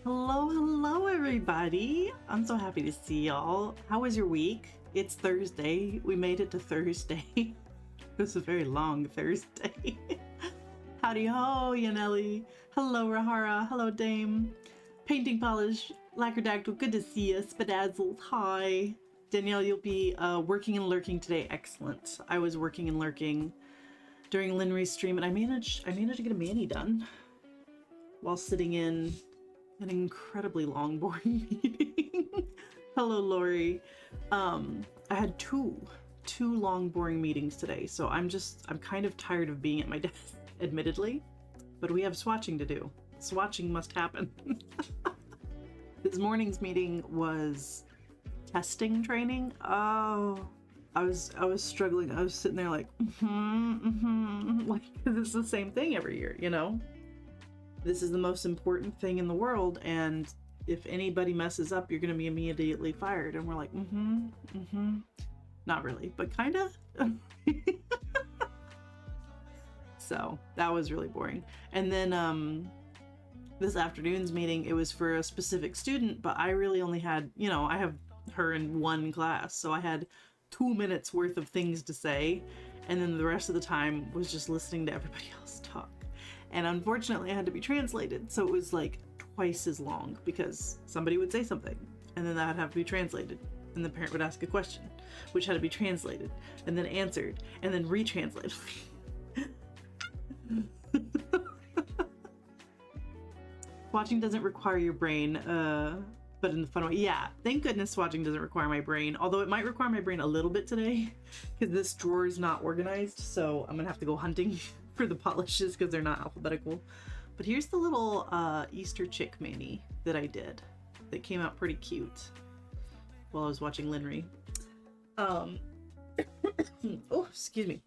Hello, everybody. I'm so happy to see y'all. How was your week? It's Thursday. We made it to Thursday. It was a very long Thursday. Howdy ho, Yanelli. Hello, Rahara. Hello, Dame. Painting Polish. Lacquerdactyl. Good to see you. Spadazzled. Hi. Danielle, you'll be working and lurking today. Excellent. I was working and lurking during Linry's stream, and I managed to get a mani done while sitting in an incredibly long, boring meeting. Hello, Lori. I had two long, boring meetings today, so I'm kind of tired of being at my desk, admittedly, but we have swatching to do. Swatching must happen. This morning's meeting was testing training. Oh, I was struggling. I was sitting there like, like, this is the same thing every year, you know? This is the most important thing in the world, and if anybody messes up, you're going to be immediately fired. And we're like, not really, but kind of. So that was really boring. And then this afternoon's meeting, it was for a specific student, but I really only had, you know, I have her in one class, so I had 2 minutes worth of things to say, and then the rest of the time was just listening to everybody else talk. And unfortunately I had to be translated, so it was like twice as long because somebody would say something and then that would have to be translated, and the parent would ask a question which had to be translated and then answered and then retranslated. Swatching doesn't require your brain, but in the fun way. Yeah, thank goodness swatching doesn't require my brain, although it might require my brain a little bit today because this drawer is not organized, so I'm gonna have to go hunting for the polishes because they're not alphabetical. But here's the little Easter chick mani that I did that came out pretty cute while I was watching Linry. Oh, excuse me.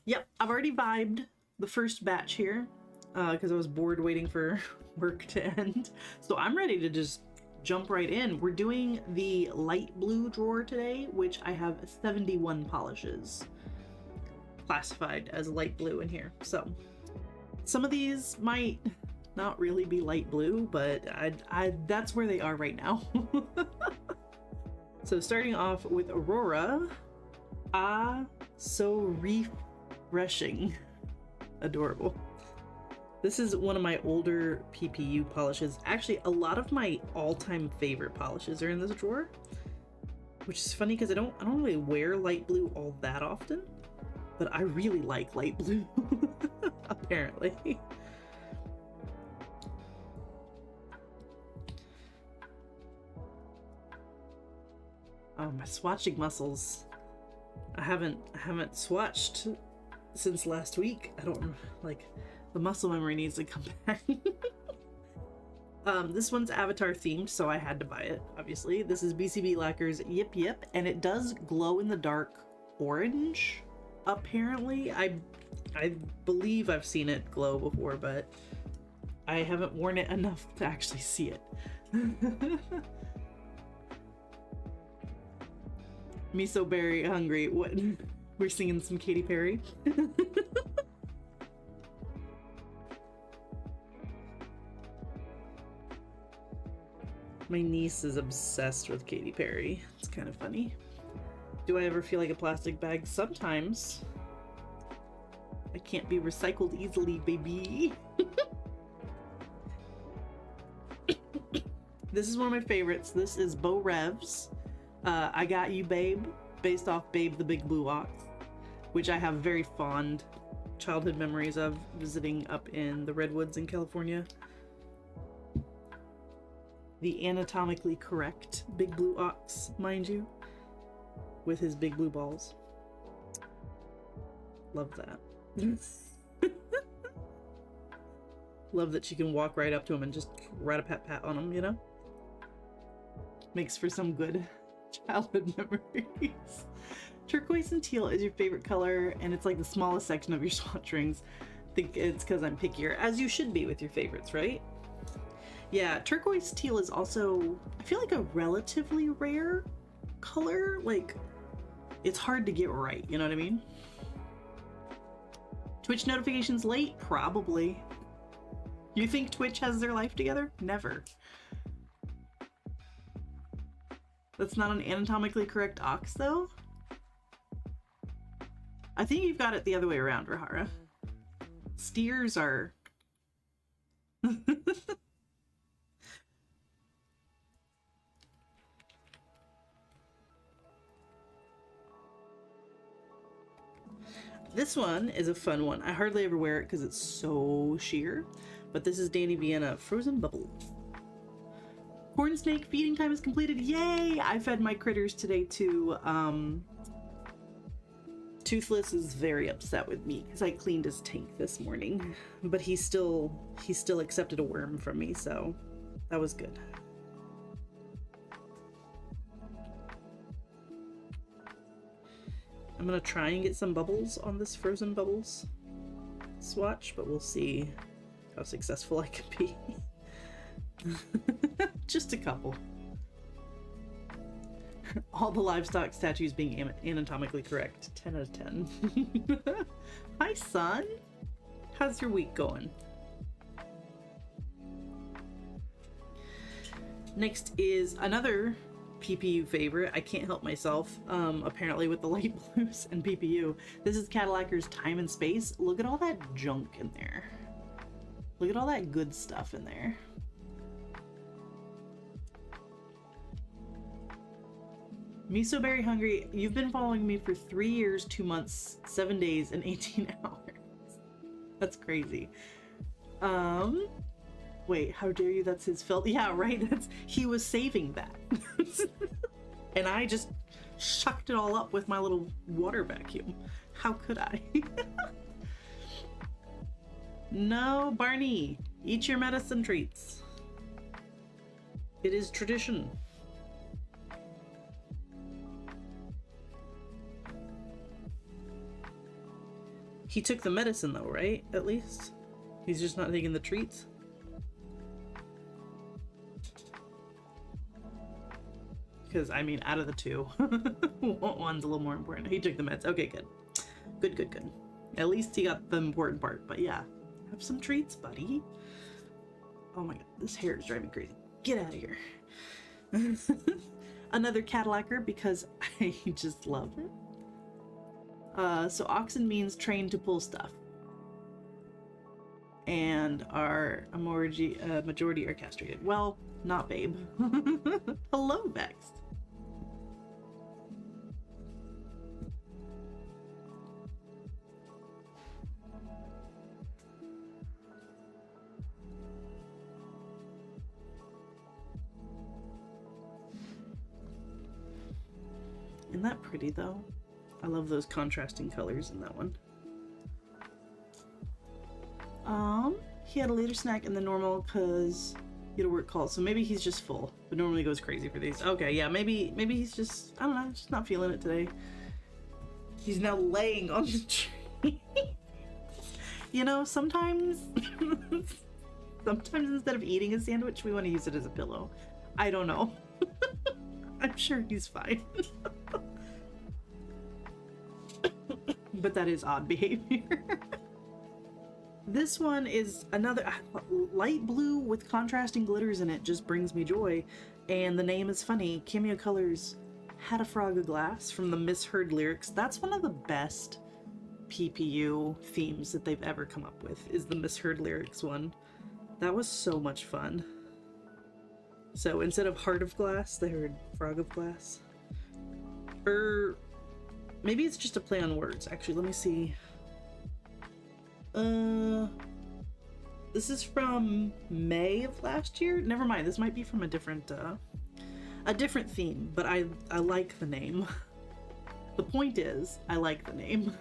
Yep, I've already vibed the first batch here because I was bored waiting for work to end. So I'm ready to just jump right in. We're doing the light blue drawer today, which I have 71 polishes classified as light blue in here. So some of these might not really be light blue, but that's where they are right now. So starting off with Aurora. So refreshing. Adorable. This is one of my older PPU polishes. Actually, a lot of my all-time favorite polishes are in this drawer, which is funny because I don't really wear light blue all that often. But I really like light blue, apparently. Oh, my swatching muscles. I haven't swatched since last week. I don't, like, the muscle memory needs to come back. This one's Avatar themed, so I had to buy it, obviously. This is BCB Lacquer's Yip Yip, and it does glow in the dark orange, apparently. I believe I've seen it glow before, but I haven't worn it enough to actually see it. Me so very hungry. What? We're singing some Katy Perry. My niece is obsessed with Katy Perry. It's kind of funny. Do I ever feel like a plastic bag? Sometimes. I can't be recycled easily, baby. This is one of my favorites. This is Beau Rev's I Got You Babe, based off Babe the Big Blue Ox, which I have very fond childhood memories of visiting up in the Redwoods in California. The anatomically correct Big Blue Ox, mind you, with his big blue balls. Love that. Love that she can walk right up to him and just rat-a-pat-pat on him, you know? Makes for some good childhood memories. Turquoise and teal is your favorite color, and it's like the smallest section of your swatch rings. I think it's because I'm pickier, as you should be with your favorites, right? Yeah, turquoise teal is also, I feel like, a relatively rare color. Like, it's hard to get right, you know what I mean? Twitch notifications late? Probably. You think Twitch has their life together? Never. That's not an anatomically correct ox, though? I think you've got it the other way around, Rahara. Steers are... This one is a fun one. I hardly ever wear it because it's so sheer, but this is Danny Vienna Frozen Bubble. Corn snake feeding time is completed. Yay! I fed my critters today too. Toothless is very upset with me because I cleaned his tank this morning, but he still accepted a worm from me, so that was good. I'm gonna try and get some bubbles on this Frozen Bubbles swatch, but we'll see how successful I can be. Just a couple. All the livestock statues being anatomically correct. 10 out of 10. Hi, son. How's your week going? Next is another PPU favorite. I can't help myself, apparently, with the light blues and PPU. This is Cadillacquer's Time and Space. Look at all that junk in there. Look at all that good stuff in there. Me so very hungry. You've been following me for 3 years, 2 months, 7 days, and 18 hours. That's crazy. Wait, how dare you? That's his filth. Yeah, right. He was saving that. And I just shucked it all up with my little water vacuum. How could I? No, Barney, eat your medicine treats. It is tradition. He took the medicine though, right? At least? He's just not taking the treats? Because, I mean, out of the two, one's a little more important. He took the meds. Okay, good. Good, good, good. At least he got the important part. But yeah, have some treats, buddy. Oh my god, this hair is driving me crazy. Get out of here. Another Cadillacquer because I just love it. So oxen means trained to pull stuff. And our majority are castrated. Well, not Babe. Hello, Vexed. Isn't that pretty though? I love those contrasting colors in that one. He had a later snack in the normal because get a work call, so maybe he's just full, but normally goes crazy for these. Okay, yeah, maybe he's just, I don't know, just not feeling it today. He's now laying on the tree. You know, sometimes instead of eating a sandwich, we want to use it as a pillow. I don't know. I'm sure he's fine. But that is odd behavior. This one is another light blue with contrasting glitters in it, just brings me joy. And the name is funny. Cameo Colors Had a Frog of Glass from the Misheard Lyrics. That's one of the best PPU themes that they've ever come up with, is the Misheard Lyrics one. That was so much fun. So instead of Heart of Glass, they heard Frog of Glass. Or maybe it's just a play on words. Actually, let me see. This is from May of last year. Never mind, this might be from a different theme, but I like the name. The point is, I like the name.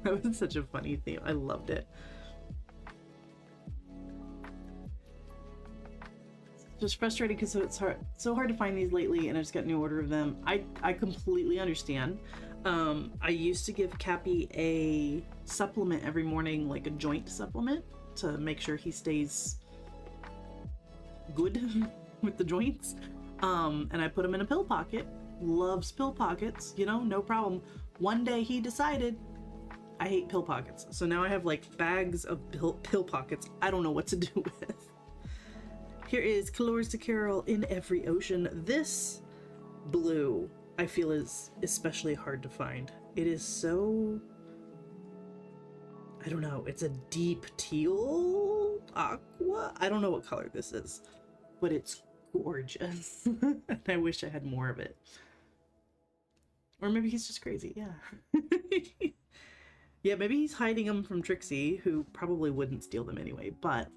That was such a funny theme. I loved it. Just frustrating because it's so hard to find these lately, and I just got a new order of them. I completely understand. I used to give Cappy a supplement every morning, like a joint supplement, to make sure he stays good with the joints. And I put him in a pill pocket. Loves pill pockets, you know, no problem. One day he decided, I hate pill pockets. So now I have like bags of pill pockets I don't know what to do with. Here is Colors to Carol in Every Ocean. This blue I feel is especially hard to find. It is so, I don't know, it's a deep teal aqua. I don't know what color this is, but it's gorgeous. And I wish I had more of it. Or maybe he's just crazy, yeah. Yeah, maybe he's hiding them from Trixie, who probably wouldn't steal them anyway, but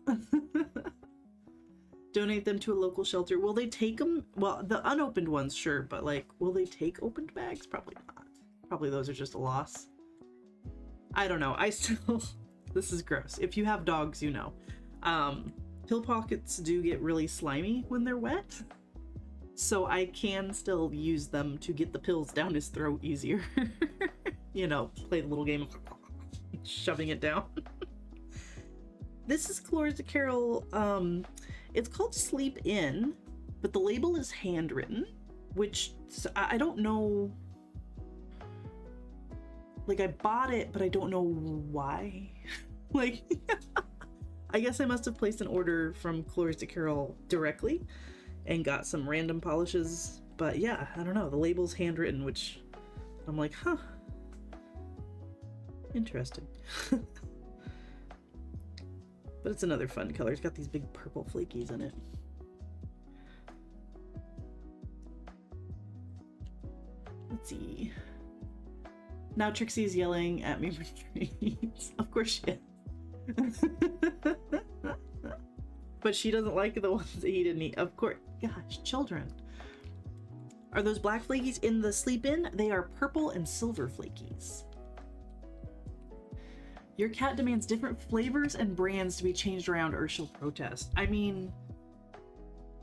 donate them to a local shelter. Will they take them? Well, the unopened ones, sure, but like, will they take opened bags? Probably not. Probably those are just a loss. I don't know. I still, this is gross. If you have dogs, you know. Pill pockets do get really slimy when they're wet, so I can still use them to get the pills down his throat easier. You know, play the little game of shoving it down. This is Colors to Carol. It's called Sleep In, but the label is handwritten, which I don't know. Like, I bought it, but I don't know why. Like, I guess I must have placed an order from Colors to Carol directly and got some random polishes. But yeah, I don't know. The label's handwritten, which I'm like, huh. Interesting. But it's another fun color. It's got these big purple flakies in it. Let's see. Now Trixie's yelling at me for treats. Of course she is. But she doesn't like the ones that he didn't eat. Of course. Gosh, children. Are those black flakies in the Sleep In? They are purple and silver flakies. Your cat demands different flavors and brands to be changed around or she'll protest. I mean,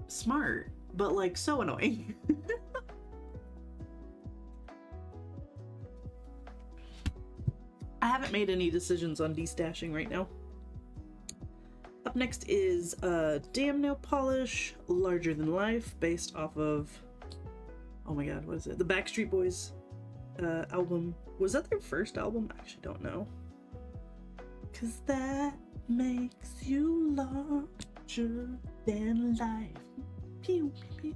smart, but like so annoying. I haven't made any decisions on destashing right now. Up next is Damn Nail Polish, Larger Than Life, based off of, oh my god, what is it? The Backstreet Boys album. Was that their first album? I actually don't know. 'Cause that makes you larger than life. Pew, pew, pew.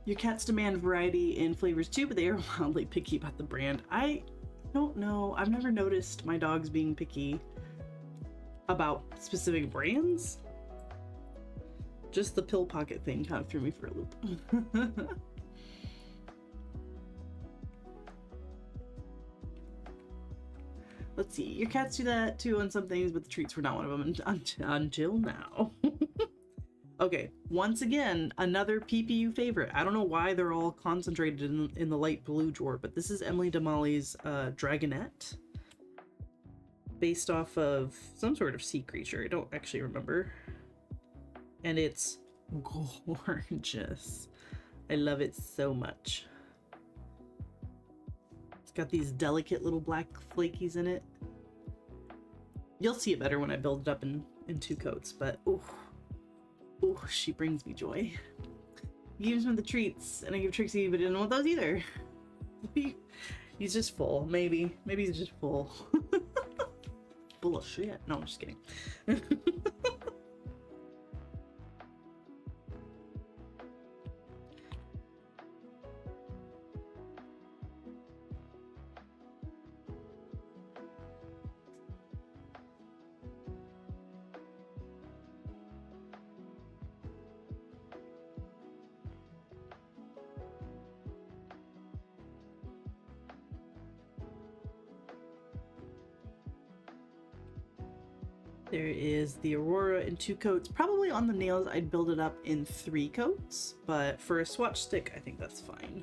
Your cats demand variety in flavors too, but they are wildly picky about the brand. I don't know. I've never noticed my dogs being picky about specific brands. Just the pill pocket thing kind of threw me for a loop. Let's see. Your cats do that too on some things, but the treats were not one of them until now. Okay, once again, another PPU favorite. I don't know why they're all concentrated in the light blue drawer, but this is Emily Damali's Dragonette, based off of some sort of sea creature. I don't actually remember. And it's gorgeous. I love it so much. It's got these delicate little black flakies in it. You'll see it better when I build it up in 2 coats, but ooh, she brings me joy. He gives me the treats, and I give Trixie, but he didn't want those either. He's just full, maybe. Maybe he's just full. Full of shit. No, I'm just kidding. There is the Aurora in 2 coats. Probably on the nails, I'd build it up in 3 coats, but for a swatch stick, I think that's fine.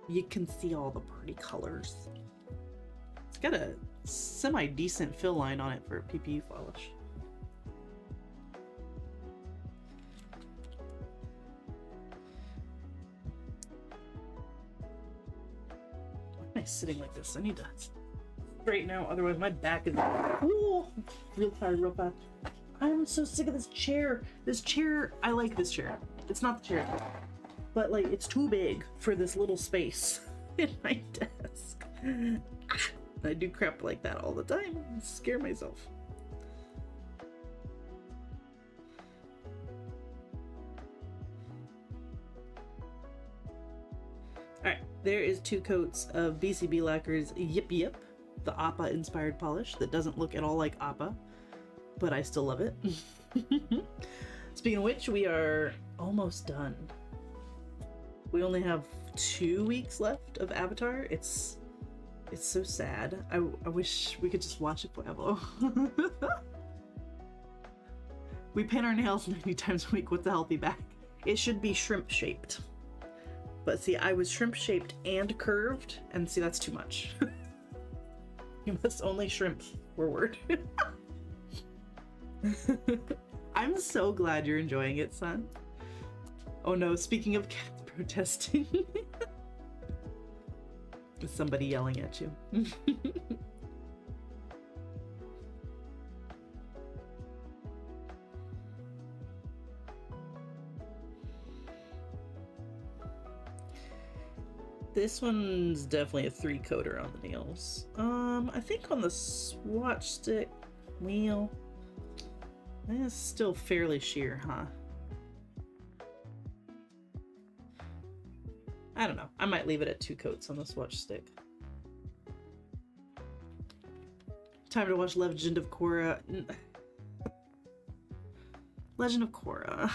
You can see all the pretty colors. It's got a semi-decent fill line on it for a PPU polish. Why am I sitting like this? I need to straighten out, otherwise my back is real tired real fast. I'm so sick of this chair. I like this chair. It's not the chair, but like it's too big for this little space in my desk. I do crap like that all the time. I scare myself. Alright, there is 2 coats of BCB Lacquer's Yip Yip, the Appa inspired polish that doesn't look at all like Appa, but I still love it. Speaking of which, we are almost done. We only have 2 weeks left of Avatar. It's so sad. I wish we could just watch it forever. We paint our nails 90 times a week. What's a healthy back? It should be shrimp shaped. But see, I was shrimp shaped and curved, and see, that's too much. You must only shrimp forward. I'm so glad you're enjoying it, son. Oh no, speaking of cats protesting. Is somebody yelling at you? This one's definitely a 3-coater on the nails. I think on the swatch stick wheel, it's still fairly sheer, huh? I don't know. I might leave it at 2 coats on the swatch stick. Time to watch Legend of Korra. Legend of Korra.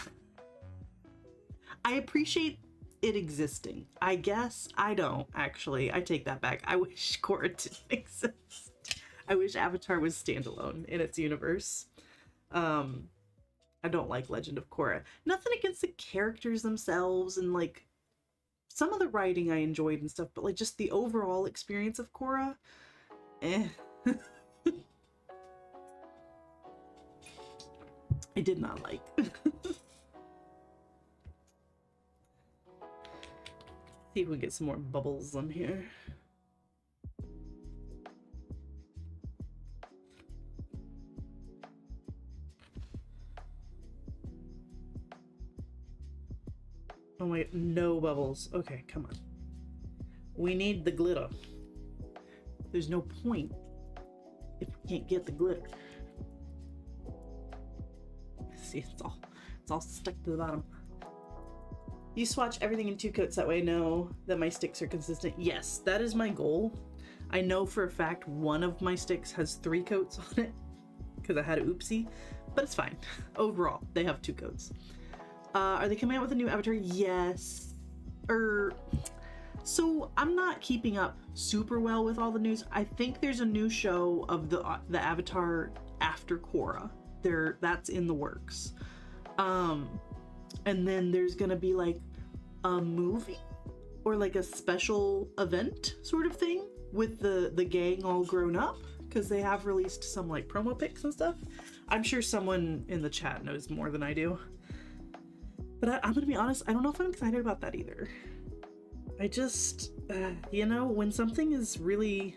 I appreciate it existing. I guess I don't, actually. I take that back. I wish Korra didn't exist. I wish Avatar was standalone in its universe. I don't like Legend of Korra. Nothing against the characters themselves, and like some of the writing I enjoyed and stuff, but like just the overall experience of Korra, I did not like. See if we can get some more bubbles on here. Oh my, no bubbles. Okay, come on. We need the glitter. There's no point if we can't get the glitter. See, it's all stuck to the bottom. You swatch everything in 2 coats, that way I know that my sticks are consistent. Yes, that is my goal. I know for a fact one of my sticks has 3 coats on it because I had an oopsie, but it's fine. Overall, they have 2 coats. Are they coming out with a new Avatar? Yes. So I'm not keeping up super well with all the news. I think there's a new show of the Avatar after Korra. That's in the works. Um, and then there's gonna be like a movie or like a special event sort of thing with the gang all grown up, because they have released some like promo pics and stuff. I'm sure someone in the chat knows more than I do. But I'm gonna be honest, I don't know if I'm excited about that either. I just, you know, when something is really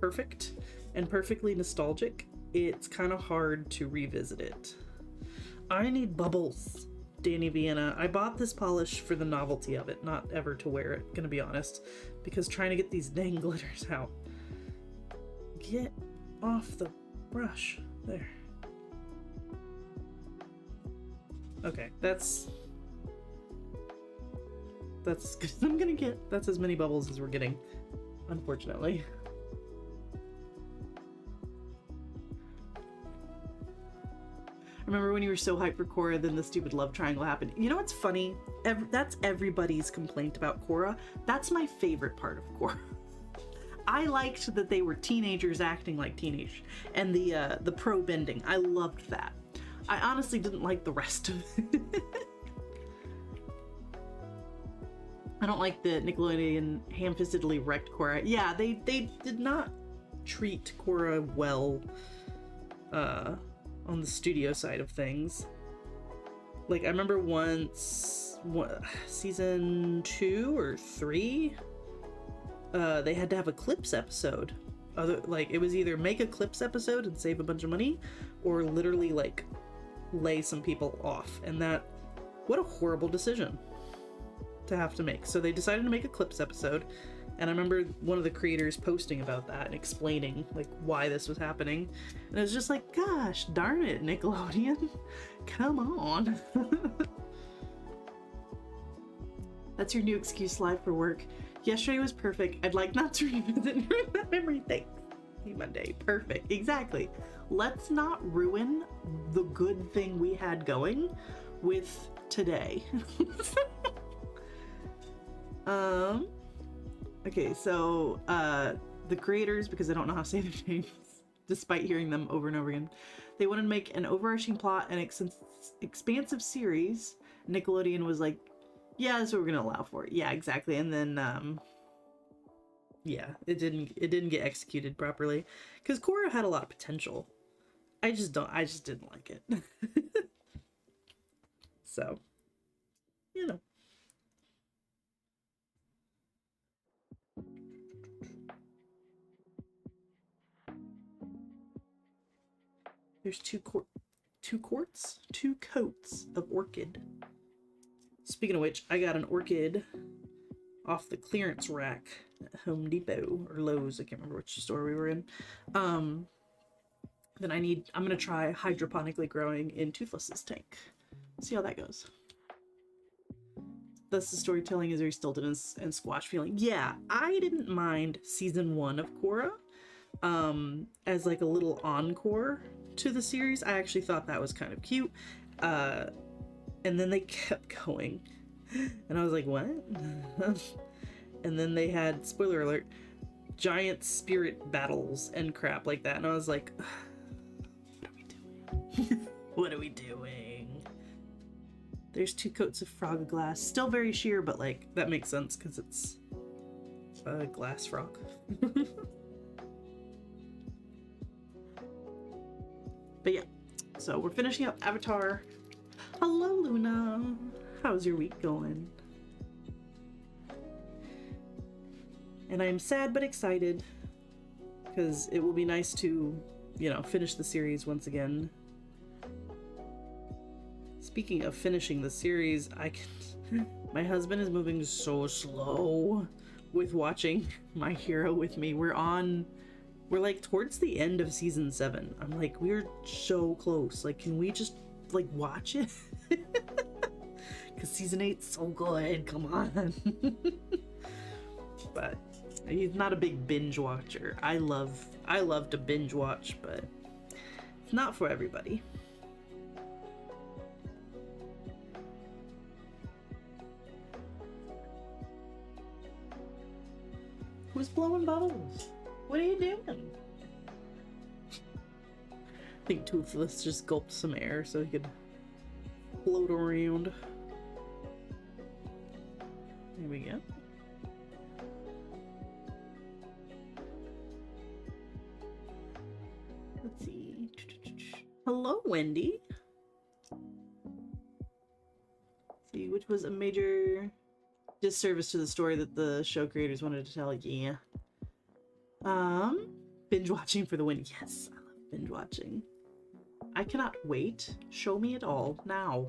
perfect and perfectly nostalgic, it's kind of hard to revisit it. I need bubbles, Danny Vienna. I bought this polish for the novelty of it, not ever to wear it, gonna be honest, because trying to get these dang glitters out. Get off the brush. There. Okay, that's as good as I'm gonna get. That's as many bubbles as we're getting, unfortunately. Remember when you were so hyped for Korra, then the stupid love triangle happened? You know what's funny? That's everybody's complaint about Korra. That's my favorite part of Korra. I liked that they were teenagers acting like teenage, and the pro bending. I loved that. I honestly didn't like the rest of it. I don't like the Nickelodeon ham-fistedly wrecked Korra. Yeah, they did not treat Korra well on the studio side of things. Like, I remember once, season 2 or 3, they had to have a Clips episode. Like, it was either make a Clips episode and save a bunch of money, or literally, like, lay some people off. And that, what a horrible decision to have to make. So they decided to make a Clips episode, and I remember one of the creators posting about that and explaining like why this was happening, and it was just like, gosh darn it, Nickelodeon, come on. That's your new excuse live for work. Yesterday was perfect. I'd like not to revisit that memory. Thanks. See Monday. Perfect. Exactly. Let's not ruin the good thing we had going with today. Okay, so the creators, because I don't know how to say their names despite hearing them over and over again, they wanted to make an overarching plot and expansive series. Nickelodeon was like, yeah, that's what we're gonna allow for it. Yeah, exactly. And then yeah, it didn't get executed properly, because Korra had a lot of potential. I just didn't like it. So, you know. There's two coats of orchid. Speaking of which, I got an orchid off the clearance rack at Home Depot or Lowe's. I can't remember which store we were in. Then I'm gonna try hydroponically growing in Toothless's tank. See how that goes. Thus the storytelling is very stilted and squash feeling. Yeah, I didn't mind season 1 of Korra as like a little encore to the series. I actually thought that was kind of cute. And then they kept going. And I was like, what? And then they had, spoiler alert, giant spirit battles and crap like that. And I was like, what are we doing? What are we doing? There's 2 coats of frog glass. Still very sheer, but like, that makes sense because it's a glass frog. But yeah, so we're finishing up Avatar. Hello, Luna. How's your week going? And I am sad but excited because it will be nice to, you know, finish the series once again. Speaking of finishing the series, my husband is moving so slow with watching My Hero with me. We're like towards the end of season 7. I'm like, we're so close. Like, can we just like watch it? Because season 8's so good. Come on. But he's not a big binge watcher. I love to binge watch, but it's not for everybody. Who's blowing bubbles? What are you doing? I think Toothless just gulped some air so he could float around. There we go. Let's see. Hello, Wendy. Let's see, which was a major disservice to the story that the show creators wanted to tell. Yeah. Binge watching for the win. Yes, I love binge watching. I cannot wait. Show me it all now.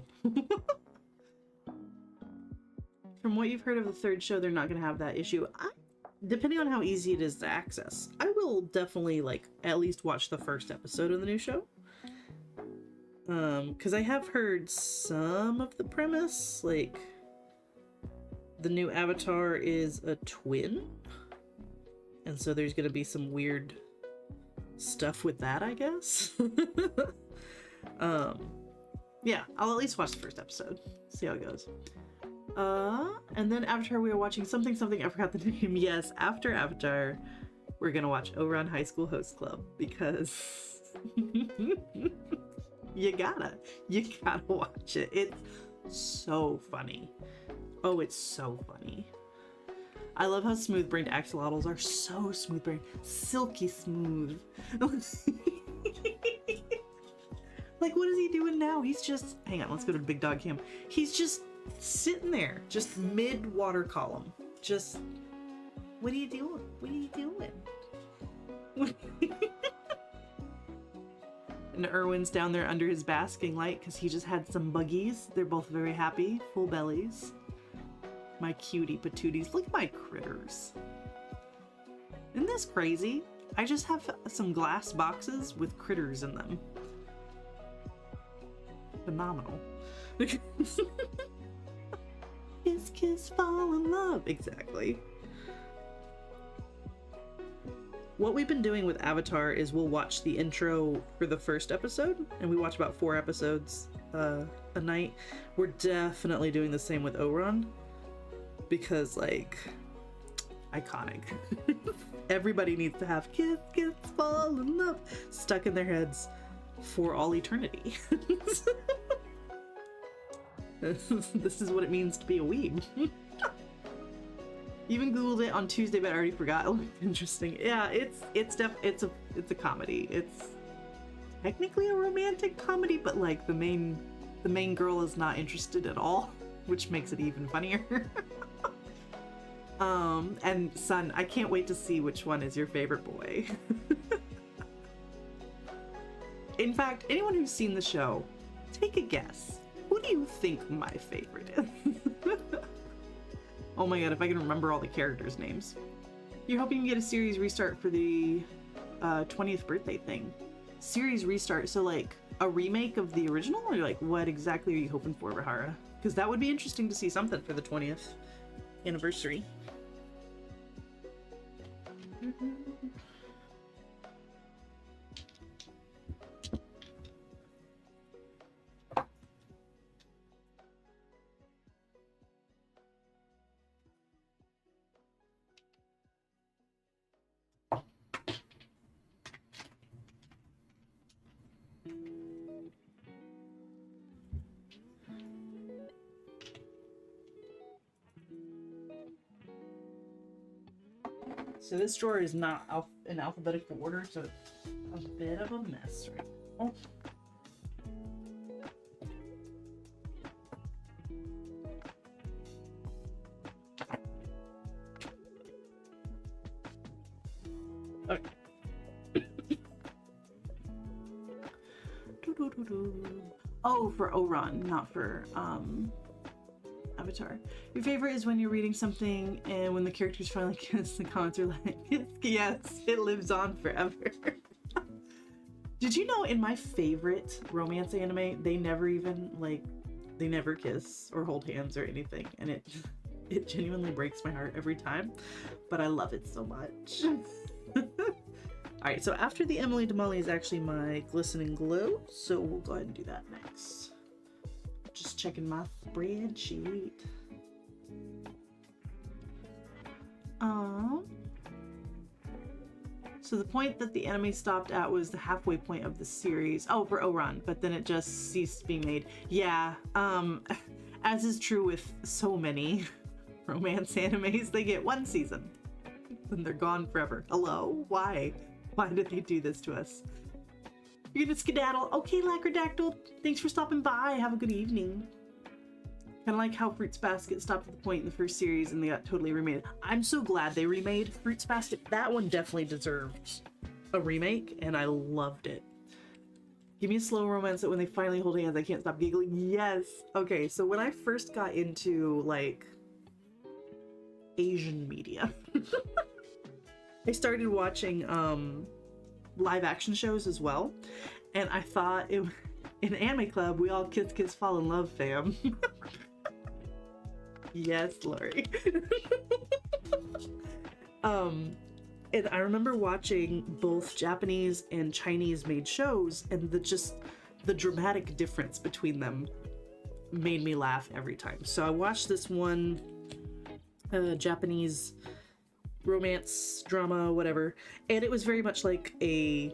From what you've heard of the third show, they're not going to have that issue. Depending on how easy it is to access, I will definitely, like, at least watch the first episode of the new show. Because I have heard some of the premise, like, the new Avatar is a twin. And so there's going to be some weird stuff with that, I guess. Yeah, I'll at least watch the first episode. See how it goes. And then Avatar, we were watching something, I forgot the name. Yes, after Avatar, we're gonna watch Ouran High School Host Club because you gotta watch it. It's so funny. Oh, it's so funny. I love how smooth-brained axolotls are. So smooth-brained. Silky smooth. Like, what is he doing now? He's just... Hang on, let's go to Big Dog Cam. He's just sitting there, just mid-water column. Just... What are you doing? What are you doing? And Erwin's down there under his basking light because he just had some buggies. They're both very happy. Full bellies. My cutie patooties. Look at my critters. Isn't this crazy? I just have some glass boxes with critters in them. Phenomenal. Kiss, kiss, fall in love. Exactly. What we've been doing with Avatar is we'll watch the intro for the first episode, and we watch about 4 episodes a night. We're definitely doing the same with Ouran. Because, like, iconic. Everybody needs to have kiss, kiss, fall in love stuck in their heads for all eternity. This is what it means to be a weeb. Even Googled it on Tuesday, but I already forgot. It looked interesting. Yeah, it's a comedy. It's technically a romantic comedy, but like the main girl is not interested at all, which makes it even funnier. And son, I can't wait to see which one is your favorite boy. In fact, anyone who's seen the show, take a guess. Who do you think my favorite is? Oh my god, if I can remember all the characters' names. You're hoping you get a series restart for the 20th birthday thing. Series restart, so like a remake of the original? Or like what exactly are you hoping for, Rahara? Because that would be interesting to see something for the 20th anniversary. So this drawer is not in alphabetical order, so it's a bit of a mess right now. Okay. Oh, for Ouran, not for Avatar. Your favorite is when you're reading something and when the characters finally kiss, the comments are like, yes, it lives on forever. Did you know in my favorite romance anime, they never even, like, they never kiss or hold hands or anything, and it genuinely breaks my heart every time, but I love it so much. Alright, so after the Emily Damali is actually my Glistening Glow, so we'll go ahead and do that next. Just checking my spreadsheet. So the point that the anime stopped at was the halfway point of the series. Oh, for Oran, but then it just ceased being made. Yeah, as is true with so many romance animes, they get one season, then they're gone forever. Hello? Why? Why did they do this to us? You're gonna skedaddle. Okay, Lacrodactyl, thanks for stopping by. Have a good evening. Kind of like how Fruits Basket stopped at the point in the first series and they got totally remade. I'm so glad they remade Fruits Basket. That one definitely deserved a remake, and I loved it. Give me a slow romance that when they finally hold hands, I can't stop giggling. Yes. Okay, so when I first got into, like, Asian media, I started watching live action shows as well, and I thought in Anime Club, we all kiss kiss fall in love, fam. Yes, Lori. And I remember watching both Japanese and Chinese made shows, and the dramatic difference between them made me laugh every time. So I watched this one Japanese romance drama, whatever, and it was very much like a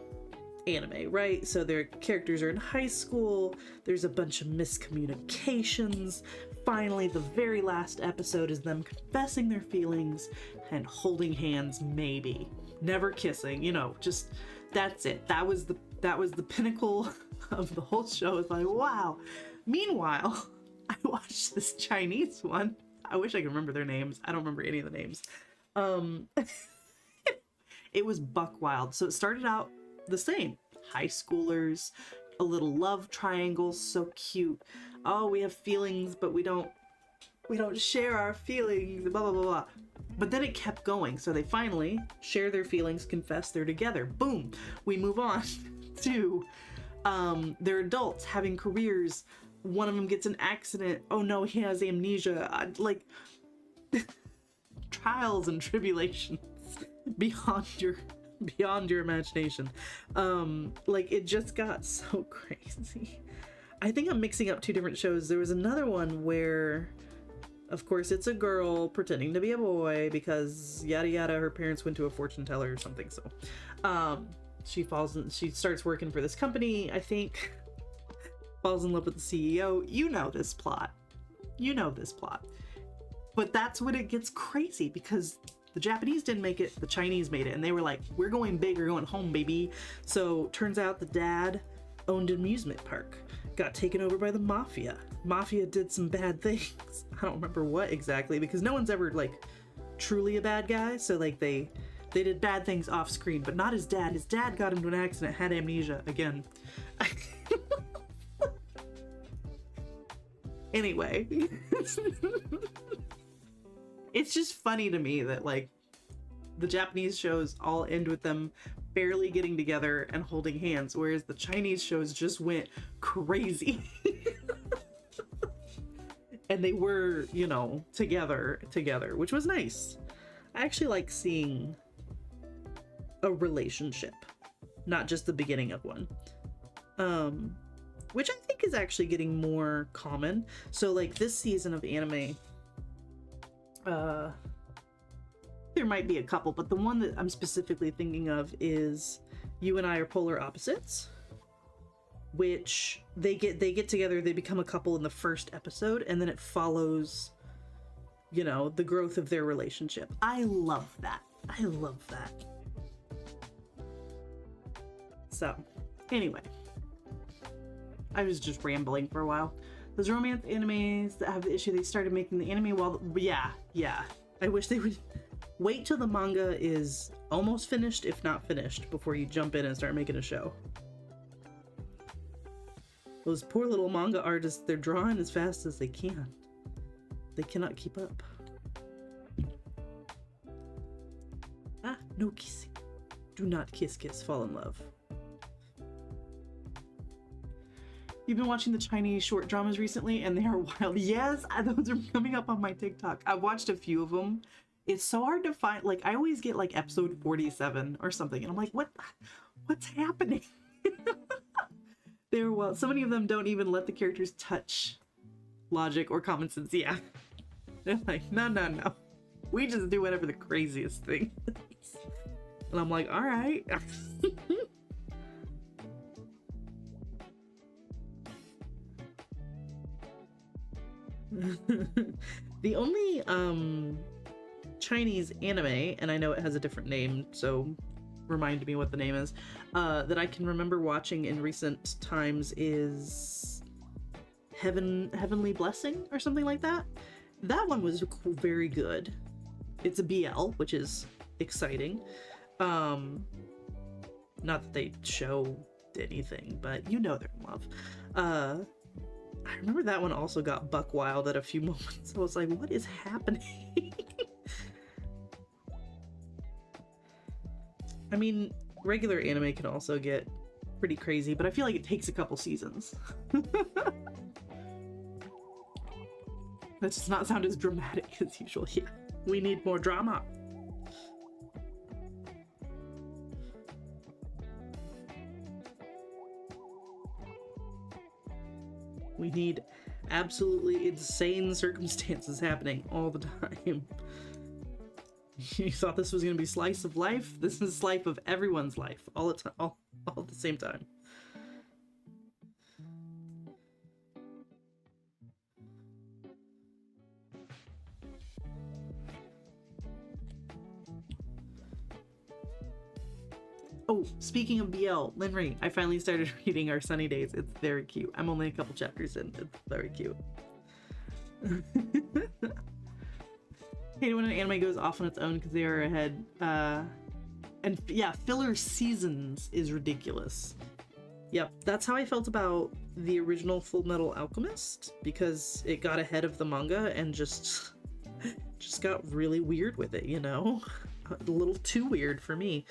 anime, right? So their characters are in high school, there's a bunch of miscommunications. Finally, the very last episode is them confessing their feelings and holding hands, maybe. Never kissing, you know, just that's it. That was the pinnacle of the whole show. It's like, wow. Meanwhile, I watched this Chinese one. I wish I could remember their names. I don't remember any of the names. It was buck wild. So it started out the same. High schoolers, a little love triangle, so cute. Oh, we have feelings, but we don't share our feelings, blah, blah, blah, blah. But then it kept going. So they finally share their feelings, confess they're together. Boom. We move on to they're adults having careers. One of them gets an accident. Oh no, he has amnesia. Like trials and tribulations beyond your imagination. Like it just got so crazy. I think I'm mixing up two different shows. There was another one where, of course, it's a girl pretending to be a boy because yada yada, her parents went to a fortune teller or something. So she starts working for this company, I think, falls in love with the CEO. You know this plot. But that's when it gets crazy because the Japanese didn't make it, the Chinese made it, and they were like, we're going big, we're going home, baby. So turns out the dad owned an amusement park, got taken over by the mafia. Mafia did some bad things. I don't remember what exactly, because no one's ever like truly a bad guy. So like they did bad things off screen, but not his dad. His dad got into an accident, had amnesia again. Anyway. It's just funny to me that like the Japanese shows all end with them barely getting together and holding hands, whereas the Chinese shows just went crazy. And they were, you know, together, which was nice. I actually like seeing a relationship, not just the beginning of one. Which I think is actually getting more common. So like this season of anime, there might be a couple, but the one that I'm specifically thinking of is You and I Are Polar Opposites, which they get together, they become a couple in the first episode, and then it follows, you know, the growth of their relationship. I love that. So, anyway, I was just rambling for a while. Those romance animes that have the issue, they started making the anime while, yeah. I wish they would wait till the manga is almost finished, if not finished, before you jump in and start making a show. Those poor little manga artists, they're drawing as fast as they can. They cannot keep up. Ah, no kissing. Do not kiss, fall in love. You've been watching the Chinese short dramas recently, and they are wild. Yes, those are coming up on my TikTok. I've watched a few of them. It's so hard to find. Like, I always get like episode 47 or something, and I'm like, what's happening? They're wild. So many of them don't even let the characters touch logic or common sense. Yeah, they're like, no. We just do whatever the craziest thing is. And I'm like, all right. The only Chinese anime, and I know it has a different name, so remind me what the name is, that I can remember watching in recent times is Heavenly Blessing or something like that. That one was very good. It's a BL, which is exciting. Not that they show anything, but you know they're in love. I remember that one also got buck wild at a few moments. I was like, what is happening? I mean, regular anime can also get pretty crazy, but I feel like it takes a couple seasons. That does not sound as dramatic as usual. Yeah, we need more drama. We need absolutely insane circumstances happening all the time. You thought this was going to be slice of life? This is slice of everyone's life all at the same time. Oh, speaking of BL, Linry, I finally started reading Our Sunny Days. It's very cute. I'm only a couple chapters in. It's very cute. Hate it when an anime goes off on its own because they are ahead. And yeah, filler seasons is ridiculous. Yep, that's how I felt about the original Full Metal Alchemist, because it got ahead of the manga and just got really weird with it, you know? A little too weird for me.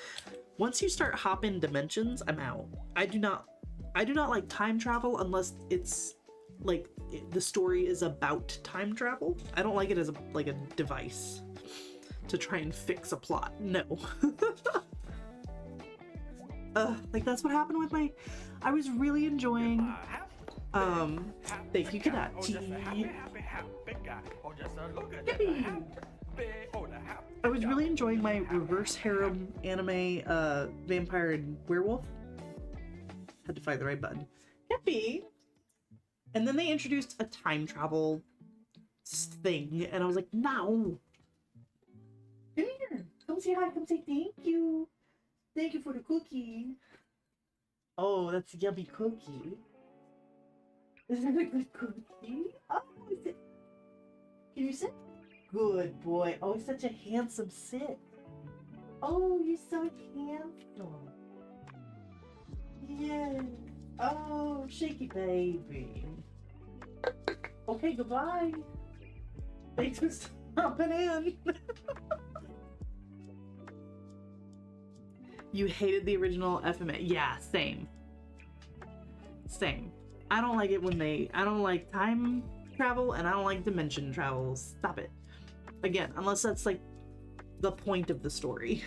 Once you start hopping dimensions, I'm out. I do not like time travel unless it's like the story is about time travel. I don't like it as like a device to try and fix a plot. No. Like that's what happened with my. I was really enjoying. Thank you, Kadachi. I was really enjoying my reverse harem anime vampire and werewolf. Had to find the right button. Hippie. And then they introduced a time travel thing, and I was like, no. Come here. Come say hi. Come say thank you. Thank you for the cookie. Oh, that's a yummy cookie. Is that a good cookie? Oh, is it? Can you sit? Good boy. Oh, he's such a handsome sit. Oh, you're so handsome. Yes. Oh, shaky baby. Okay, goodbye. Thanks for stopping in. You hated the original FMA. Yeah, same. Same. I don't like it when I don't like time travel and I don't like dimension travel. Stop it. Again, unless that's like the point of the story.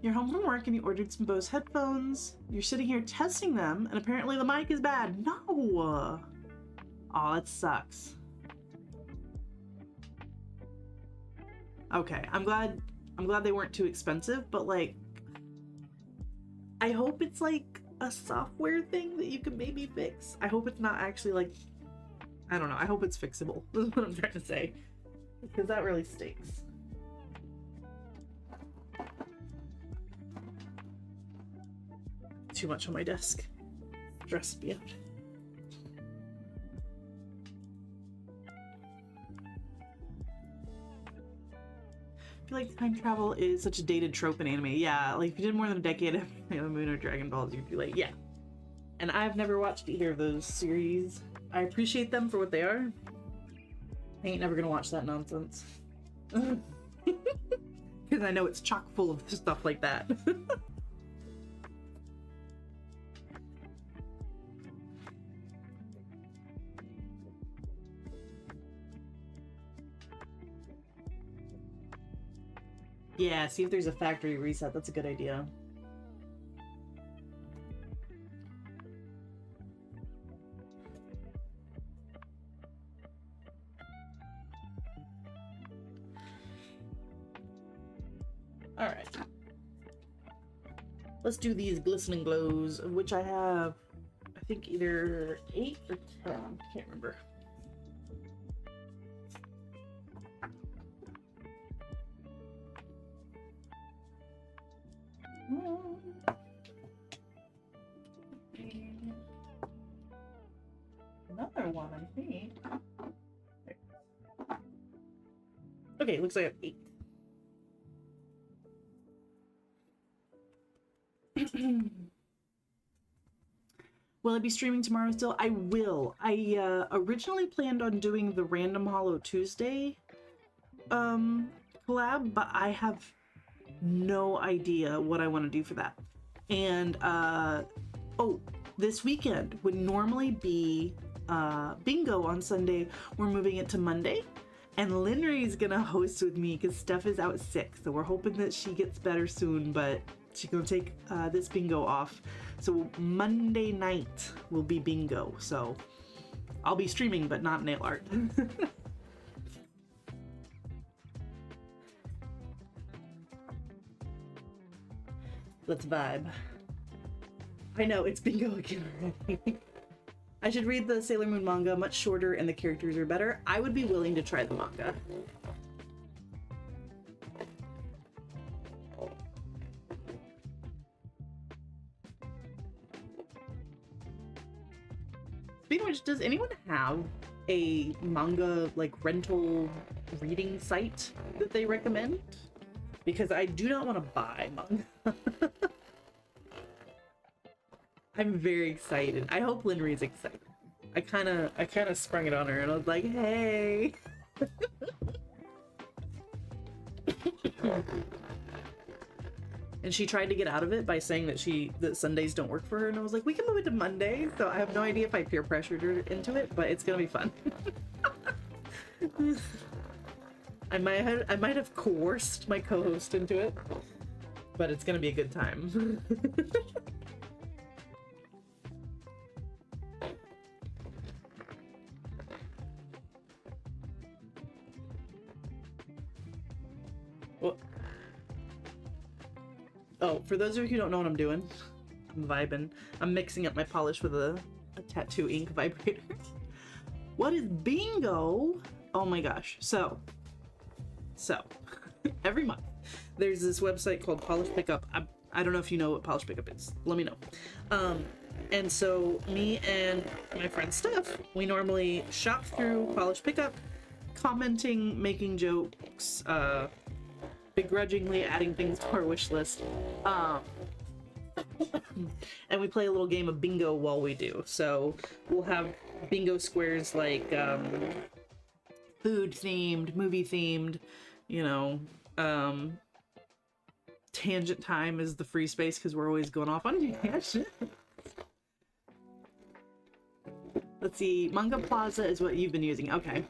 You're home from work and you ordered some Bose headphones. You're sitting here testing them and apparently the mic is bad. No! Aw, it sucks. Okay, I'm glad they weren't too expensive, but like I hope it's like a software thing that you can maybe fix. I hope it's not actually like, I don't know, I hope it's fixable. This is what I'm trying to say. Because that really stinks. Too much on my desk. Stressed me out. I feel like time travel is such a dated trope in anime. Yeah, like if you did more than a decade of Sailor Moon or Dragon Balls, you'd be like, yeah. And I've never watched either of those series. I appreciate them for what they are. I ain't never gonna watch that nonsense. Because I know it's chock full of stuff like that. Yeah, see if there's a factory reset. That's a good idea. All right. Let's do these glistening glows, which I have, I think either 8 or 10. Can't remember. Another one, I think. Okay, looks like I have 8. Will I be streaming tomorrow still? I will. I originally planned on doing the Random Hollow Tuesday collab, but I have no idea what I want to do for that. And oh, this weekend would normally be bingo on Sunday. We're moving it to Monday, and Linry's gonna host with me because Steph is out sick, so we're hoping that she gets better soon, but she's gonna take this bingo off. So Monday night will be bingo, so I'll be streaming but not nail art. Let's vibe. I know, it's bingo again already. I should read the Sailor Moon manga, much shorter and the characters are better. I would be willing to try the manga. Speaking of which, does anyone have a manga like rental reading site that they recommend? Because I do not want to buy manga. I'm very excited. I hope Linry's excited. I kind of sprung it on her and I was like, hey. And she tried to get out of it by saying that Sundays don't work for her, and I was like, we can move it to Monday. So I have no idea if I peer pressured her into it, but it's gonna be fun. I might have coerced my co-host into it, but it's gonna be a good time. Well, oh, for those of you who don't know what I'm doing, I'm vibing. I'm mixing up my polish with a tattoo ink vibrator. What is bingo? Oh my gosh. So every month there's this website called Polish Pickup. I don't know if you know what Polish Pickup is. Let me know. And so me and my friend Steph, we normally shop through Polish Pickup, commenting, making jokes, begrudgingly adding things to our wish list. And we play a little game of bingo while we do. So we'll have bingo squares like food themed, movie themed, you know, tangent time is the free space because we're always going off on tangent. Let's see, Manga Plaza is what you've been using. Okay.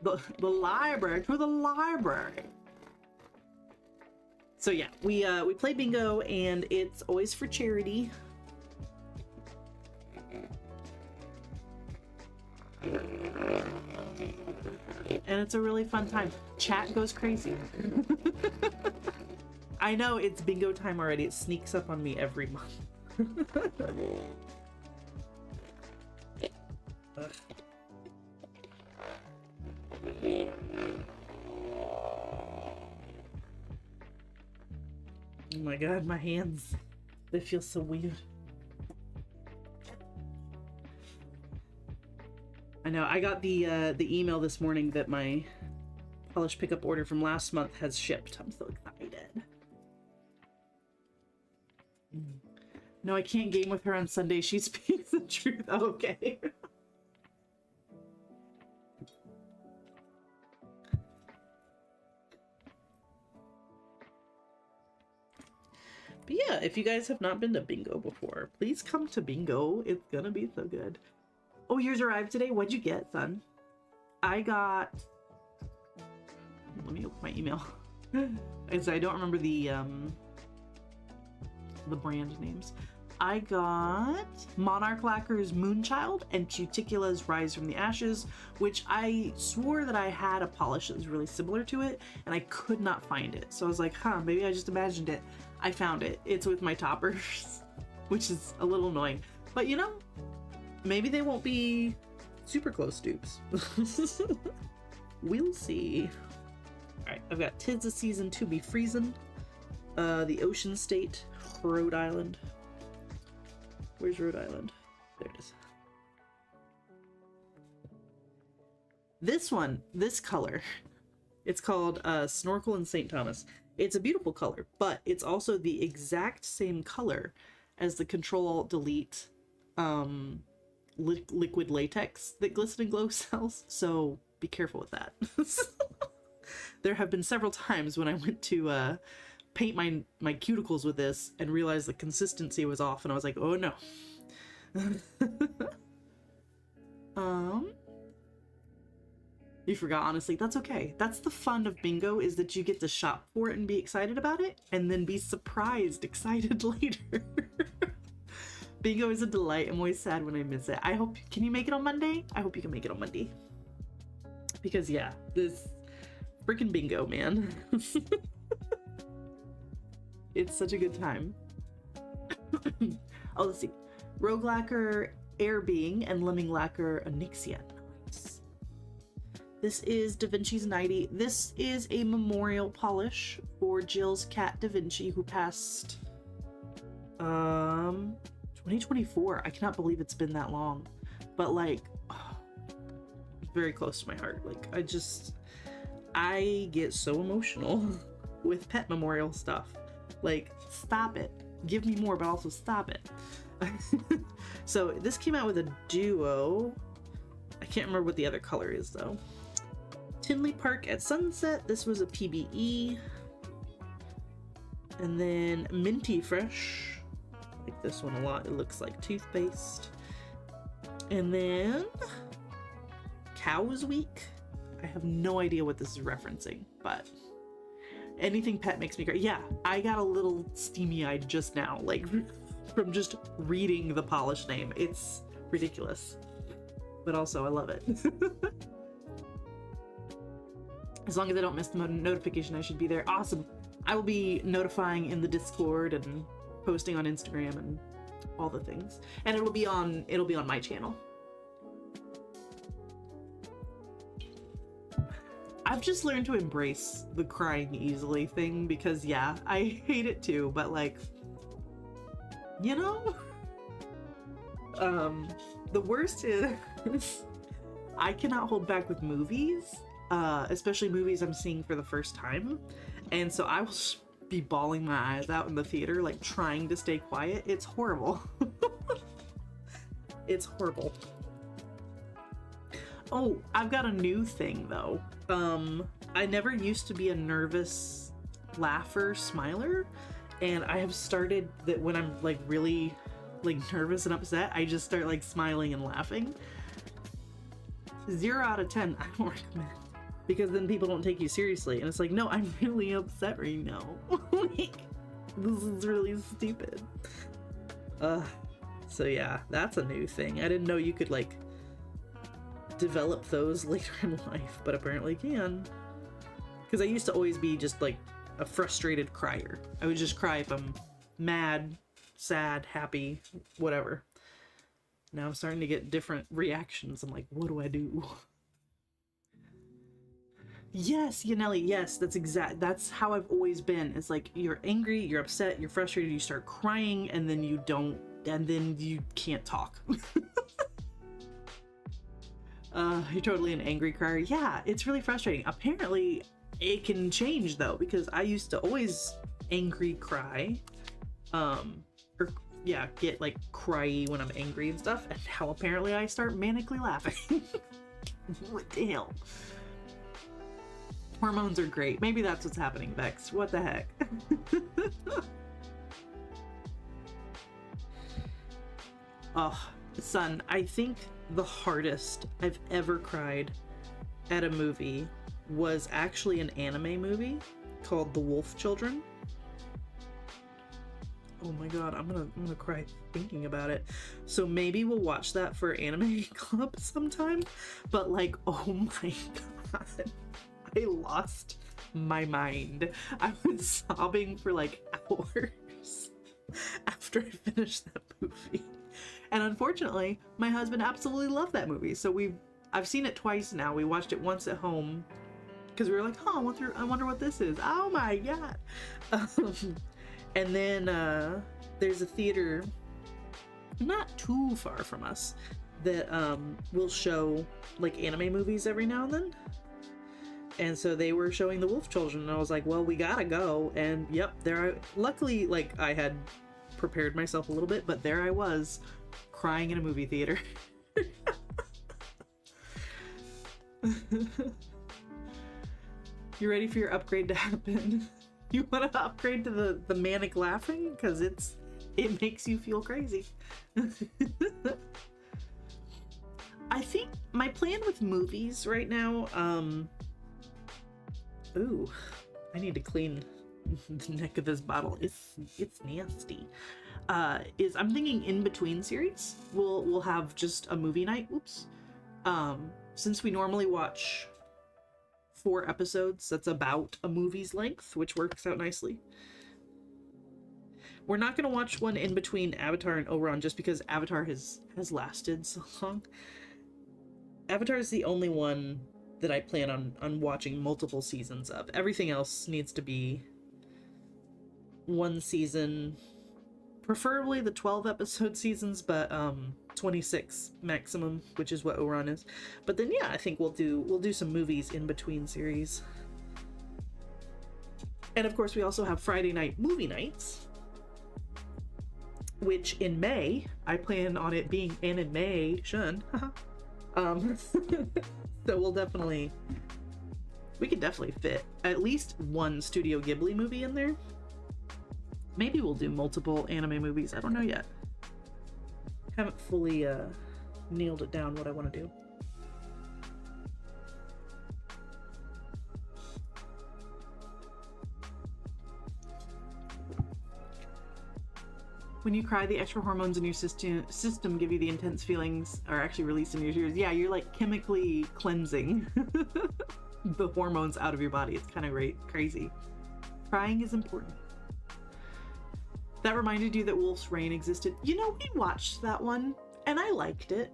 The library, to the library. So yeah, we play bingo and it's always for charity. And it's a really fun time. Chat goes crazy. I know it's bingo time already. It sneaks up on me every month. Ugh. Oh my god, my hands. They feel so weird. I know, I got the email this morning that my Polish Pickup order from last month has shipped. I'm so excited. No, I can't game with her on Sunday. She speaks the truth. Okay. But yeah, if you guys have not been to bingo before, please come to bingo. It's gonna be so good. Oh, yours arrived today? What'd you get, son? I got... Let me open my email. I don't remember the brand names. I got Monarch Lacquer's Moonchild and Cuticula's Rise from the Ashes, which I swore that I had a polish that was really similar to it, and I could not find it. So I was like, huh, maybe I just imagined it. I found it. It's with my toppers, which is a little annoying. But you know, maybe they won't be super close dupes. We'll see. Alright, I've got Tis the Season to Be Freezin', the Ocean State, Rhode Island. Where's Rhode Island? There it is. This one, this color, it's called Snorkel and St. Thomas. It's a beautiful color, but it's also the exact same color as the Control-Alt-Delete liquid latex that Glisten and Glow sells, so be careful with that. There have been several times when I went to paint my cuticles with this and realized the consistency was off, and I was like, oh no. You forgot, honestly. That's okay. That's the fun of bingo, is that you get to shop for it and be excited about it, and then be surprised excited later. Bingo is a delight. I'm always sad when I miss it. I hope, can you make it on Monday? I hope you can make it on Monday. Because yeah, this freaking bingo, man. It's such a good time. Oh, let's see. Rogue Lacquer Air Being and Lemming Lacquer Onyxia. Nice. This is Da Vinci's 90. This is a memorial polish for Jill's cat Da Vinci, who passed 2024. I cannot believe it's been that long. But like, oh, very close to my heart. Like, I get so emotional with pet memorial stuff. Like, stop it. Give me more, but also stop it. So this came out with a duo. I can't remember what the other color is though. Tinley Park at Sunset. This was a PBE. And then Minty Fresh. I like this one a lot. It looks like toothpaste. And then Cows Week. I have no idea what this is referencing, but anything pet makes me cry. Yeah, I got a little steamy-eyed just now, like from just reading the polish name. It's ridiculous, but also I love it. As long as I don't miss the notification, I should be there. Awesome. I will be notifying in the Discord and posting on Instagram and all the things, and it'll be on my channel. I've just learned to embrace the crying easily thing, because yeah, I hate it too, but like, you know? The worst is I cannot hold back with movies, especially movies I'm seeing for the first time. And so I will be bawling my eyes out in the theater, like trying to stay quiet. It's horrible. It's horrible. Oh, I've got a new thing though. I never used to be a nervous laugher, smiler, and I have started that when I'm like really like nervous and upset, I just start like smiling and laughing. 0 out of 10, I don't recommend, because then people don't take you seriously, and it's like, no, I'm really upset right now. Like, this is really stupid. So yeah, that's a new thing. I didn't know you could like develop those later in life, but apparently can. Because I used to always be just like a frustrated crier. I would just cry if I'm mad, sad, happy, whatever. Now I'm starting to get different reactions. I'm like, what do I do? Yes, Yanelli, yes, that's how I've always been. It's like, you're angry, you're upset, you're frustrated, you start crying, and then you can't talk. You're totally an angry crier. Yeah, it's really frustrating. Apparently it can change though, because I used to always angry cry, get like cryy when I'm angry and stuff, and now apparently I start manically laughing. What the hell? Hormones are great. Maybe that's what's happening, Vex. What the heck? Oh, son, I think the hardest I've ever cried at a movie was actually an anime movie called The Wolf Children. Oh my god, I'm gonna cry thinking about it. So maybe we'll watch that for anime club sometime. But like, oh my god, I lost my mind. I was sobbing for like hours after I finished that movie. And unfortunately, my husband absolutely loved that movie. So I've seen it twice now. We watched it once at home because we were like, oh, I wonder what this is. Oh my god. And then there's a theater not too far from us that will show like anime movies every now and then. And so they were showing The Wolf Children, and I was like, well, we gotta go. And yep, luckily, like, I had prepared myself a little bit, but there I was, crying in a movie theater. You ready for your upgrade to happen? You want to upgrade to the manic laughing? Because it makes you feel crazy. I think my plan with movies right now, ooh, I need to clean the neck of this bottle. It's nasty. Is I'm thinking in between series, we'll have just a movie night. Oops. Since we normally watch 4 episodes, that's about a movie's length, which works out nicely. We're not gonna watch one in between Avatar and Oberon just because Avatar has lasted so long. Avatar is the only one that I plan on watching multiple seasons of. Everything else needs to be one season, preferably the 12 episode seasons, but 26 maximum, which is what Oberon is. But then yeah, I think we'll do some movies in between series. And of course we also have Friday night movie nights, which in May I plan on it being an animation. So we could definitely fit at least one Studio Ghibli movie in there. Maybe we'll do multiple anime movies. I don't know yet. Haven't fully nailed it down what I want to do. When you cry, the extra hormones in your system give you the intense feelings are actually released in your tears. Yeah, you're like chemically cleansing the hormones out of your body. It's kind of crazy. Crying is important. That reminded you that Wolf's Rain existed. You know, we watched that one and I liked it,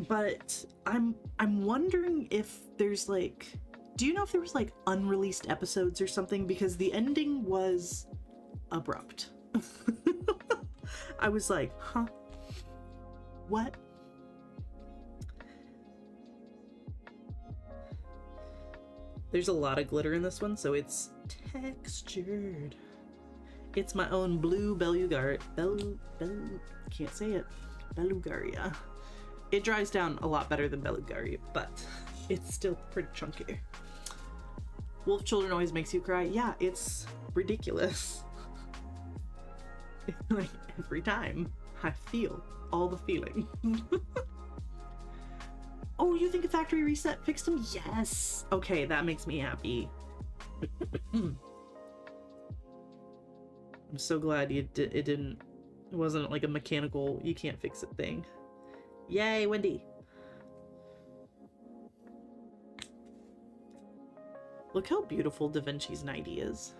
but I'm wondering if there's like, do you know if there was like unreleased episodes or something? Because the ending was abrupt. I was like, huh? What? There's a lot of glitter in this one, so it's textured. It's my own blue Belugaria. Can't say it. Belugaria. It dries down a lot better than Belugaria, but it's still pretty chunky. Wolf Children always makes you cry. Yeah, it's ridiculous. Like every time I feel all the feeling. Oh, you think a factory reset fixed them? Yes. Okay, that makes me happy. I'm so glad it wasn't like a mechanical you can't fix it thing. Yay, Wendy. Look how beautiful Da Vinci's 90 is.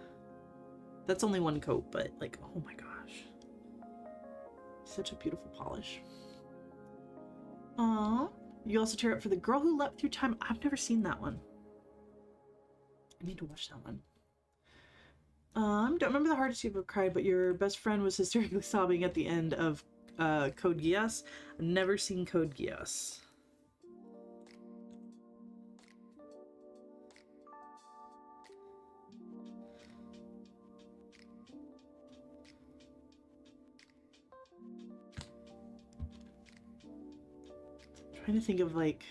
That's only one coat, but like, oh my gosh. Such a beautiful polish. Aww. You also tear up for The Girl Who Leapt Through Time. I've never seen that one. I need to watch that one. Don't remember the hardest you've ever cried, but your best friend was hysterically sobbing at the end of Code Geass. I've never seen Code Geass. Trying to think of like,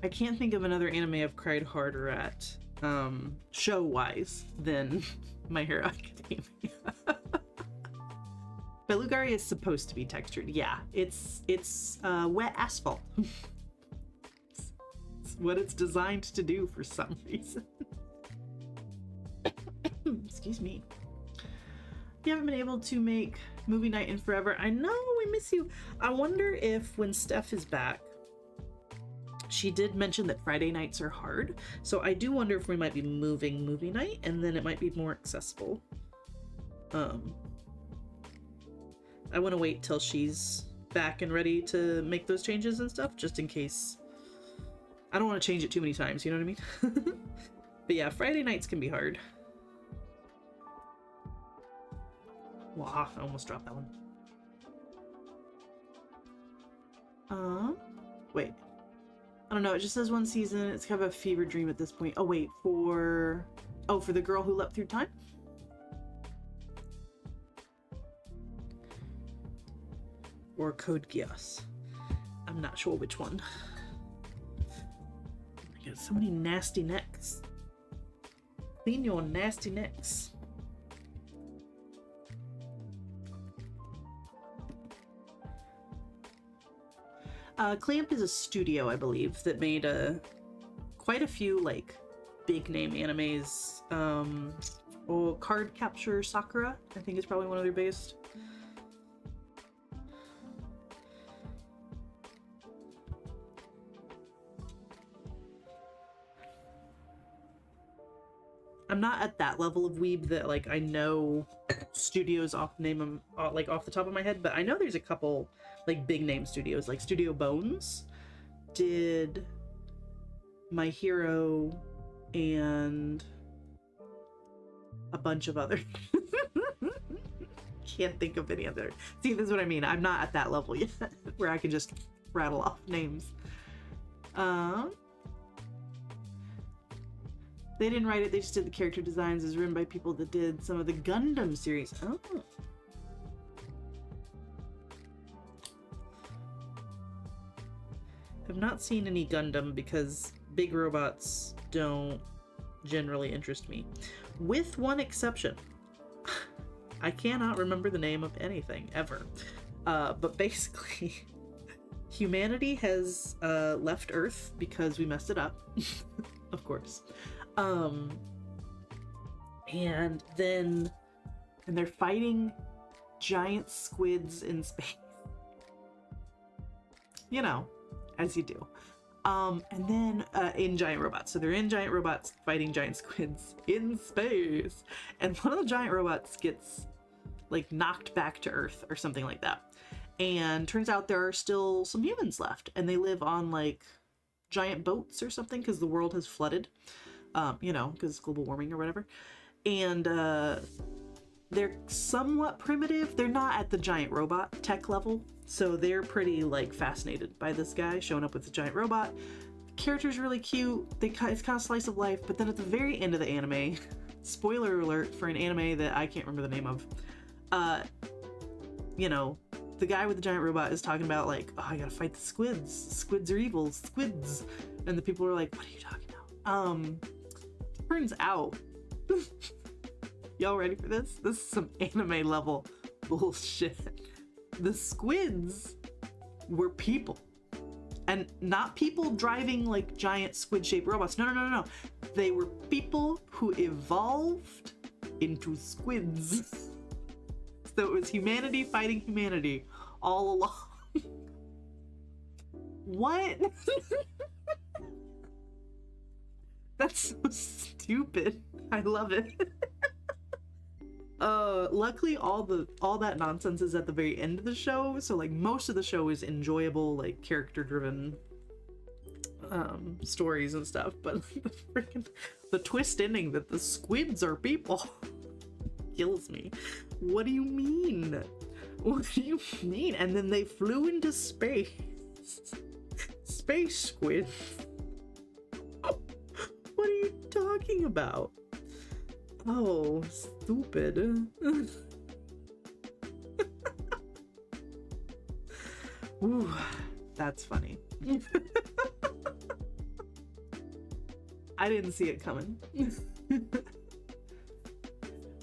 I can't think of another anime I've cried harder at, show wise, than My Hero Academia. Belugaria is supposed to be textured. Yeah, it's wet asphalt. It's what it's designed to do for some reason. Excuse me. You haven't been able to make movie night in forever. I know, we miss you. I wonder if when Steph is back, she did mention that Friday nights are hard. So I do wonder if we might be moving movie night and then it might be more accessible. I want to wait till she's back and ready to make those changes and stuff, just in case. I don't want to change it too many times, you know what I mean? But yeah, Friday nights can be hard. Wow, I almost dropped that one. Wait. I don't know, it just says one season. It's kind of a fever dream at this point. Oh wait, for the girl who leapt through time? Or Code Geass. I'm not sure which one. I got so many nasty necks. Clean your nasty necks. Clamp is a studio, I believe, that made quite a few like big name animes. Card Capture Sakura, I think is probably one of their biggest. I'm not at that level of weeb that like I know studios off the top of my head, but I know there's a couple like big name studios, like Studio Bones did My Hero and a bunch of other. Can't think of any other. See, this is what I mean. I'm not at that level yet where I can just rattle off names. They didn't write it, they just did the character designs. It was written by people that did some of the Gundam series. Oh. I've not seen any Gundam because big robots don't generally interest me. With one exception. I cannot remember the name of anything, ever. But basically, humanity has left Earth because we messed it up. Of course. And they're fighting giant squids in space. You know, as you do. And then in giant robots. So they're in giant robots fighting giant squids in space. And one of the giant robots gets like knocked back to Earth or something like that. And turns out there are still some humans left. And they live on like giant boats or something because the world has flooded. You know, because global warming or whatever. And they're somewhat primitive. They're not at the giant robot tech level. So they're pretty like fascinated by this guy showing up with a giant robot. The character's really cute. It's kind of slice of life. But then at the very end of the anime, spoiler alert for an anime that I can't remember the name of, you know, the guy with the giant robot is talking about like, oh, I gotta fight the squids. Squids are evil. Squids. And the people are like, what are you talking about? Turns out, y'all ready for this? This is some anime level bullshit. The squids were people. And not people driving like giant squid-shaped robots. No. They were people who evolved into squids. So it was humanity fighting humanity all along. What? That's so stupid. I love it. Luckily all that nonsense is at the very end of the show, so like most of the show is enjoyable, like character driven stories and stuff, but the twist ending that the squids are people kills me. What do you mean? What do you mean? And then they flew into space. Space squids. What are you talking about? Oh, stupid. Ooh, that's funny. I didn't see it coming. You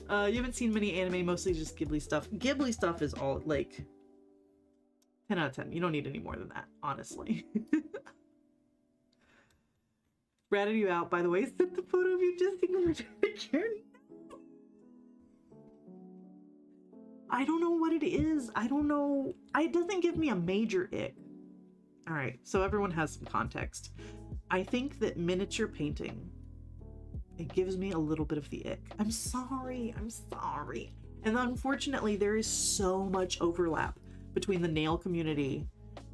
haven't seen many anime, mostly just Ghibli stuff. Ghibli stuff is all like 10 out of 10. You don't need any more than that, honestly. Ratted you out, by the way. Sent the photo of you just ignored the journey. I don't know what it is. I don't know. It doesn't give me a major ick. All right, so everyone has some context. I think that miniature painting, it gives me a little bit of the ick. I'm sorry. And unfortunately, there is so much overlap between the nail community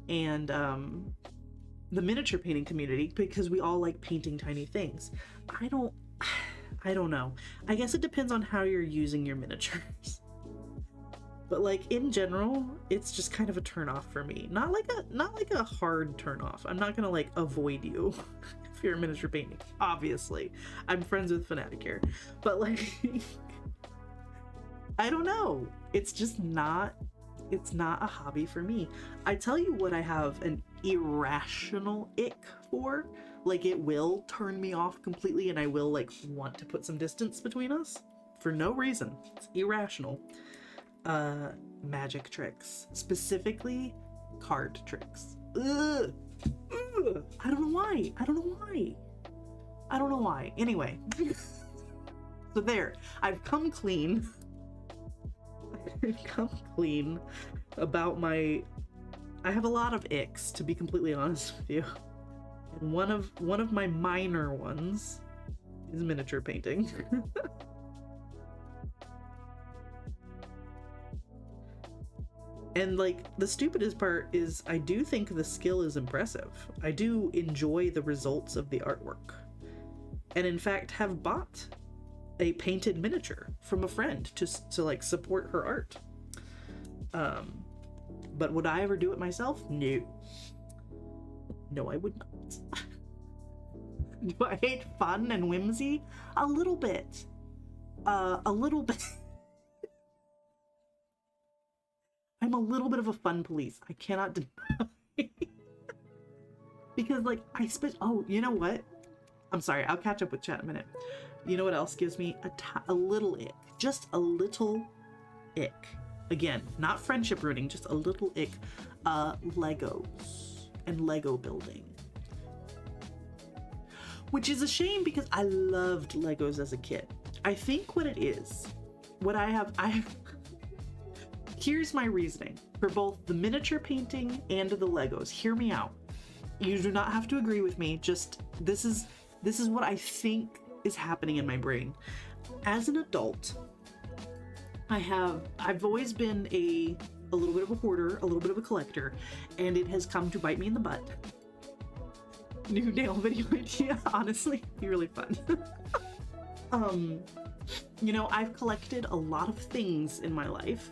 and the miniature painting community because we all like painting tiny things. I don't know. I guess it depends on how you're using your miniatures. But like in general, it's just kind of a turn off for me. Not like a hard turn off. I'm not gonna like avoid you if you're miniature painting. Obviously, I'm friends with Fanatic here, but like, I don't know. It's just not. It's not a hobby for me. I tell you what, I have an irrational ick for. Like it will turn me off completely, and I will like want to put some distance between us for no reason. It's irrational. Magic tricks, specifically card tricks. Ugh. Ugh. I don't know why. Anyway, so there, I've come clean about my, I have a lot of icks, to be completely honest with you, and one of my minor ones is miniature painting. And like the stupidest part is I do think the skill is impressive. I do enjoy the results of the artwork. And in fact have bought a painted miniature from a friend to like support her art. But would I ever do it myself? No. No, I would not. Do I hate fun and whimsy? A little bit. A little bit. I'm a little bit of a fun police. I cannot deny. Because like oh, you know what? I'm sorry, I'll catch up with chat in a minute. You know what else gives me a little ick? Just a little ick. Again, not friendship ruining, just a little ick. Legos and Lego building. Which is a shame because I loved Legos as a kid. I think what it is, here's my reasoning for both the miniature painting and the Legos. Hear me out. You do not have to agree with me. Just this is what I think is happening in my brain. As an adult, I've always been a little bit of a hoarder, a little bit of a collector, and it has come to bite me in the butt. New nail video idea, honestly, be really fun. You know, I've collected a lot of things in my life,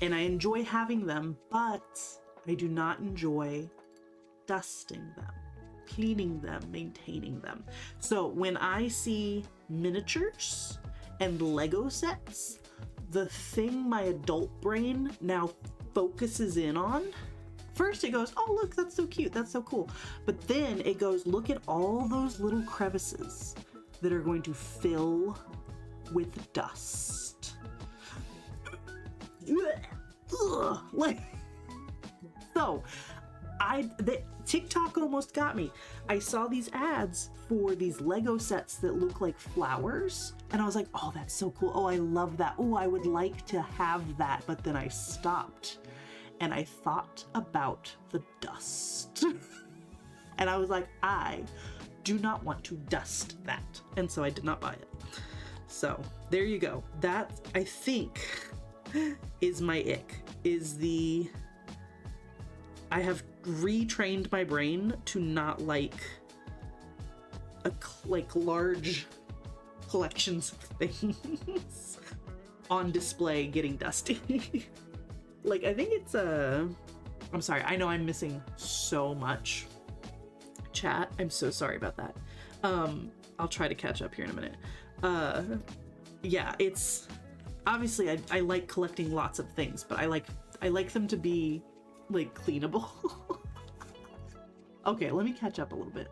and I enjoy having them, but I do not enjoy dusting them, cleaning them, maintaining them. So when I see miniatures and Lego sets, the thing my adult brain now focuses in on, first it goes, oh look, that's so cute, that's so cool. But then it goes, look at all those little crevices that are going to fill with dust. Like, so TikTok almost got me. I saw these ads for these Lego sets that look like flowers, and I was like, oh, that's so cool. Oh, I love that. Oh, I would like to have that. But then I stopped and I thought about the dust. And I was like, I do not want to dust that. And so I did not buy it. So there you go. That, I think, is my ick. I have retrained my brain to not like large collections of things on display getting dusty. Like, I think it's I'm sorry, I know I'm missing so much chat. I'm so sorry about that. I'll try to catch up here in a minute. Yeah, it's obviously I like collecting lots of things, but I like them to be like cleanable. Okay, let me catch up a little bit.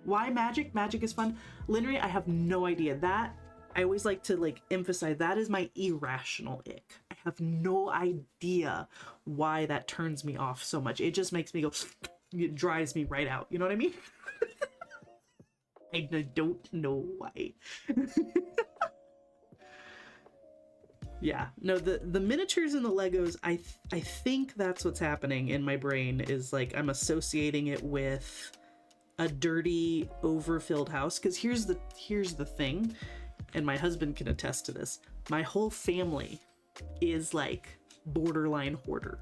Why magic? Magic is fun. Linry, I have no idea. That I always like to like emphasize, that is my irrational ick. I have no idea why that turns me off so much. It just makes me go, it dries me right out. You know what I mean? I don't know why. Yeah, no, the miniatures and the Legos, I think that's what's happening in my brain, is like I'm associating it with a dirty, overfilled house. Because here's the thing, and my husband can attest to this. My whole family is like borderline hoarder.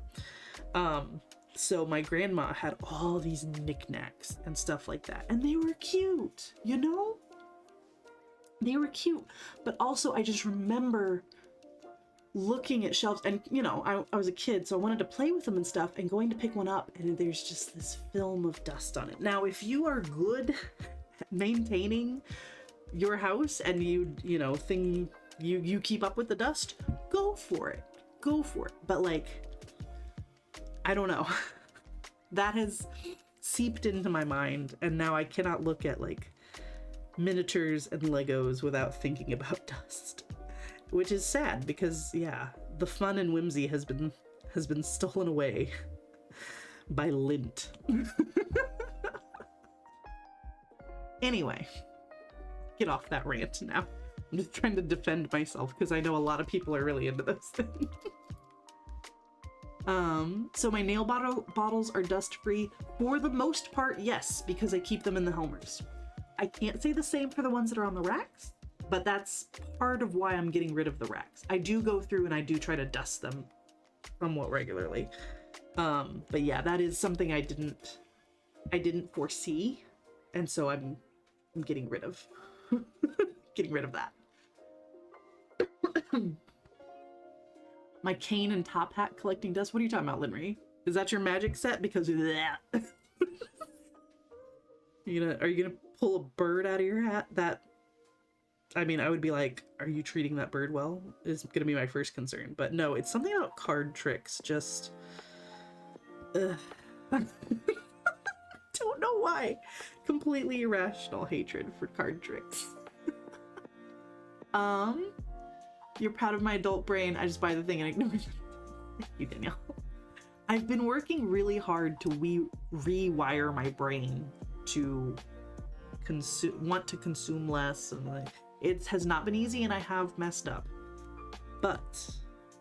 So my grandma had all these knickknacks and stuff like that, and they were cute, you know? They were cute, but also I just remember looking at shelves, and you know, I was a kid, so I wanted to play with them and stuff, and going to pick one up, and there's just this film of dust on it. Now, if you are good at maintaining your house and you keep up with the dust, go for it. Go for it. But like, I don't know. That has seeped into my mind, and now I cannot look at like miniatures and Legos without thinking about dust. Which is sad because, yeah, the fun and whimsy has been stolen away by lint. Anyway, get off that rant now. I'm just trying to defend myself because I know a lot of people are really into those things. So my nail bottles are dust-free. For the most part, yes, because I keep them in the Helmers. I can't say the same for the ones that are on the racks, but that's part of why I'm getting rid of the racks. I do go through and I do try to dust them somewhat regularly. But yeah, that is something I didn't foresee, and so I'm getting rid of getting rid of that. My cane and top hat collecting dust. What are you talking about, Linry? Is that your magic set? Because of that. Are you gonna pull a bird out of your hat? That, I mean, I would be like, are you treating that bird well? Is gonna be my first concern. But no, it's something about card tricks. Just, don't know why. Completely irrational hatred for card tricks. You're proud of my adult brain. I just buy the thing and ignore it. Thank you, Danielle. I've been working really hard to rewire my brain to want to consume less, and like, it has not been easy, and I have messed up, but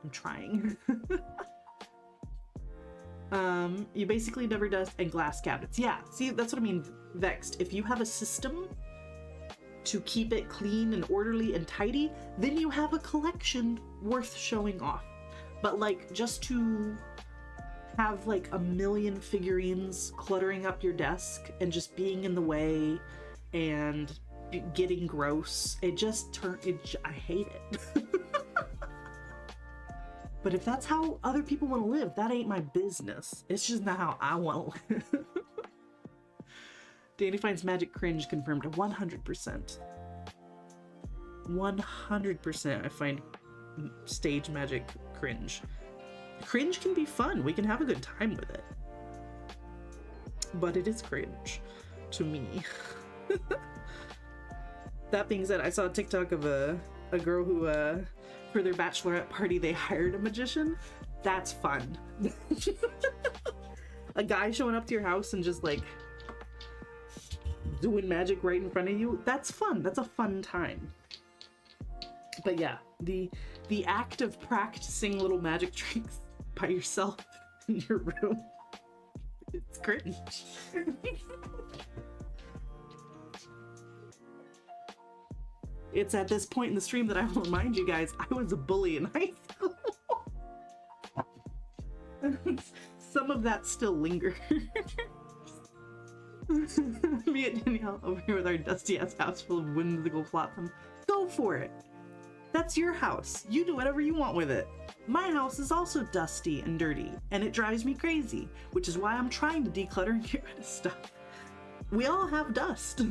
I'm trying. You basically never dust and glass cabinets. Yeah, see, that's what I mean, Vexed. If you have a system to keep it clean and orderly and tidy, then you have a collection worth showing off. But like, just to have like a million figurines cluttering up your desk and just being in the way and getting gross, I hate it. But if that's how other people want to live, that ain't my business. It's just not how I want to live. Danny finds magic cringe confirmed 100%. 100% I find stage magic cringe. Cringe can be fun. We can have a good time with it. But it is cringe to me. That being said, I saw a TikTok of a girl who, for their bachelorette party, they hired a magician. That's fun. A guy showing up to your house and just like doing magic right in front of you. That's fun. That's a fun time. But yeah, the act of practicing little magic tricks by yourself in your room, it's cringe. It's at this point in the stream that I will remind you guys, I was a bully in high school. Some of that still lingers. Me and Danielle over here with our dusty ass house full of whimsical flotsam. Go for it. That's your house. You do whatever you want with it. My house is also dusty and dirty, and it drives me crazy, which is why I'm trying to declutter and get rid of stuff. We all have dust.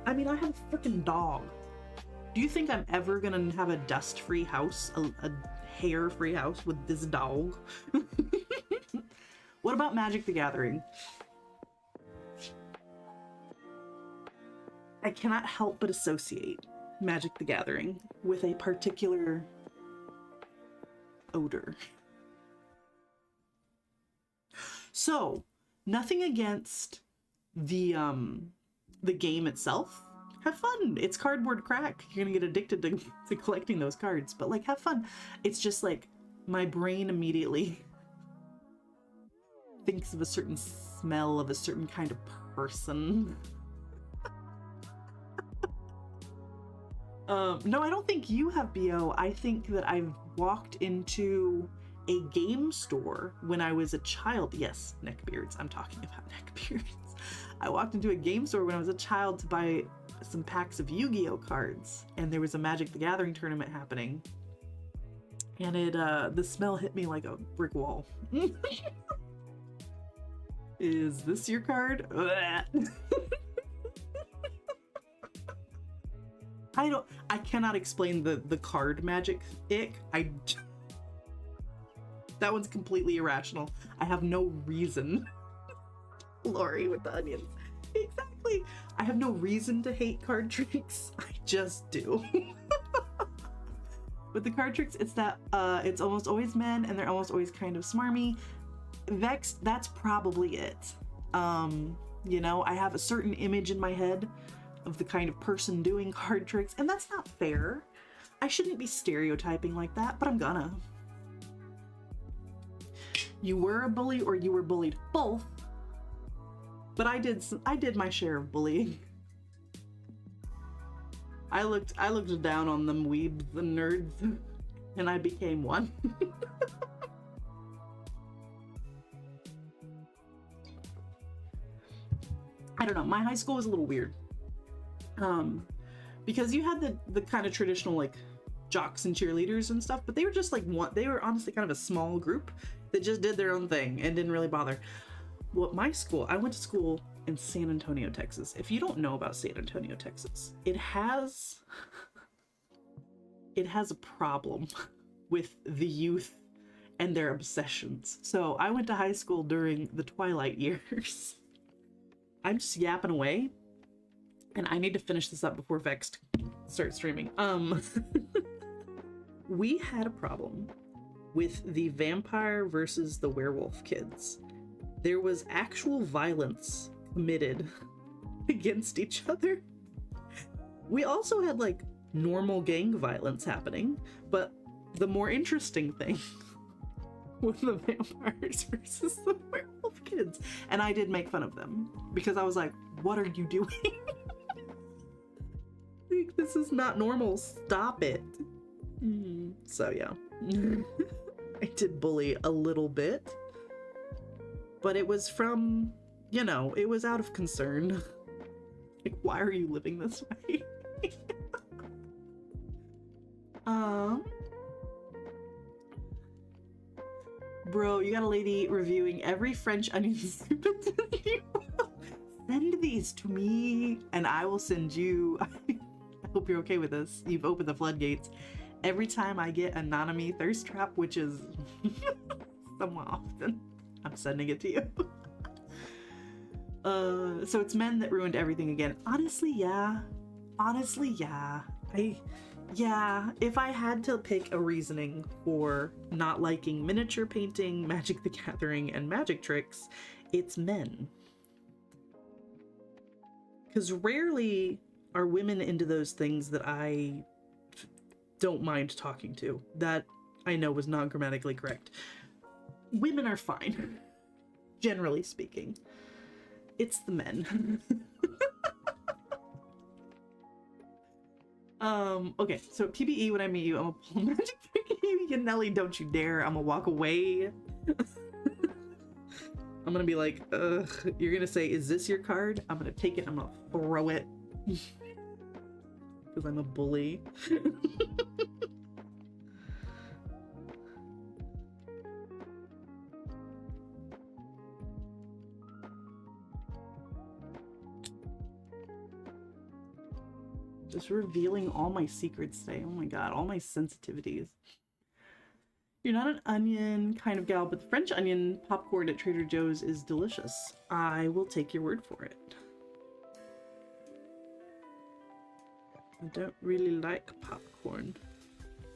I mean, I have a freaking dog. Do you think I'm ever gonna have a dust-free house, a hair-free house with this dog? What about Magic the Gathering? I cannot help but associate Magic the Gathering with a particular odor. So, nothing against the game itself. have fun. It's cardboard crack. You're gonna get addicted to collecting those cards, but like, have fun. It's just like my brain immediately thinks of a certain smell of a certain kind of person. No, I don't think you have BO. I think that I've walked into a game store when I was a child. Yes, neckbeards. I'm talking about neckbeards. I walked into a game store when I was a child to buy some packs of Yu-Gi-Oh cards, and there was a Magic the Gathering tournament happening, and it the smell hit me like a brick wall. Is this your card? I cannot explain the card magic ick. That one's completely irrational. I have no reason. Lori with the onions. Exactly. I have no reason to hate card tricks. I just do. With the card tricks, it's that it's almost always men and they're almost always kind of smarmy. Vex, that's probably it. You know, I have a certain image in my head of the kind of person doing card tricks, and that's not fair. I shouldn't be stereotyping like that, but I'm gonna. You were a bully or you were bullied, both. But I did my share of bullying. I looked down on them weebs and nerds, and I became one. I don't know, my high school was a little weird. Because you had the kind of traditional like jocks and cheerleaders and stuff, but they were just like they were honestly kind of a small group that just did their own thing and didn't really bother. Well, my school, I went to school in San Antonio, Texas. If you don't know about San Antonio, Texas, it has a problem with the youth and their obsessions. So I went to high school during the twilight years. I'm just yapping away, and I need to finish this up before Vex starts streaming. We had a problem with the vampire versus the werewolf kids. There was actual violence committed against each other. We also had like normal gang violence happening, but the more interesting thing was the vampires versus the werewolf kids. And I did make fun of them because I was like, what are you doing? Like, this is not normal. Stop it. So yeah. I did bully a little bit, but it was from, you know, it was out of concern. Like, why are you living this way? Bro, you got a lady reviewing every French onion soup. Send these to me and I will send you. I hope you're okay with this. You've opened the floodgates. Every time I get a Nanami thirst trap, which is somewhat often, I'm sending it to you. So it's men that ruined everything again. Honestly, yeah. Yeah, if I had to pick a reasoning for not liking miniature painting, Magic the Gathering, and magic tricks, it's men. Because rarely are women into those things that I don't mind talking to. That I know was not grammatically correct. Women are fine, generally speaking. It's the men. Okay, so PBE, when I meet you, I'm gonna pull magic trick you. Nelly, don't you dare. I'm gonna walk away. I'm gonna be like, ugh, you're gonna say, is this your card? I'm gonna take it, I'm gonna throw it. Because I'm a bully. Just revealing all my secrets today. Oh my god, all my sensitivities. You're not an onion kind of gal, but the French onion popcorn at Trader Joe's is delicious. I will take your word for it. I don't really like popcorn.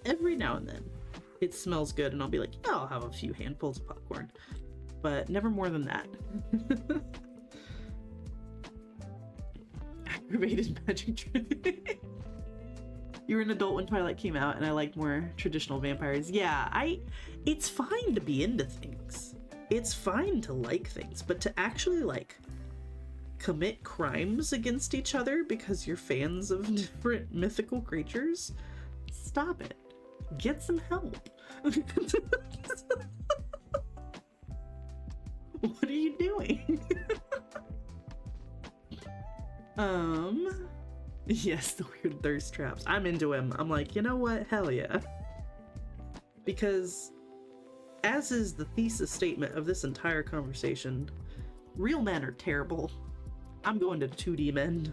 Every now and then it smells good and I'll be like, yeah, I'll have a few handfuls of popcorn, but never more than that. pervaded magic. You were an adult when Twilight came out, and I liked more traditional vampires. Yeah, it's fine to be into things. It's fine to like things, but to actually, like, commit crimes against each other because you're fans of different mythical creatures? Stop it. Get some help. What are you doing? Yes, the weird thirst traps. I'm into him. I'm like, you know what? Hell yeah. Because, as is the thesis statement of this entire conversation, real men are terrible. I'm going to 2D men.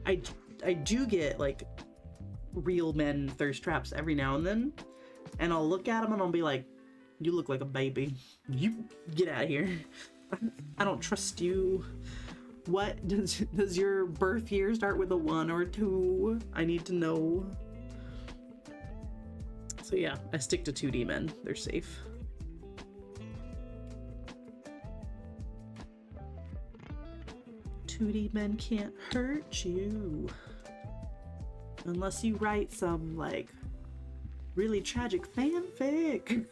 I do get, like, real men thirst traps every now and then, and I'll look at them and I'll be like, you look like a baby. You get out of here. I don't trust you. What does your birth year start with a 1 or 2? I need to know. So yeah, I stick to 2D men. They're safe. "2D men can't hurt you unless you write some, like, really tragic fanfic."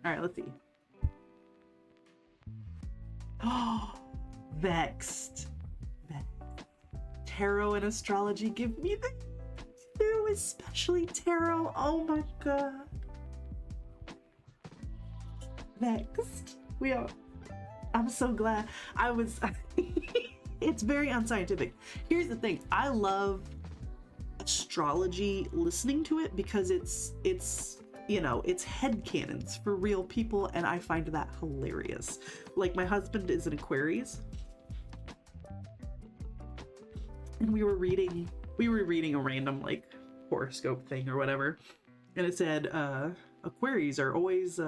All right, let's see. Oh, vexed. Tarot and astrology give me the two, especially tarot. Oh my god. Vexed. We are. I'm so glad. It's very unscientific. Here's the thing. I love astrology, listening to it, because it's you know, it's headcanons for real people, and I find that hilarious. Like, my husband is an Aquarius, and we were reading a random, like, horoscope thing or whatever, and it said Aquarius are always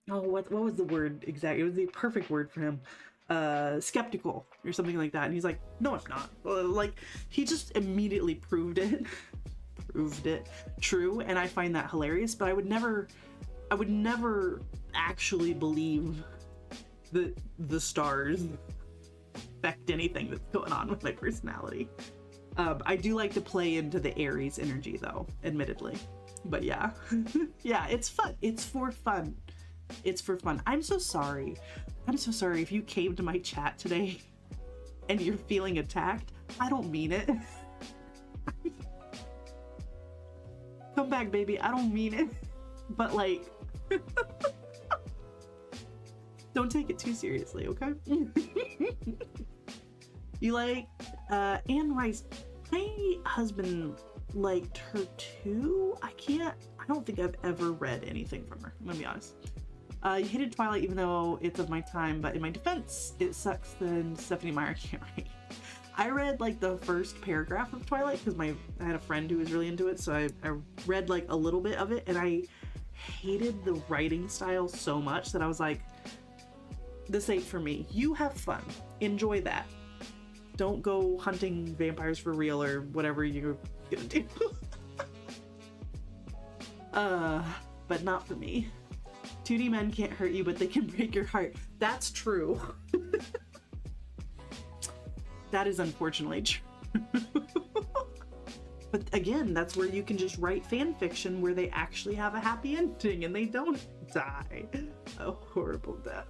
what was the word exactly? It was the perfect word for him. Skeptical or something like that. And he's like, no, it's not. Like, he just immediately proved it true, and I find that hilarious. But I would never actually believe that the stars affect anything that's going on with my personality. I do like to play into the Aries energy, though, admittedly. But yeah. Yeah, it's fun. It's for fun. It's for fun. I'm so sorry if you came to my chat today and you're feeling attacked. I don't mean it. Come back, baby. I don't mean it. But, like, don't take it too seriously, okay? You like Anne Rice. My husband liked her too. I don't think I've ever read anything from her. I'm gonna be honest. You hated Twilight even though it's of my time, but in my defense, it sucks that Stephanie Meyer can't write. I read, like, the first paragraph of Twilight because I had a friend who was really into it, so I read, like, a little bit of it, and I hated the writing style so much that I was like, this ain't for me. You have fun. Enjoy that. Don't go hunting vampires for real or whatever you're gonna do. But not for me. 2D men can't hurt you, but they can break your heart. That's true. That is unfortunately true. But again, that's where you can just write fan fiction where they actually have a happy ending and they don't die a horrible death.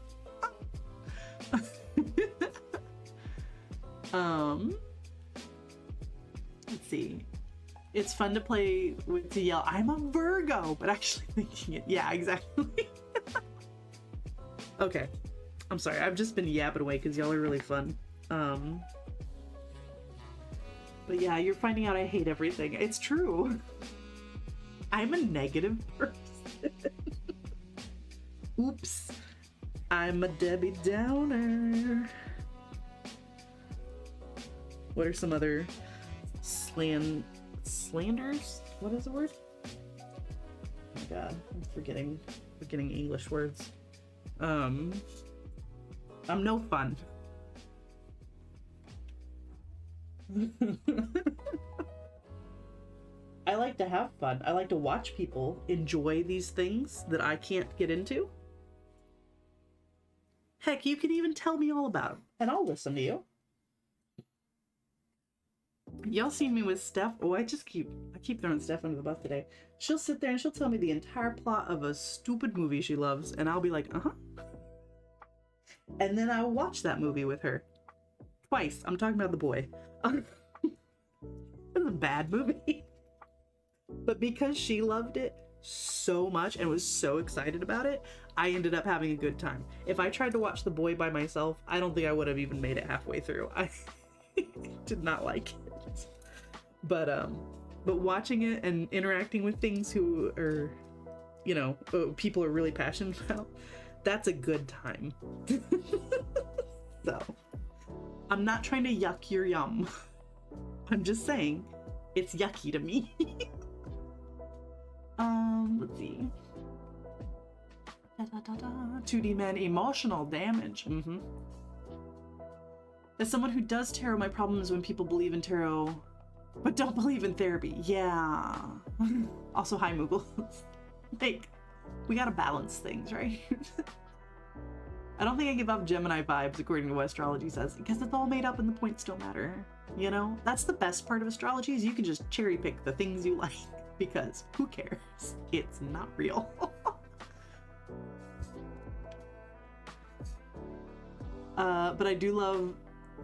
Let's see. It's fun to play with, to yell, I'm a Virgo, but actually thinking it. Yeah, exactly. Okay. I'm sorry. I've just been yapping away because y'all are really fun. But yeah, you're finding out I hate everything. It's true. I'm a negative person. Oops. I'm a Debbie Downer. What are some other slanders? What is the word? Oh my god, I'm forgetting English words. I'm no fun. I like to have fun. I like to watch people enjoy these things that I can't get into. Heck, you can even tell me all about them, and I'll listen to you. Y'all seen me with Steph? Oh, I keep throwing Steph under the bus today. She'll sit there and she'll tell me the entire plot of a stupid movie she loves, and I'll be like, uh-huh. And then I'll watch that movie with her. Twice. I'm talking about The Boy. It was a bad movie. But because she loved it so much and was so excited about it, I ended up having a good time. If I tried to watch The Boy by myself, I don't think I would have even made it halfway through. I did not like it. But watching it and interacting with things who are, you know, people are really passionate about, that's a good time. So, I'm not trying to yuck your yum. I'm just saying, it's yucky to me. Let's see. 2D man emotional damage. As someone who does tarot, my problem is when people believe in tarot but don't believe in therapy. Yeah. Also, hi Moogle. Like, we gotta balance things, right? I don't think I give off Gemini vibes according to what astrology says, because it's all made up and the points don't matter. You know? That's the best part of astrology, is you can just cherry pick the things you like, because who cares? It's not real. But I do love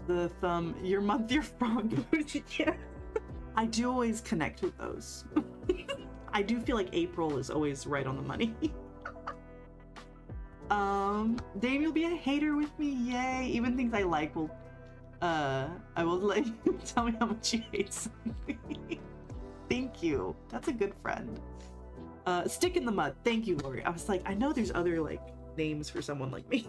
the thumb, your month, your frog. Yeah. I do always connect with those. I do feel like April is always right on the money. Dame, you'll be a hater with me, yay! Even things I like will, I will let you tell me how much you hate something. Thank you. That's a good friend. Stick in the mud. Thank you, Lori. I was like, I know there's other, like, names for someone like me.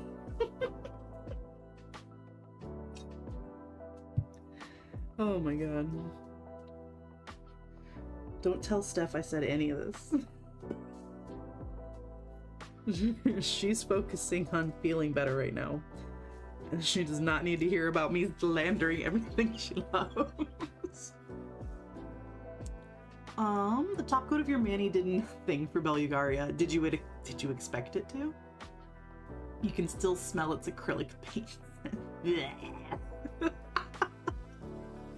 Oh my god. Don't tell Steph I said any of this. She's focusing on feeling better right now. And she does not need to hear about me slandering everything she loves. The top coat of your mani did nothing for Bellugaria. Did you expect it to? You can still smell its acrylic paint.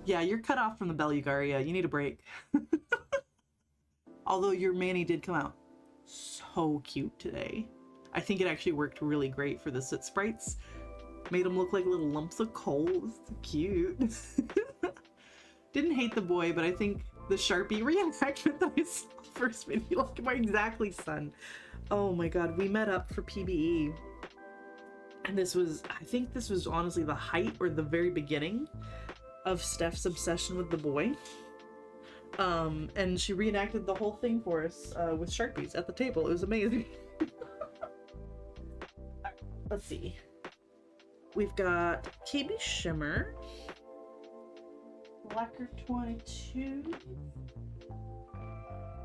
Yeah, you're cut off from the Bellugaria. You need a break. Although your mani did come out so cute today. I think it actually worked really great for the soot sprites. Made them look like little lumps of coal. It's cute. Didn't hate the boy, but I think the Sharpie reenactment that I saw first video, like my exactly son. Oh my god, we met up for PBE. And this was, I think this was honestly the height or the very beginning of Steph's obsession with the boy. And she reenacted the whole thing for us with Sharpies at the table. It was amazing. Let's see. We've got KB Shimmer, Lacquer 22.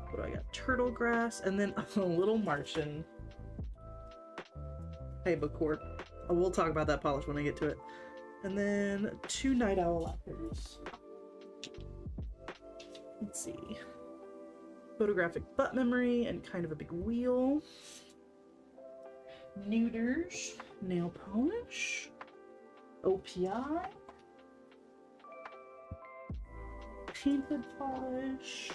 What do I got? Turtle Grass, and then a Little Martian. Hey, Bacourt. Oh, we'll talk about that polish when I get to it. And then 2 Night Owl Lacquers. Let's see. Photographic Butt Memory and kind of a big wheel. Neuters, nail polish, OPI, painted polish,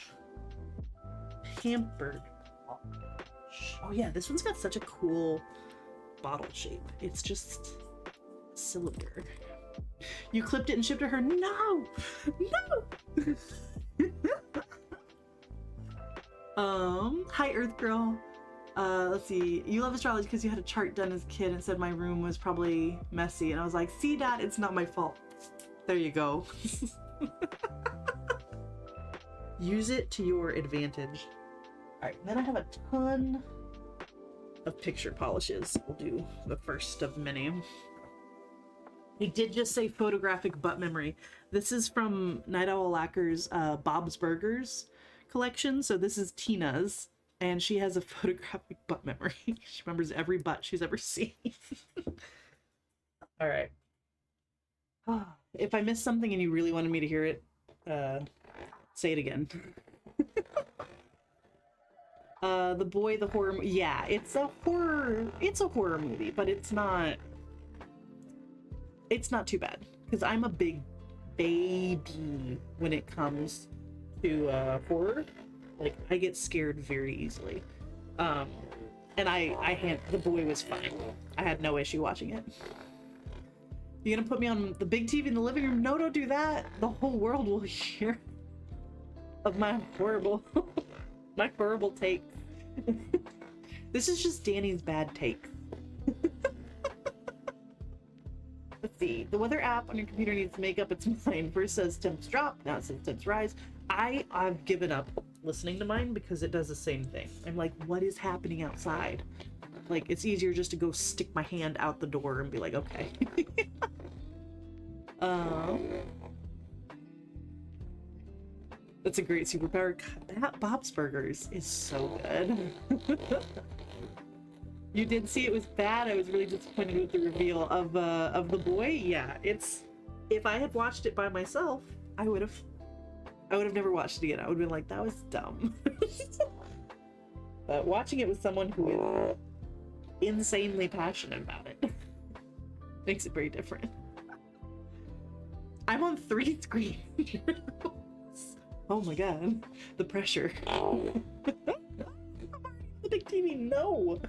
pampered polish. Oh yeah, this one's got such a cool bottle shape. It's just cylinder. You clipped it and shipped to her? No! No! Hi Earth Girl. Let's see. You love astrology because you had a chart done as a kid and said my room was probably messy. And I was like, see Dad, it's not my fault. There you go. Use it to your advantage. Alright, then I have a ton of picture polishes. We'll do the first of many. I did just say photographic butt memory. This is from Night Owl Lacquer's Bob's Burgers collection. So this is Tina's, and she has a photographic butt memory. She remembers every butt she's ever seen. All right. If I missed something and you really wanted me to hear it, say it again. The Boy, the horror. Yeah, it's a horror. It's a horror movie, but it's not. It's not too bad because I'm a big baby when it comes to horror. Like I get scared very easily. And the Boy was fine. I had no issue watching it. You gonna put me on the big TV in the living room? No, don't do that. The whole world will hear of my horrible take. This is just Danny's bad take. Let's see. The weather app on your computer needs to make up its mind. First says temps drop, now it says temps rise. I've given up listening to mine because it does the same thing. I'm like, what is happening outside? Like, it's easier just to go stick my hand out the door and be like, okay. That's a great superpower. Bob's Burgers is so good. You did see it was bad. I was really disappointed with the reveal of the Boy. Yeah, it's. If I had watched it by myself, I would have never watched it again. I would have been like, that was dumb. But watching it with someone who is insanely passionate about it makes it very different. I'm on 3 screens. Oh my god, the pressure. The big TV, no.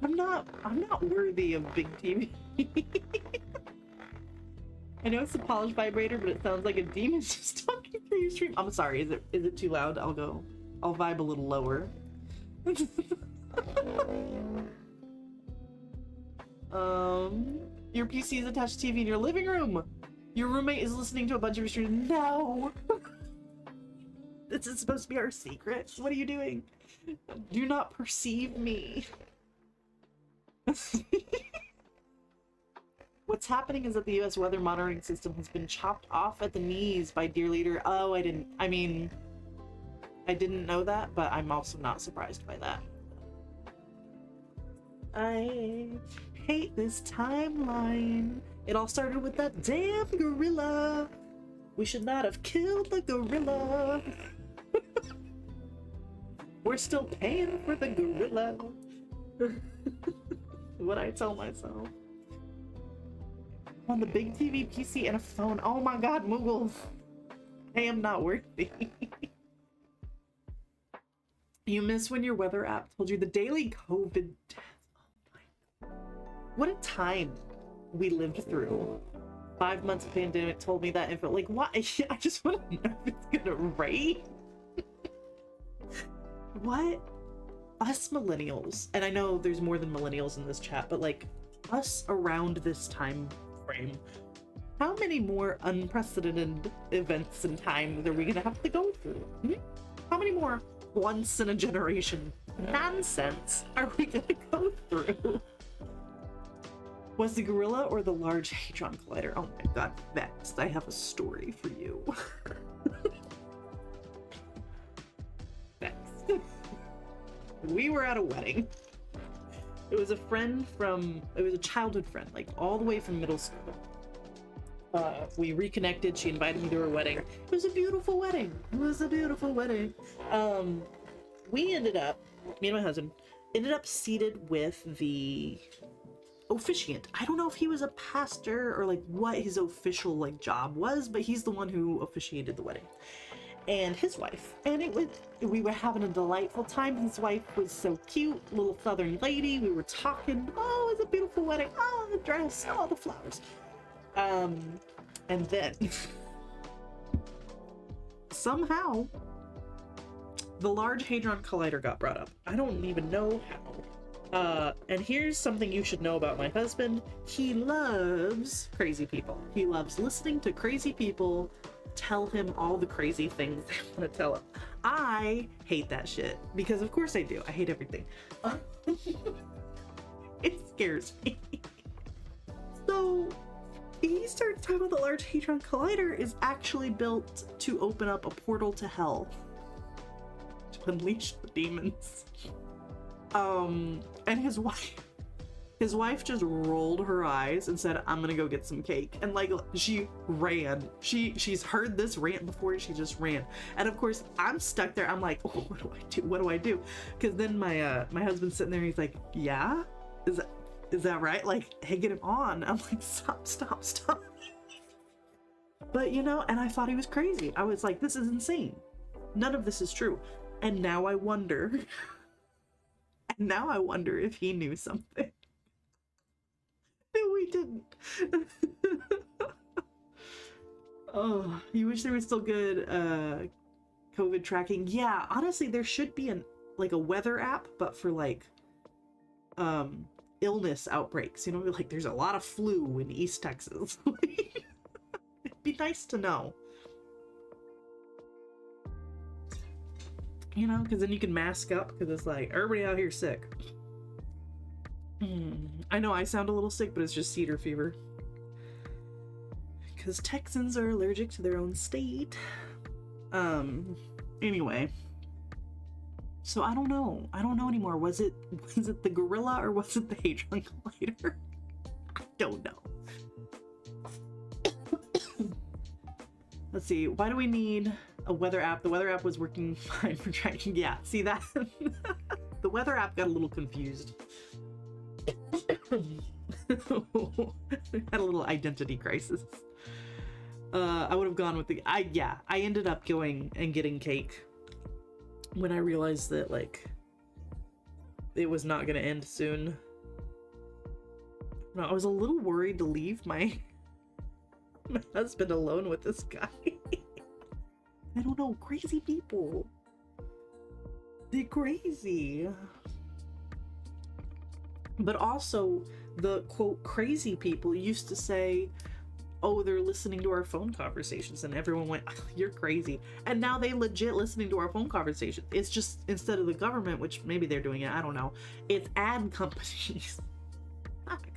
I'm not worthy of big TV. I know it's a polished vibrator, but it sounds like a demon just talking through your stream. I'm sorry, is it too loud? I'll vibe a little lower. Your PC is attached to TV in your living room. Your roommate is listening to a bunch of your streams. No. This is supposed to be our secret. What are you doing? Do not perceive me. What's happening is that the US weather monitoring system has been chopped off at the knees by Dear Leader. Oh, I didn't know that, but I'm also not surprised by that. I hate this timeline. It all started with that damn gorilla. We should not have killed the gorilla. We're still paying for the gorilla. What I tell myself. On the big TV, PC, and a phone. Oh my god, Moogles. I am not worthy. You miss when your weather app told you the daily COVID death. Oh my. What a time we lived through. 5 months of pandemic told me that info. Like, what? I just want to know if it's gonna rain. What? Us millennials, and I know there's more than millennials in this chat, but like us around this time frame, how many more unprecedented events and times are we gonna have to go through? How many more once in a generation nonsense are we gonna go through? Was the gorilla or the Large Hadron Collider? Oh my god, Vex, I have a story for you. Vex. We were at a wedding. It was a childhood friend, like all the way from middle school. We reconnected, she invited me to her wedding. It was a beautiful wedding. We ended up, me and my husband, ended up seated with the officiant. I don't know if he was a pastor or like what his official like job was, but he's the one who officiated the wedding. And his wife, and we were having a delightful time. His wife was so cute, little southern lady. We were talking, oh, it's a beautiful wedding, oh, the dress, oh, the flowers. And then somehow the Large Hadron Collider got brought up. I don't even know how. And here's something you should know about my husband. He loves crazy people. He loves listening to crazy people tell him all the crazy things they want to tell him. I hate that shit because of course I do. I hate everything. It scares me. So he starts talking about the Large Hadron Collider is actually built to open up a portal to hell, to unleash the demons. And his wife His wife just rolled her eyes and said, I'm gonna go get some cake. And like, she ran. She's heard this rant before, she just ran. And of course, I'm stuck there. I'm like, oh, what do I do? What do I do? Because then my husband's sitting there and he's like, yeah? Is that right? Like, hey, get him on. I'm like, stop. But you know, and I thought he was crazy. I was like, this is insane. None of this is true. And now I wonder, if he knew something that we didn't. Oh, you wish there was still good COVID tracking. Yeah, honestly, there should be a weather app, but for like illness outbreaks, you know, like there's a lot of flu in East Texas. It'd be nice to know, you know, because then you can mask up, because it's like everybody out here sick. I know I sound a little sick, but it's just cedar fever, because Texans are allergic to their own state. Anyway, so I don't know anymore. Was it the gorilla or was it the Hadron Collider? I don't know. Let's see, why do we need a weather app? The weather app was working fine for tracking. Yeah, see that? The weather app got a little confused. Had a little identity crisis. I would have gone with I ended up going and getting cake when I realized that, like, it was not gonna end soon. No, I was a little worried to leave my husband alone with this guy. I don't know, crazy people. They're crazy. But also, the quote crazy people used to say, oh, they're listening to our phone conversations, and everyone went, oh, you're crazy. And now they legit listening to our phone conversations. It's just, instead of the government, which maybe they're doing it, I don't know, it's ad companies. Fuck.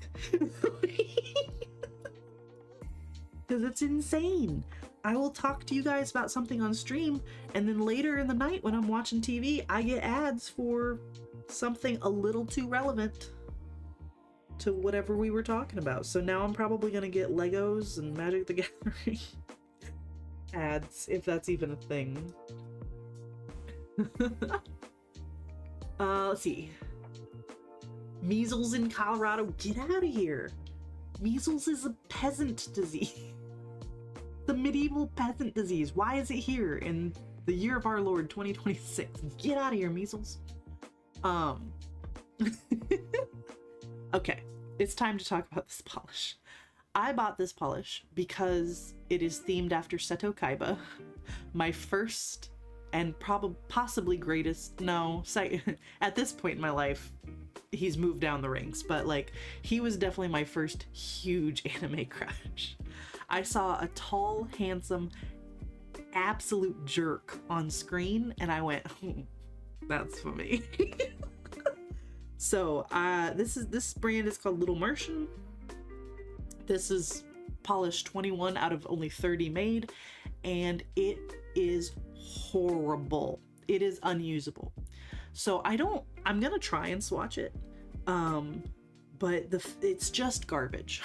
Because it's insane. I will talk to you guys about something on stream, and then later in the night when I'm watching TV, I get ads for something a little too relevant to whatever we were talking about. So now I'm probably gonna get Legos and Magic the Gathering ads, if that's even a thing. Let's see. Measles in Colorado. Get out of here. Measles is a peasant disease. The medieval peasant disease. Why is it here in the year of our Lord 2026? Get out of here, measles. Okay, it's time to talk about this polish. I bought this polish because it is themed after Seto Kaiba, my first and possibly greatest, at this point in my life, he's moved down the ranks, but like, he was definitely my first huge anime crush. I saw a tall, handsome, absolute jerk on screen, and I went, that's for me. So this brand is called Little Martian. This is polish 21 out of only 30 made, and it is horrible. It is unusable. So I'm gonna try and swatch it, but it's just garbage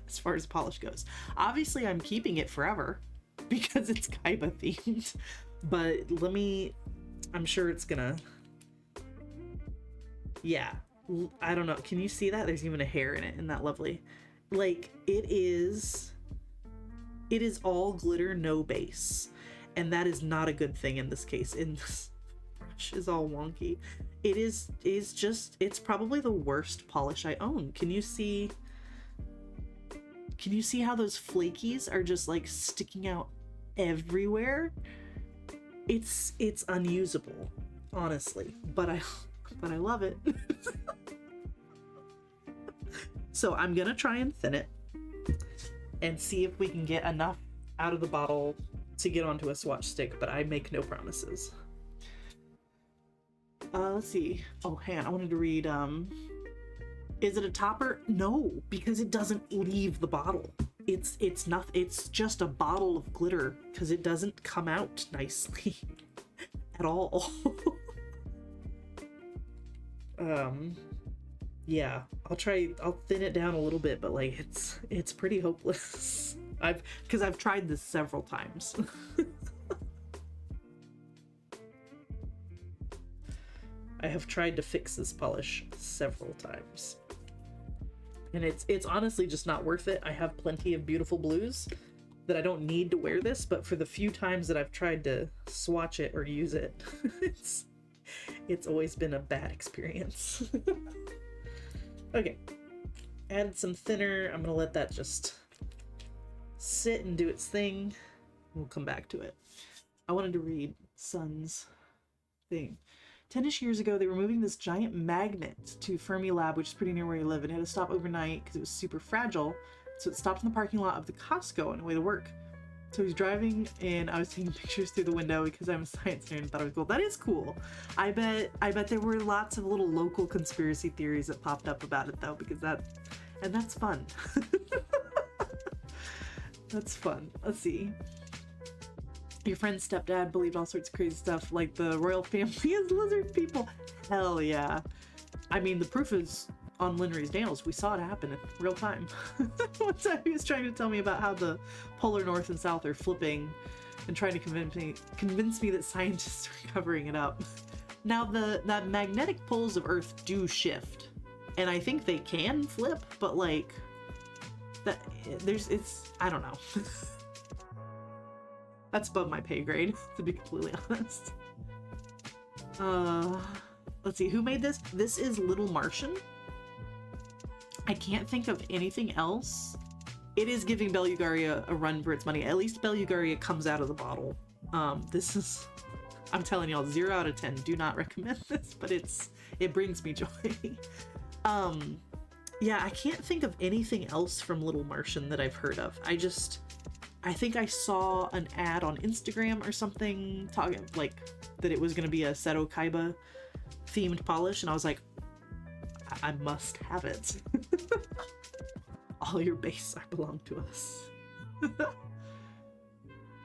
as far as polish goes. Obviously I'm keeping it forever because it's Kaiba themed, but I'm sure it's gonna, yeah, I don't know. Can you see that? There's even a hair in it. Isn't that lovely? Like, it is all glitter, no base. And that is not a good thing in this case. In this brush is all wonky. It's probably the worst polish I own. Can you see how those flakies are just like sticking out everywhere? It's unusable, honestly, but I love it. So I'm gonna try and thin it and see if we can get enough out of the bottle to get onto a swatch stick, but I make no promises. Let's see. Oh, hang on, I wanted to read, is it a topper? No, because it doesn't leave the bottle. It's nothing. It's just a bottle of glitter, because it doesn't come out nicely at all. yeah, I'll thin it down a little bit, but like it's pretty hopeless. Because I've tried this several times. I have tried to fix this polish several times. And it's honestly just not worth it. I have plenty of beautiful blues that I don't need to wear this, but for the few times that I've tried to swatch it or use it, it's always been a bad experience. Okay, added some thinner. I'm gonna let that just sit and do its thing. We'll come back to it. I wanted to read Sun's thing. 10-ish years ago, they were moving this giant magnet to Fermilab, which is pretty near where I live, and it had to stop overnight because it was super fragile. So it stopped in the parking lot of the Costco on the way to work. So he's driving, and I was taking pictures through the window because I'm a science nerd and thought it was cool. That is cool. I bet there were lots of little local conspiracy theories that popped up about it though, because that's fun. That's fun. Let's see. Your friend's stepdad believed all sorts of crazy stuff, like the royal family is lizard people. Hell yeah. I mean, the proof is on Linry's nails. We saw it happen in real time. One time he was trying to tell me about how the polar north and south are flipping and trying to convince me that scientists are covering it up. Now, the magnetic poles of Earth do shift, and I think they can flip, but like, I don't know. That's above my pay grade, to be completely honest. Let's see, who made this? This is Little Martian. I can't think of anything else. It is giving Bellugaria a run for its money. At least Bellugaria comes out of the bottle. This is, I'm telling y'all, 0 out of 10. Do not recommend this, but it brings me joy. Yeah, I can't think of anything else from Little Martian that I've heard of. I think I saw an ad on Instagram or something talking like that it was going to be a Seto Kaiba themed polish, and I was like, I must have it. All your base belong to us.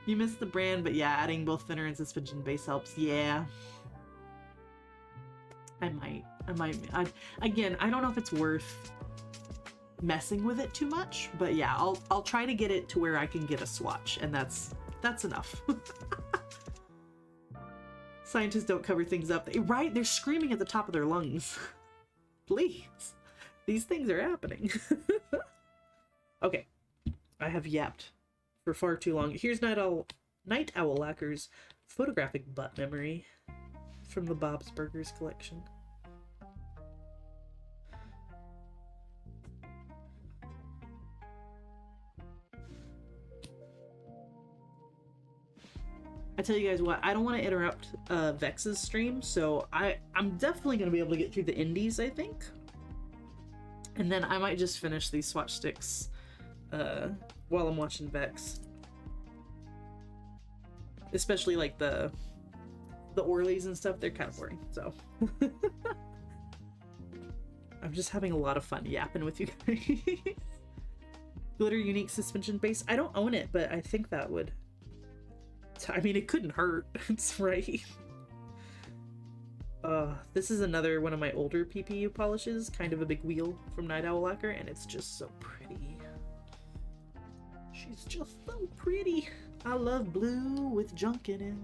You missed the brand, but yeah, adding both thinner and suspension base helps. Yeah. I might. Again, I don't know if it's worth messing with it too much, but yeah, I'll try to get it to where I can get a swatch, and that's enough. Scientists don't cover things up. Right? They're screaming at the top of their lungs. Please. These things are happening. Okay. I have yapped for far too long. Here's Night Owl Lacquer's photographic butt memory from the Bob's Burgers collection. I tell you guys what, I don't want to interrupt Vex's stream, so I'm definitely going to be able to get through the indies, I think. And then I might just finish these swatch sticks while I'm watching Vex. Especially like the Orleys and stuff, they're kind of boring, so. I'm just having a lot of fun yapping with you guys. Glitter Unique Suspension Base. I don't own it, but I think that would... I mean, it couldn't hurt. It's right. This is another one of my older PPU polishes, kind of a big wheel from Night Owl Lacquer, and it's just so pretty. She's just so pretty. I love blue with junk in it.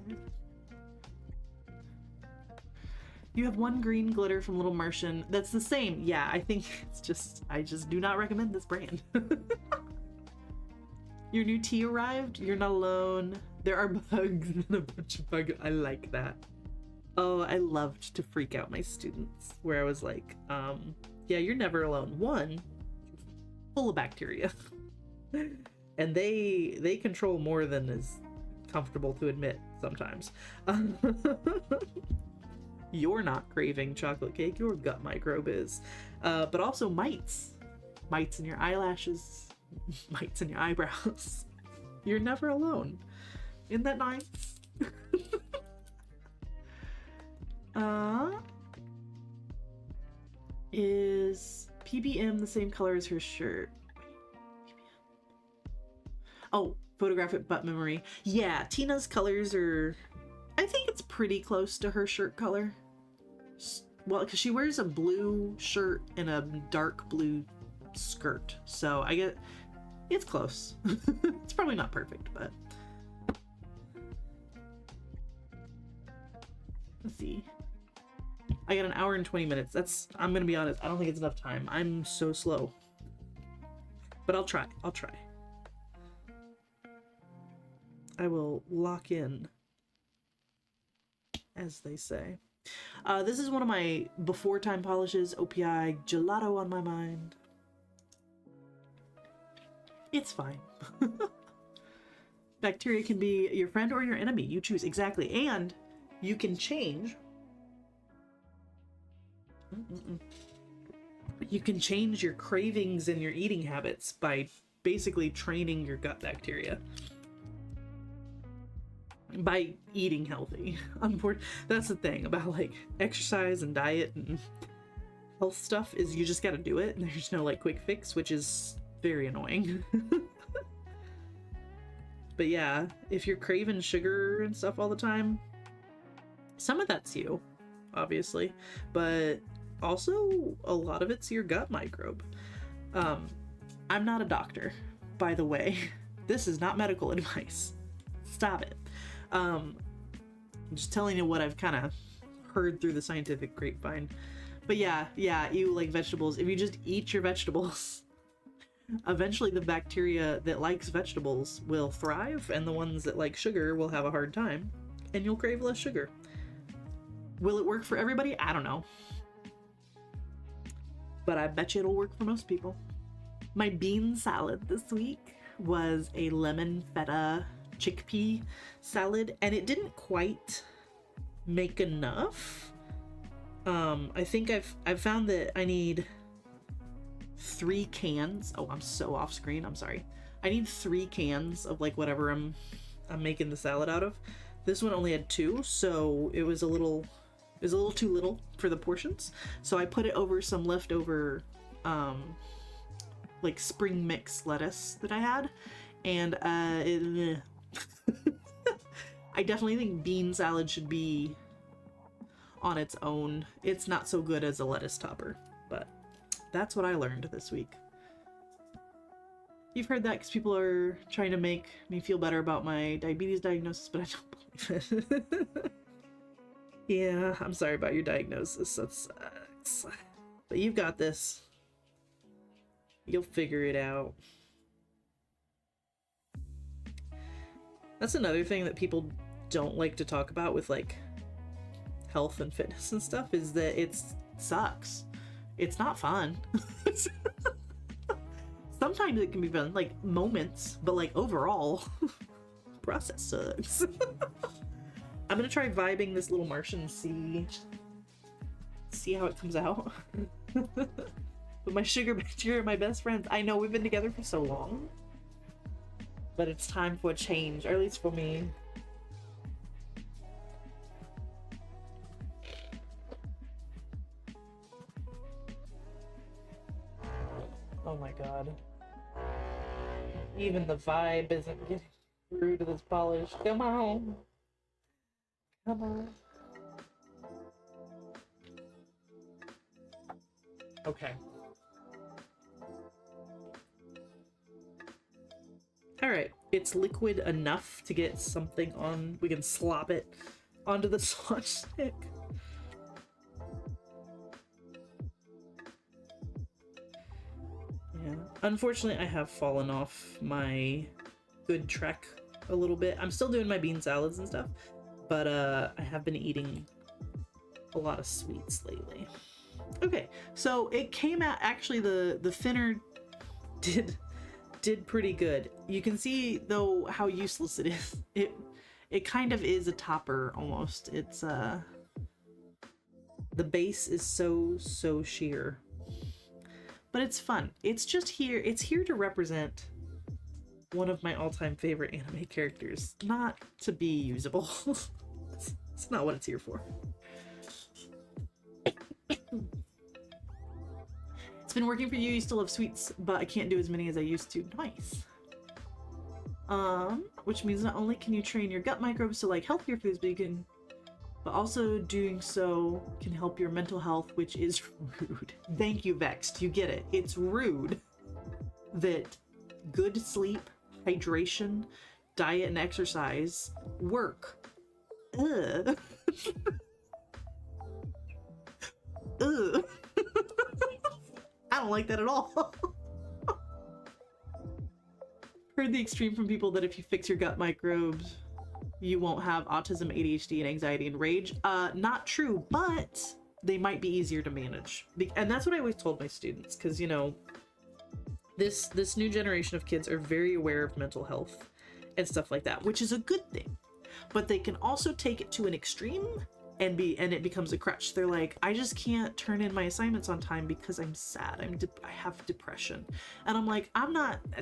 You have one green glitter from Little Martian. That's the same. Yeah, I think it's just, I just do not recommend this brand. Your new tea arrived. You're not alone. There are bugs and a bunch of bugs. I like that. Oh, I loved to freak out my students where I was like, yeah, you're never alone. One, full of bacteria. And they control more than is comfortable to admit sometimes. You're not craving chocolate cake, your gut microbe is. But also mites. Mites in your eyelashes, mites in your eyebrows. You're never alone. Isn't that nice? Is PBM the same color as her shirt? Oh, photographic butt memory. Yeah, Tina's colors are... I think it's pretty close to her shirt color. well, because she wears a blue shirt and a dark blue skirt, so I get it's close. It's probably not perfect, but let's see. I got an hour and 20 minutes. That's, I'm gonna be honest, I don't think it's enough time. I'm so slow, but I'll try. I will lock in, as they say. This is one of my before time polishes. OPI gelato on my mind. It's fine. Bacteria can be your friend or your enemy. You choose. Exactly. And you can change. You can change your cravings and your eating habits by basically training your gut bacteria. By eating healthy. That's the thing about like exercise and diet and health stuff, is you just gotta do it, and there's no like quick fix, which is very annoying. But yeah, if you're craving sugar and stuff all the time, some of that's you, obviously, but also a lot of it's your gut microbe. I'm not a doctor, by the way. This is not medical advice. Stop it. I'm just telling you what I've kind of heard through the scientific grapevine. But yeah, you like vegetables. If you just eat your vegetables, eventually the bacteria that likes vegetables will thrive, and the ones that like sugar will have a hard time, and you'll crave less sugar. Will it work for everybody? I don't know. But I bet you it'll work for most people. My bean salad this week was a lemon feta chickpea salad, and it didn't quite make enough. I think I've found that I need 3 cans. Oh, I'm so off screen. I'm sorry. I need 3 cans of like whatever I'm making the salad out of. This one only had 2, so it was a little too little for the portions. So I put it over some leftover like spring mix lettuce that I had, and I definitely think bean salad should be on its own. It's not so good as a lettuce topper, but that's what I learned this week. You've heard that because people are trying to make me feel better about my diabetes diagnosis, but I don't believe it. Yeah, I'm sorry about your diagnosis. That sucks. But you've got this. You'll figure it out. That's another thing that people don't like to talk about with like health and fitness and stuff, is that it sucks. It's not fun. Sometimes it can be fun, like moments, but like overall, process sucks. I'm gonna try vibing this little Martian and see how it comes out. But my sugar bacteria are my best friends. I know, we've been together for so long, but it's time for a change, or at least for me. Oh my god. Even the vibe isn't getting through to this polish. Come on. Come on. Okay. Alright, it's liquid enough to get something on. We can slop it onto the swatch stick. Yeah. Unfortunately, I have fallen off my good trek a little bit. I'm still doing my bean salads and stuff, but I have been eating a lot of sweets lately. Okay, so it came out, actually the thinner did pretty good. You can see though how useless it is. It kind of is a topper almost. It's the base is so sheer. But it's fun. It's just here. It's here to represent one of my all-time favorite anime characters, not to be usable. It's not what it's here for. It's been working for you. You still have sweets, but I can't do as many as I used to. Nice. Which means not only can you train your gut microbes to like healthier foods, but you can but also doing so can help your mental health, which is rude. Thank you, Vexed. You get it. It's rude that good sleep, hydration, diet, and exercise work. Ugh. Ugh. I don't like that at all. Heard the extreme from people that if you fix your gut microbes, you won't have autism, ADHD, and anxiety and rage. Not true, but they might be easier to manage. And that's what I always told my students, because, you know, this new generation of kids are very aware of mental health and stuff like that, which is a good thing. But they can also take it to an extreme and it becomes a crutch. They're like, I just can't turn in my assignments on time because I'm sad. I have depression. And I'm like,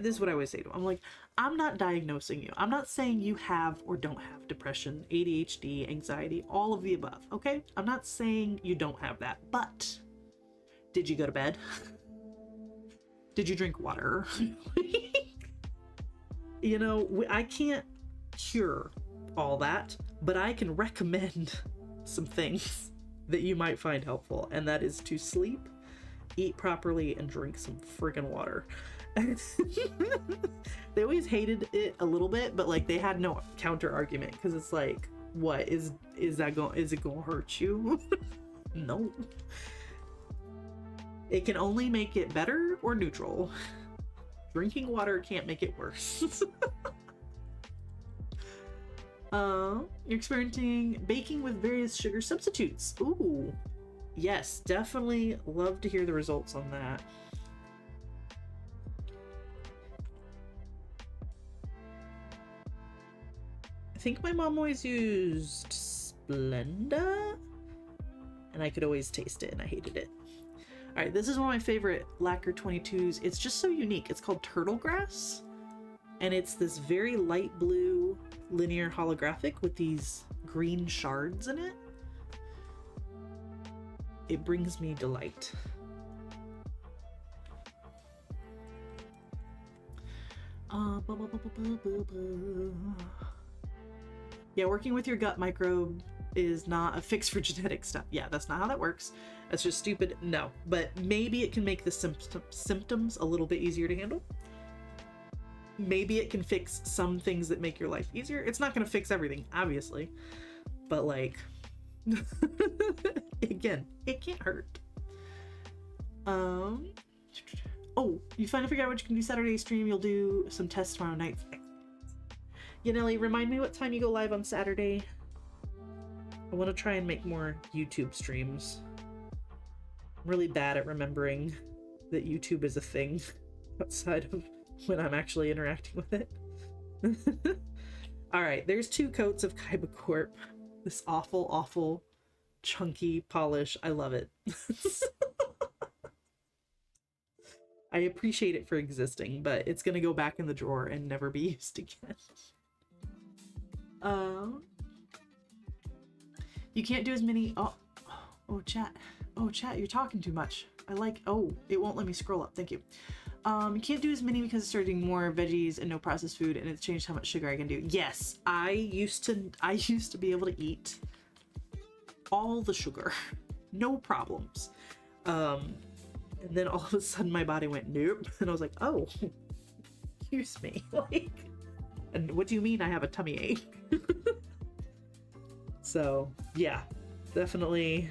this is what I always say to them. I'm like, I'm not diagnosing you. I'm not saying you have or don't have depression, ADHD, anxiety, all of the above, okay? I'm not saying you don't have that, but did you go to bed? Did you drink water? You know, I can't cure all that, but I can recommend some things that you might find helpful, and that is to sleep, eat properly, and drink some friggin' water. They always hated it a little bit, but like they had no counter argument, because it's like, what is it gonna hurt you? No. It can only make it better or neutral. Drinking water can't make it worse. You're experimenting baking with various sugar substitutes. Ooh, yes, definitely love to hear the results on that. I think my mom always used Splenda, and I could always taste it, and I hated it. All right, this is one of my favorite Lacquer 22s. It's just so unique. It's called Turtle Grass, and it's this very light blue linear holographic with these green shards in it. It brings me delight. Yeah, working with your gut microbe is not a fix for genetic stuff. Yeah, that's not how that works. That's just stupid. No, but maybe it can make the symptoms a little bit easier to handle. Maybe it can fix some things that make your life easier. It's not going to fix everything, obviously, but like, again, it can't hurt. Oh, you finally figure out what you can do Saturday stream. You'll do some tests tomorrow night. Yeah, Nelly, remind me what time you go live on Saturday. I want to try and make more YouTube streams. I'm really bad at remembering that YouTube is a thing outside of when I'm actually interacting with it. All right, there's 2 coats of Kaiba Corp. This awful chunky polish. I love it. I appreciate it for existing, but it's gonna go back in the drawer and never be used again. You can't do as many. Oh, chat, you're talking too much. It won't let me scroll up. Thank you. You can't do as many because it's starting more veggies and no processed food, and it's changed how much sugar I can do. Yes, I used to be able to eat all the sugar, no problems. And then all of a sudden my body went nope, and I was like, oh, excuse me, like, and what do you mean I have a tummy ache? So yeah, definitely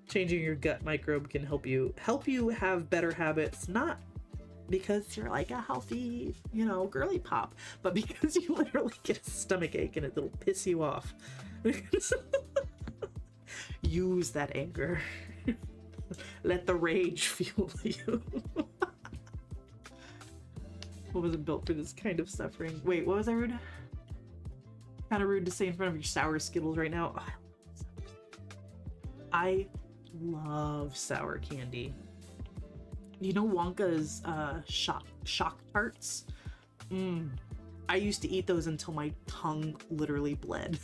changing your gut microbe can help you have better habits, not because you're like a healthy, you know, girly pop, but because you literally get a stomach ache and it'll piss you off. Use that anger. Let the rage fuel you. What wasn't built for this kind of suffering? Wait, what was I rude? Kind of rude to say in front of your sour Skittles right now. Oh, I love sour candy. You know Wonka's shock tarts? I used to eat those until my tongue literally bled.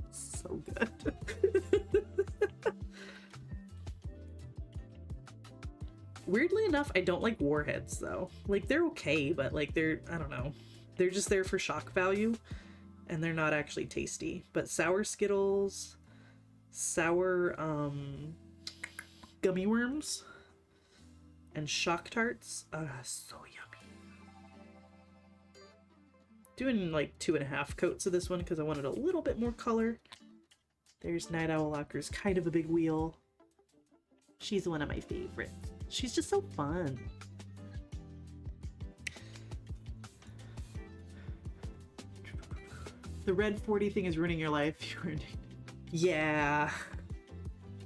So good. Weirdly enough, I don't like warheads though. Like, they're okay, but like I don't know. They're just there for shock value. and they're not actually tasty. But sour Skittles, sour gummy worms, and Shock Tarts. So yummy. Doing like 2.5 coats of this one because I wanted a little bit more color. There's Night Owl Locker's kind of a big wheel. She's one of my favorites. She's just so fun. The red 40 thing is ruining your life. Yeah.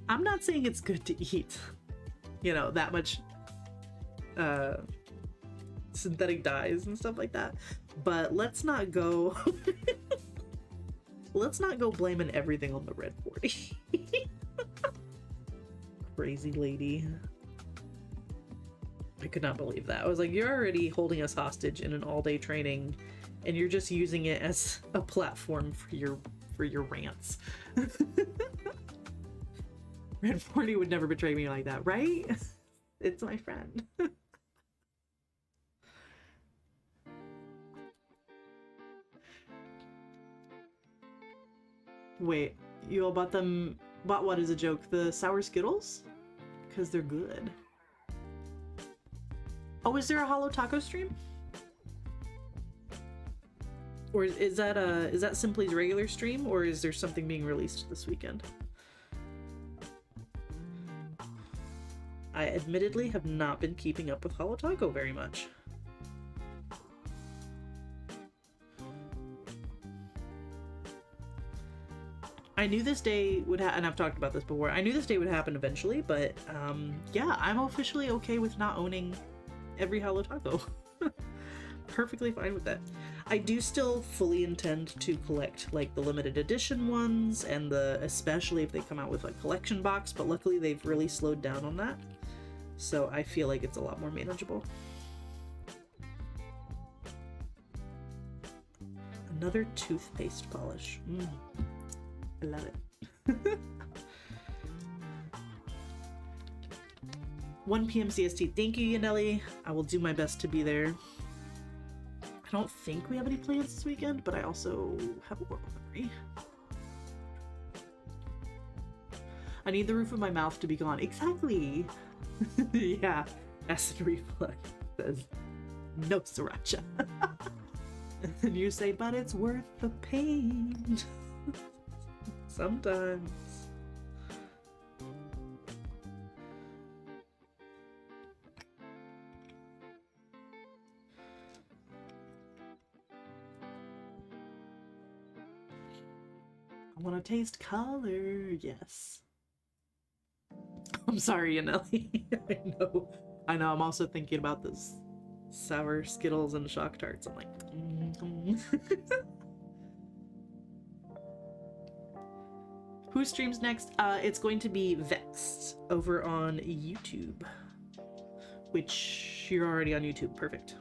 I'm not saying it's good to eat, you know, that much synthetic dyes and stuff like that. But let's not go let's not go blaming everything on the red 40. Crazy lady. I could not believe that. I was like, you're already holding us hostage in an all-day training and you're just using it as a platform for your rants. Red 40 would never betray me like that, right? It's my friend. Wait, you all bought what is a joke? The sour Skittles? Because they're good. Oh, is there a Holo Taco stream? Or is that Simply's regular stream, or is there something being released this weekend? I admittedly have not been keeping up with Holo Taco very much. I knew this day would happen, and I've talked about this before. I knew this day would happen eventually, but yeah, I'm officially okay with not owning every Holo Taco. Perfectly fine with that. I do still fully intend to collect like the limited edition ones and especially if they come out with a collection box, but luckily they've really slowed down on that. So I feel like it's a lot more manageable. Another toothpaste polish. I love it. 1 p.m. CST. Thank you, Yanelli. I will do my best to be there. I don't think we have any plans this weekend, but I also have a horrible memory. I need the roof of my mouth to be gone. Exactly. Yeah. Acid reflux says, no sriracha. And then you say, but it's worth the pain. Sometimes. I want to taste color, yes. I'm sorry, Yanelli. I know, I'm also thinking about this sour Skittles and Shock Tarts. I'm like, Who streams next? It's going to be Vexed over on YouTube, which you're already on YouTube. Perfect.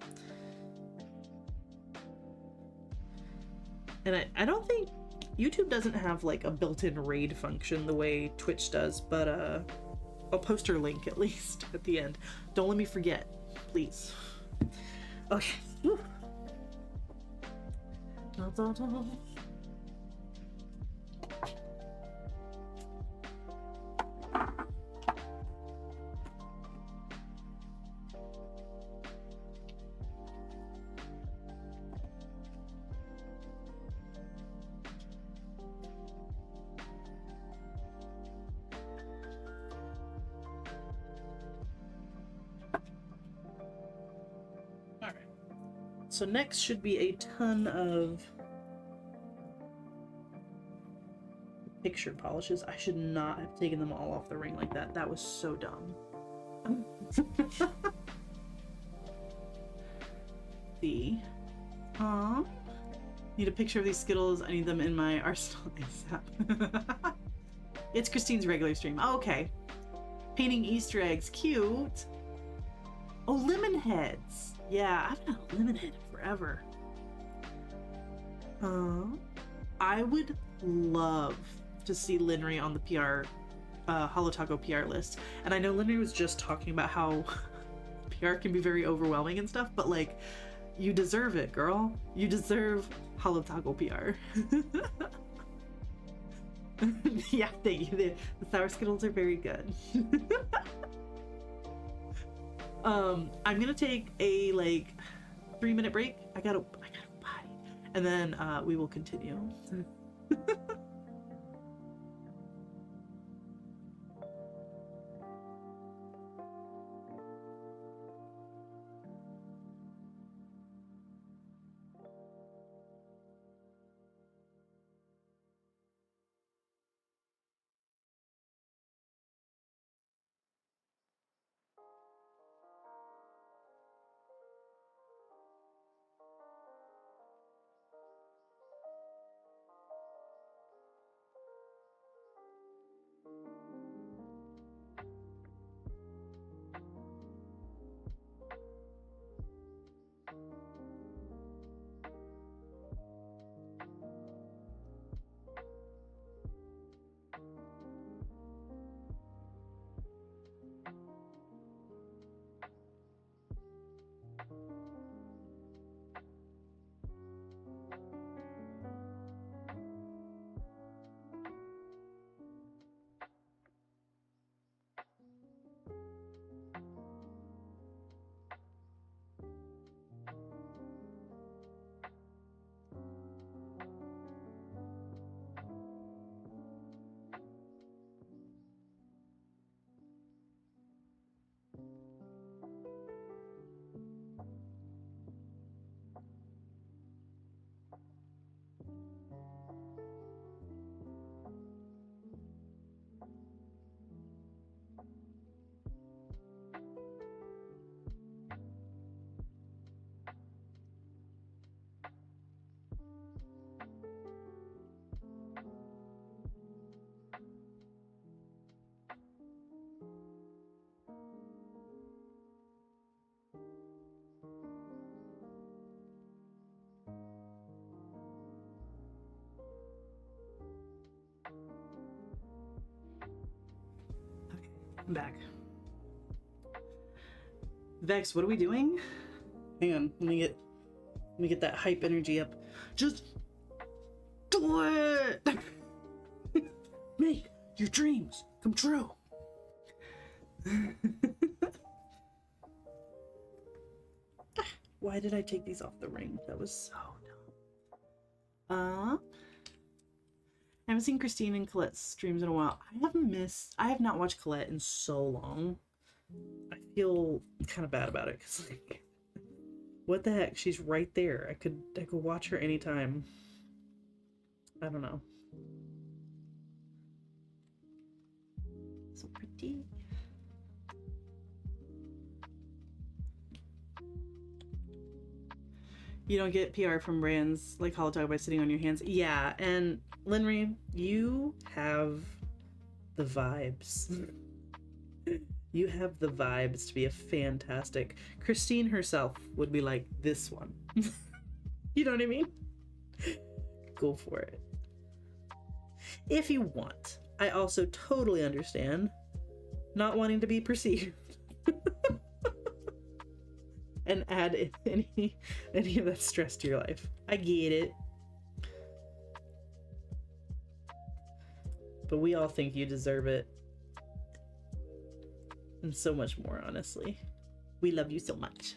And I don't think YouTube doesn't have like a built-in raid function the way Twitch does, but I'll post her link at least at the end. Don't let me forget, please. Okay. Woo. So next should be a ton of picture polishes. I should not have taken them all off the ring like that. That was so dumb. See? Aww. Need a picture of these Skittles. I need them in my arsenal ASAP. It's Christine's regular stream. Oh, okay. Painting Easter eggs. Cute. Oh, lemon heads. Yeah, I haven't had a lemon head in forever. I would love to see Linry on the PR, Holo Taco PR list. And I know Linry was just talking about how PR can be very overwhelming and stuff, but like, You deserve it, girl. You deserve Hollow Toggle PR. Yeah, thank you. The sour Skittles are very good. I'm gonna take a like 3-minute break. I gotta potty, and then we will continue. Okay, I'm back. Vex, what are we doing? Hang on, let me get that hype energy up. Just do it! Make your dreams come true. Why did I take these off the ring? That was so dumb. I haven't seen Christine and Colette's streams in a while. I have not watched Colette in so long. I feel kind of bad about it because like, what the heck? She's right there. I could watch her anytime. I don't know. So pretty. You don't get PR from brands like Hollow Toggle by sitting on your hands. Yeah, and Linry, you have the vibes. You have the vibes to be a fantastic. Christine herself would be like this one. You know what I mean? Go for it. If you want. I also totally understand not wanting to be perceived. And add any of that stress to your life. I get it. But we all think you deserve it. And so much more, honestly. We love you so much.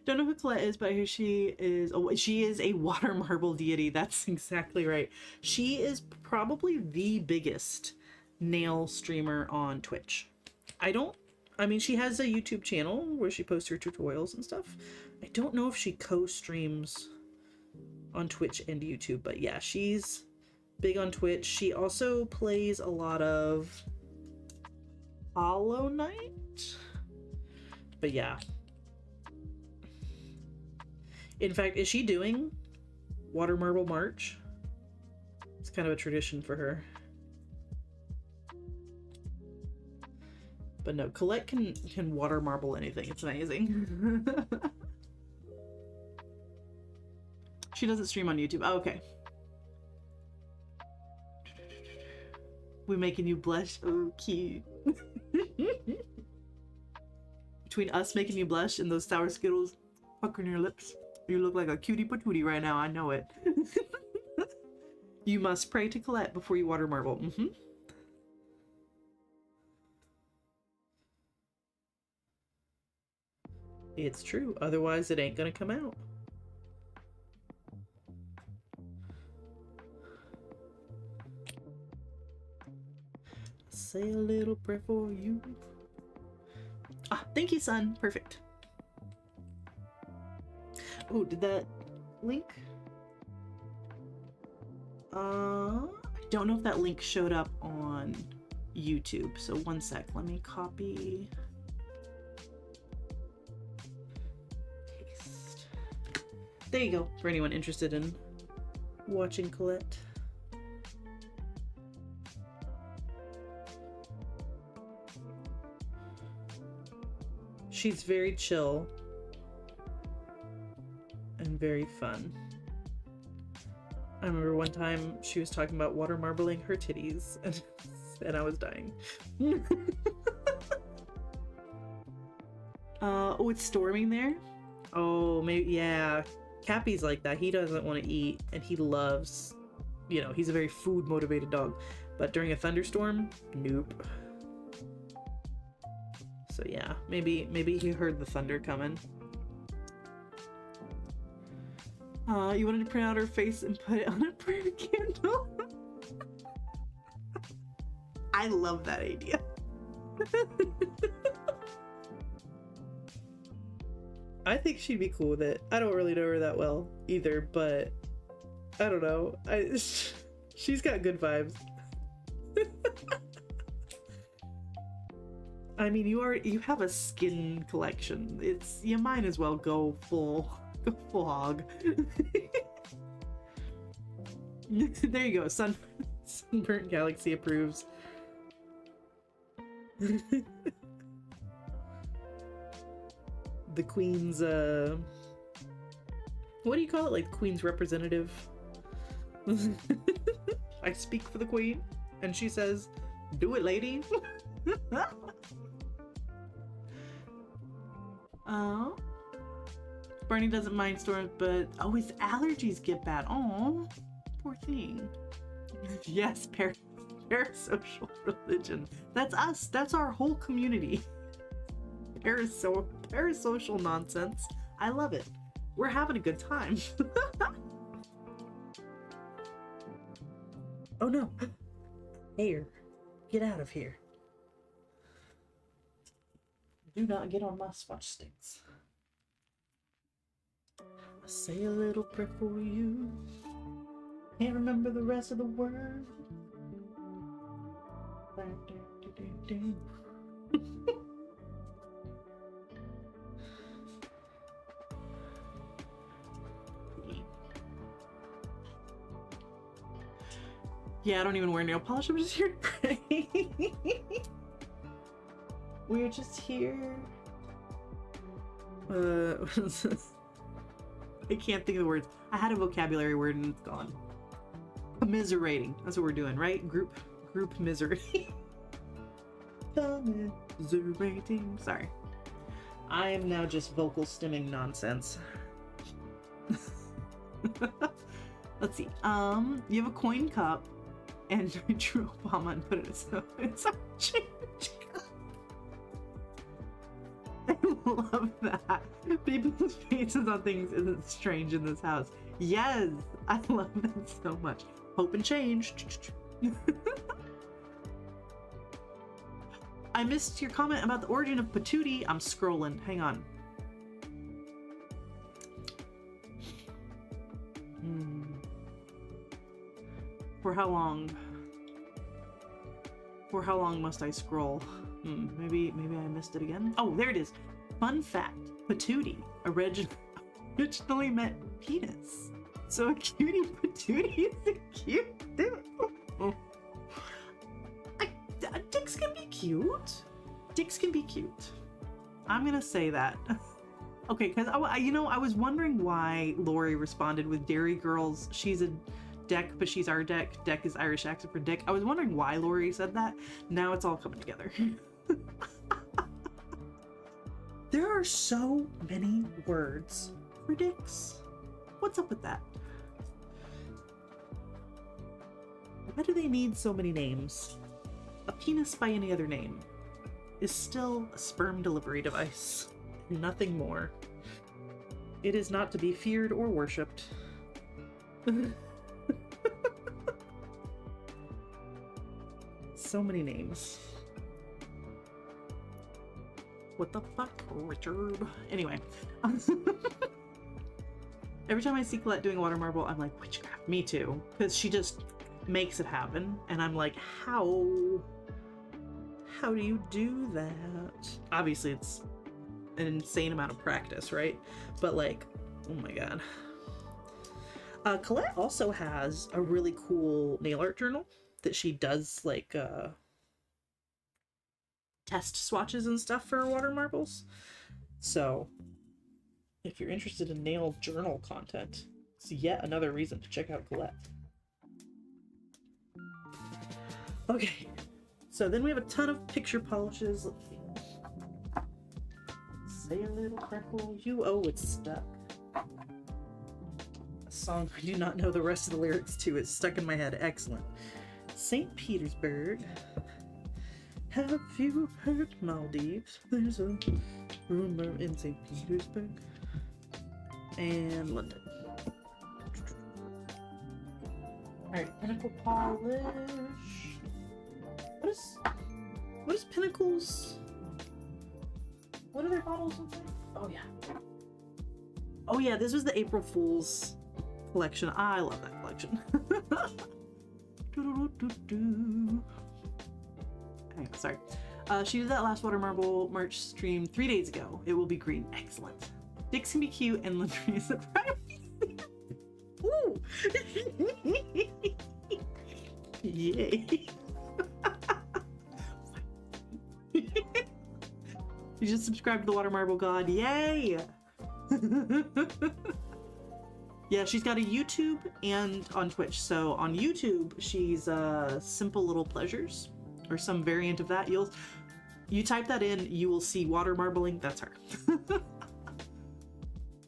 Don't know who Colette is, but I hear she is a water marble deity. That's exactly right. She is probably the biggest nail streamer on Twitch. I mean, she has a YouTube channel where she posts her tutorials and stuff. I don't know if she co-streams on Twitch and YouTube, but yeah, she's big on Twitch. She also plays a lot of Hollow Knight. But yeah. In fact, is she doing Water Marble March? It's kind of a tradition for her. But no, Colette can water marble anything. It's amazing. She doesn't stream on YouTube. Oh, okay. We're making you blush. Oh, cute. Between us making you blush and those sour Skittles puckering your lips, you look like a cutie patootie right now. I know it. You must pray to Colette before you water marble. Mm-hmm. It's true. Otherwise, it ain't gonna come out. Say a little prayer for you. Ah, thank you, son. Perfect. Oh, did that link? I don't know if that link showed up on YouTube. So one sec. Let me copy. Paste. There you go. For anyone interested in watching Colette. She's very chill and very fun. I remember one time she was talking about water marbling her titties and I was dying. Oh, it's storming there? Oh, maybe, yeah. Cappy's like that. He doesn't want to eat and he loves, you know, he's a very food motivated dog. But during a thunderstorm, nope. So yeah, maybe he heard the thunder coming. You wanted to print out her face and put it on a prayer candle? I love that idea. I think she'd be cool with it. I don't really know her that well either, but I don't know. She's got good vibes. I mean, you have a skin collection. You might as well go full hog. There you go. Sunburnt Galaxy approves. The Queen's what do you call it? Like Queen's representative. I speak for the Queen, and she says, "Do it, lady." Oh, Barney doesn't mind storms, but oh, his allergies get bad. Oh, poor thing. Yes, parasocial religion. That's us. That's our whole community. Parasocial nonsense. I love it. We're having a good time. Oh no. Here. Get out of here. Do not get on my Swatch sticks. I say a little prayer for you. Can't remember the rest of the word. Yeah, I don't even wear nail polish. I'm just here to pray. We're just here. What is this? I can't think of the words. I had a vocabulary word and it's gone. Commiserating. That's what we're doing, right? Group misery. Commiserating. Sorry. I am now just vocal stimming nonsense. Let's see. You have a coin cup and I drew Obama and put it it's a change cup. I love that. People's faces on things isn't strange in this house. Yes, I love that so much. Hope and change. I missed your comment about the origin of patootie. I'm scrolling. Hang on. For how long? For how long must I scroll? Maybe I missed it again. Oh, there it is. Fun fact: patootie originally meant penis. So a cutie patootie is a cute dude. Dicks can be cute. Dicks can be cute. I'm gonna say that. Okay, because I was wondering why Lori responded with Dairy Girls. She's a deck, but she's our deck. Deck is Irish accent for dick. I was wondering why Lori said that. Now it's all coming together. There are so many words for dicks. What's up with that? Why do they need so many names? A penis by any other name is still a sperm delivery device, nothing more. It is not to be feared or worshipped. So many names. What the fuck, Richard? Anyway. Every time I see Colette doing a water marble, I'm like, witchcraft. Me too. Because she just makes it happen. And I'm like, how do you do that? Obviously, it's an insane amount of practice, right? But like, oh my god. Colette also has a really cool nail art journal that she does like test swatches and stuff for water marbles. So if you're interested in nail journal content, it's yet another reason to check out Colette. Okay, so then we have a ton of picture polishes. Let's see. Say a little crackle, you oh it's stuck. A song I do not know the rest of the lyrics to. It's stuck in my head. Excellent. St. Petersburg. Have you heard Maldives? There's a rumor in St. Petersburg. And London. Alright, Pinnacle Polish. What is Pinnacle's? What are their bottles look like? Oh yeah. Oh yeah, this was the April Fool's collection. I love that collection. Hang on, sorry. She did that last water marble merch stream 3 days ago. It will be green. Excellent. Dicks can be cute and Landry is a privacy. Ooh! Yay. You just subscribed to the Water Marble God. Yay! Yeah, she's got a YouTube and on Twitch. So on YouTube, she's Simple Little Pleasures or some variant of that. You type that in, you will see water marbling. That's her.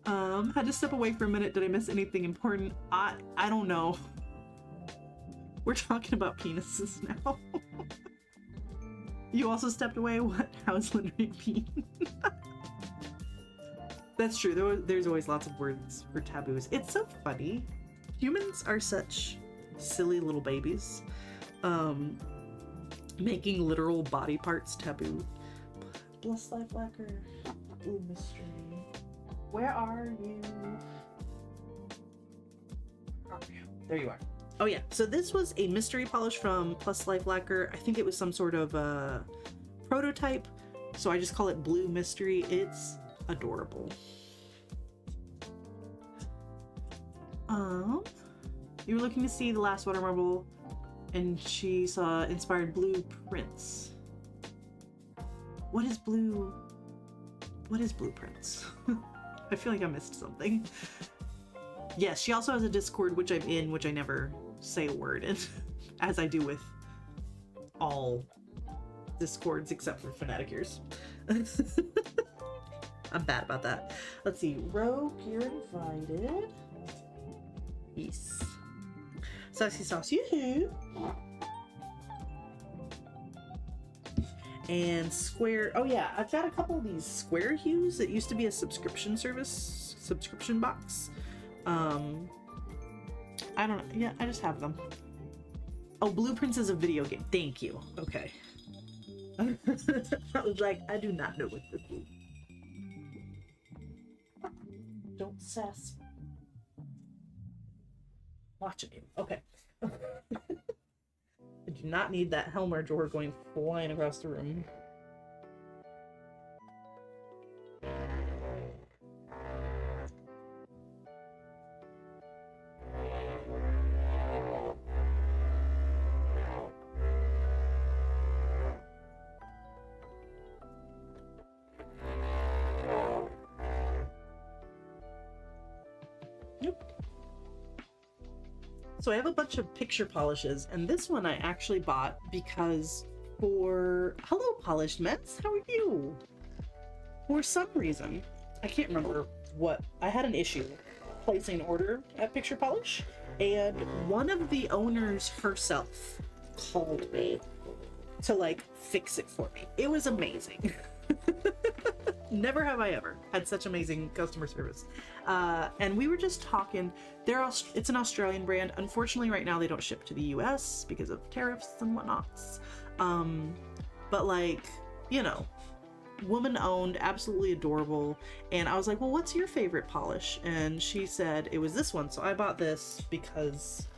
Had to step away for a minute. Did I miss anything important? I don't know. We're talking about penises now. You also stepped away? What? How's Linda Bean? That's true. There's always lots of words for taboos. It's so funny. Humans are such silly little babies. Making literal body parts taboo. Bless Life Lacquer. Ooh, mystery. Where are you? Where are you? There you are. Oh yeah, so this was a mystery polish from Plus Life Lacquer. I think it was some sort of prototype, so I just call it Blue Mystery. It's adorable. You were looking to see the last water marble, and she saw inspired blueprints. What is blueprints? I feel like I missed something. Yes, she also has a Discord, which I'm in, which I never say a word in, as I do with all Discords except for Fanatic Ears. I'm bad about that. Let's see. Rogue, you're invited. Peace. Sassy Sauce, yoo-hoo. And Square. Oh yeah, I've got a couple of these Square Hues. It used to be a subscription box. I don't know. Yeah, I just have them. Oh, Blueprints is a video game. Thank you. Okay. I was like, I do not know what this is. Don't sass. Watching you. Okay. I do not need that Helmer drawer going flying across the room. So I have a bunch of picture polishes, and this one I actually bought because for... Hello, Polished Mets! How are you? For some reason, I can't remember what, I had an issue placing an order at Picture Polish, and one of the owners herself called me to like fix it for me. It was amazing. Never have I ever had such amazing customer service. And we were just talking. It's an Australian brand. Unfortunately, right now they don't ship to the US because of tariffs and whatnots. But like, you know, woman owned, absolutely adorable. And I was like, well, what's your favorite polish? And she said it was this one. So I bought this because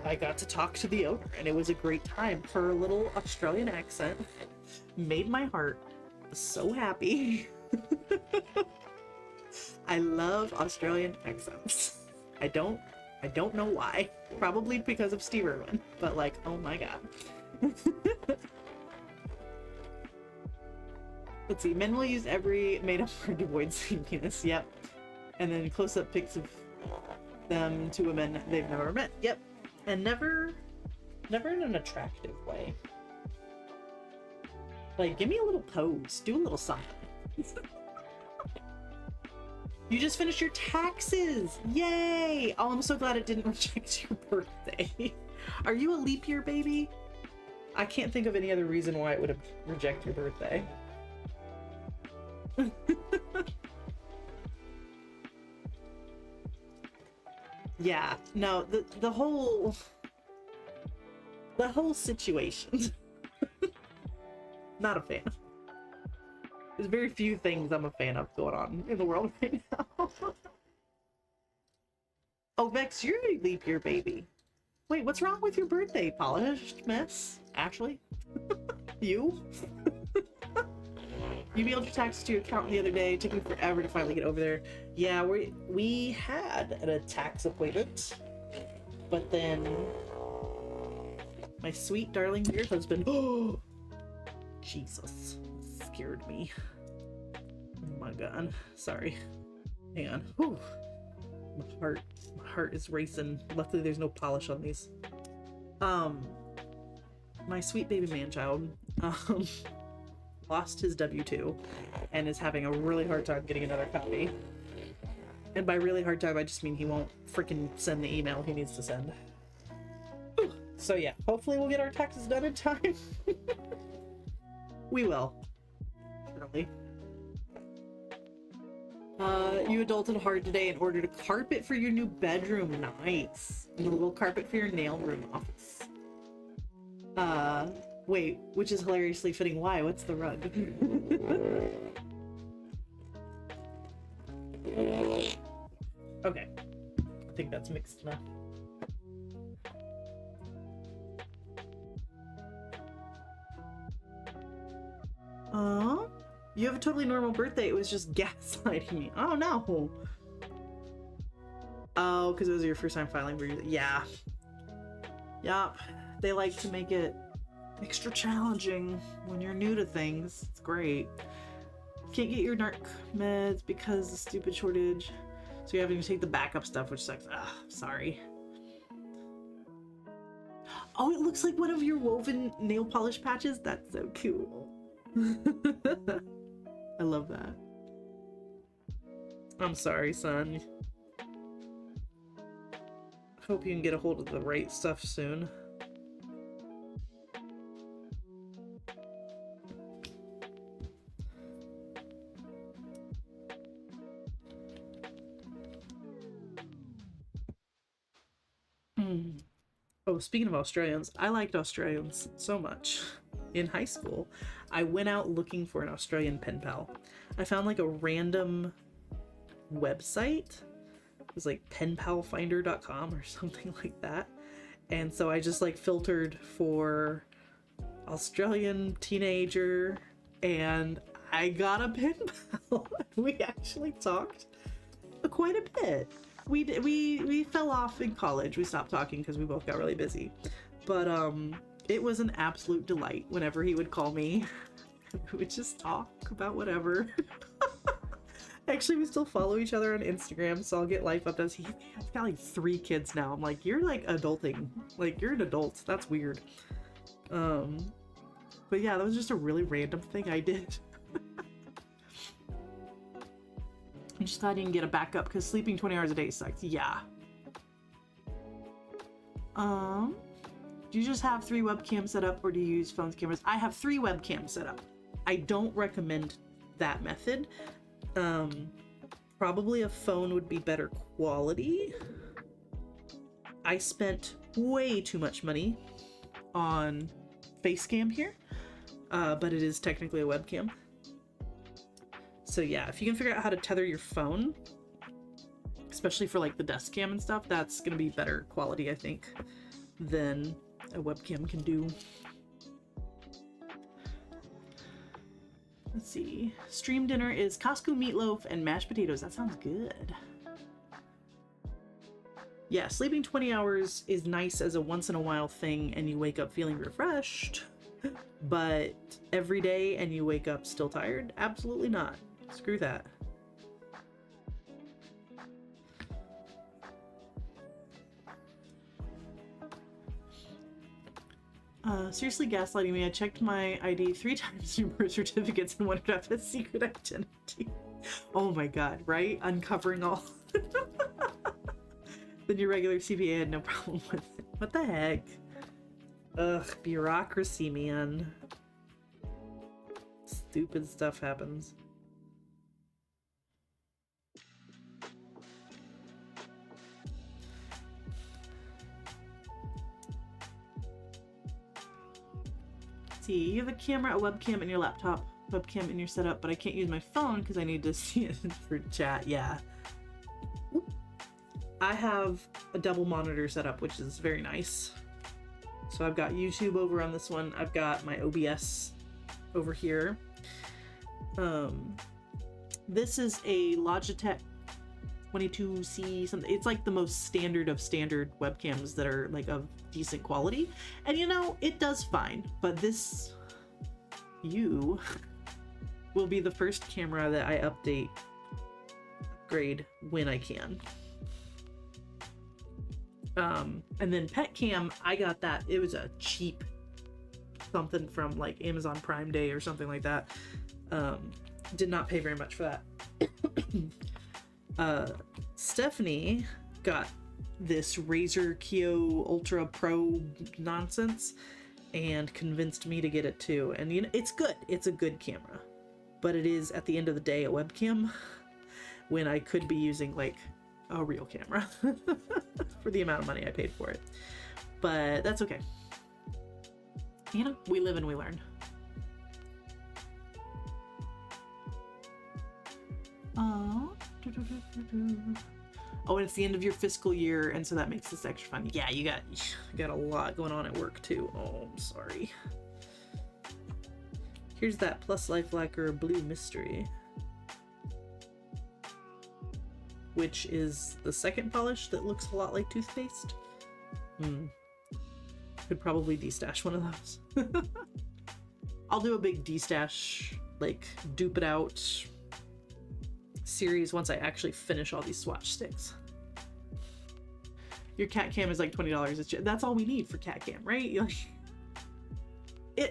I got to talk to the owner and it was a great time. Her little Australian accent made my heart so happy. I love Australian accents. I don't know why. Probably because of Steve Irwin, but like, oh my god. Let's see, men will use every made-up word to avoid seeing penis. Yep. And then close-up pics of them to women they've never met. Yep. And never in an attractive way. Like, give me a little pose. Do a little something. You just finished your taxes! Yay! Oh, I'm so glad it didn't reject your birthday. Are you a leap year baby? I can't think of any other reason why it would have rejected your birthday. Yeah, no, the whole situation. Not a fan. There's very few things I'm a fan of going on in the world right now. Oh, Vex, you're a leap year baby. Wait, what's wrong with your birthday, polished miss? Ashley? You? You mailed your taxes to your accountant the other day. It took me forever to finally get over there. Yeah, we had a tax appointment, but then my sweet darling dear husband, oh Jesus, scared me. Oh my god, sorry. Hang on. Whew. My heart is racing. Luckily there's no polish on these. My sweet baby man child lost his W-2 and is having a really hard time getting another copy. And by really hard time, I just mean he won't freaking send the email he needs to send. Whew. So yeah, hopefully we'll get our taxes done in time. We will. Surely. You adulted hard today and ordered a carpet for your new bedroom. Nice. And a little carpet for your nail room office. Wait, which is hilariously fitting. Why? What's the rug? Okay. I think that's mixed enough. You have a totally normal birthday. It was just gaslighting me. Oh no. Oh, because it was your first time filing for you. Yeah. Yup. They like to make it extra challenging when you're new to things. It's great. Can't get your narc meds because of the stupid shortage. So you're having to take the backup stuff, which sucks. Ugh, sorry. Oh, it looks like one of your woven nail polish patches. That's so cool. I love that. I'm sorry, son. Hope you can get a hold of the right stuff soon. Oh, speaking of Australians, I liked Australians so much. In high school, I went out looking for an Australian pen pal. I found like a random website. It was like penpalfinder.com or something like that. And so I just like filtered for Australian teenager and I got a pen pal. We actually talked quite a bit. We fell off in college. We stopped talking because we both got really busy. But it was an absolute delight whenever he would call me. We would just talk about whatever. Actually, we still follow each other on Instagram, so I'll get life updates. He's got like 3 kids now. I'm like, you're like adulting. Like, you're an adult. That's weird. But yeah, that was just a really random thing I did. just glad you can get a backup because sleeping 20 hours a day sucks. Yeah. Do you just have 3 webcams set up or do you use phones, cameras? I have 3 webcams set up. I don't recommend that method. Probably a phone would be better quality. I spent way too much money on face cam here, but it is technically a webcam. So yeah, if you can figure out how to tether your phone, especially for like the desk cam and stuff, that's gonna be better quality, I think, than a webcam can do. Let's see. Stream dinner is Costco meatloaf and mashed potatoes. That sounds good. Yeah, sleeping 20 hours is nice as a once in a while thing and you wake up feeling refreshed, but every day and you wake up still tired? Absolutely not. Screw that. Seriously gaslighting me. I checked my ID 3 times in birth certificates and wondered if I have a secret identity. Oh my god, right? Uncovering all. Then your regular CPA had no problem with it. What the heck? Ugh, bureaucracy, man. Stupid stuff happens. See, you have a camera, a webcam, and your laptop. Webcam in your setup, but I can't use my phone because I need to see it for chat. Yeah. I have a double monitor setup, which is very nice. So I've got YouTube over on this one. I've got my OBS over here. This is a Logitech 22C something. It's like the most standard of standard webcams that are like of decent quality. And you know, it does fine, but this will be the first camera that I upgrade when I can. And then Pet Cam, I got that. It was a cheap something from like Amazon Prime Day or something like that. Did not pay very much for that. Stephanie got this Razer Kyo Ultra Pro nonsense and convinced me to get it too. And you know, it's good. It's a good camera, but it is at the end of the day a webcam when I could be using like a real camera for the amount of money I paid for it. But that's okay. You know, we live and we learn. Oh, and it's the end of your fiscal year, and so that makes this extra fun. Yeah, you got a lot going on at work too. Oh, I'm sorry. Here's that Plus Life Lacquer Blue Mystery, which is the second polish that looks a lot like toothpaste. Could probably destash one of those. I'll do a big destash, like dupe it out series once I actually finish all these swatch sticks. Your cat cam is like $20. That's all we need for cat cam, right?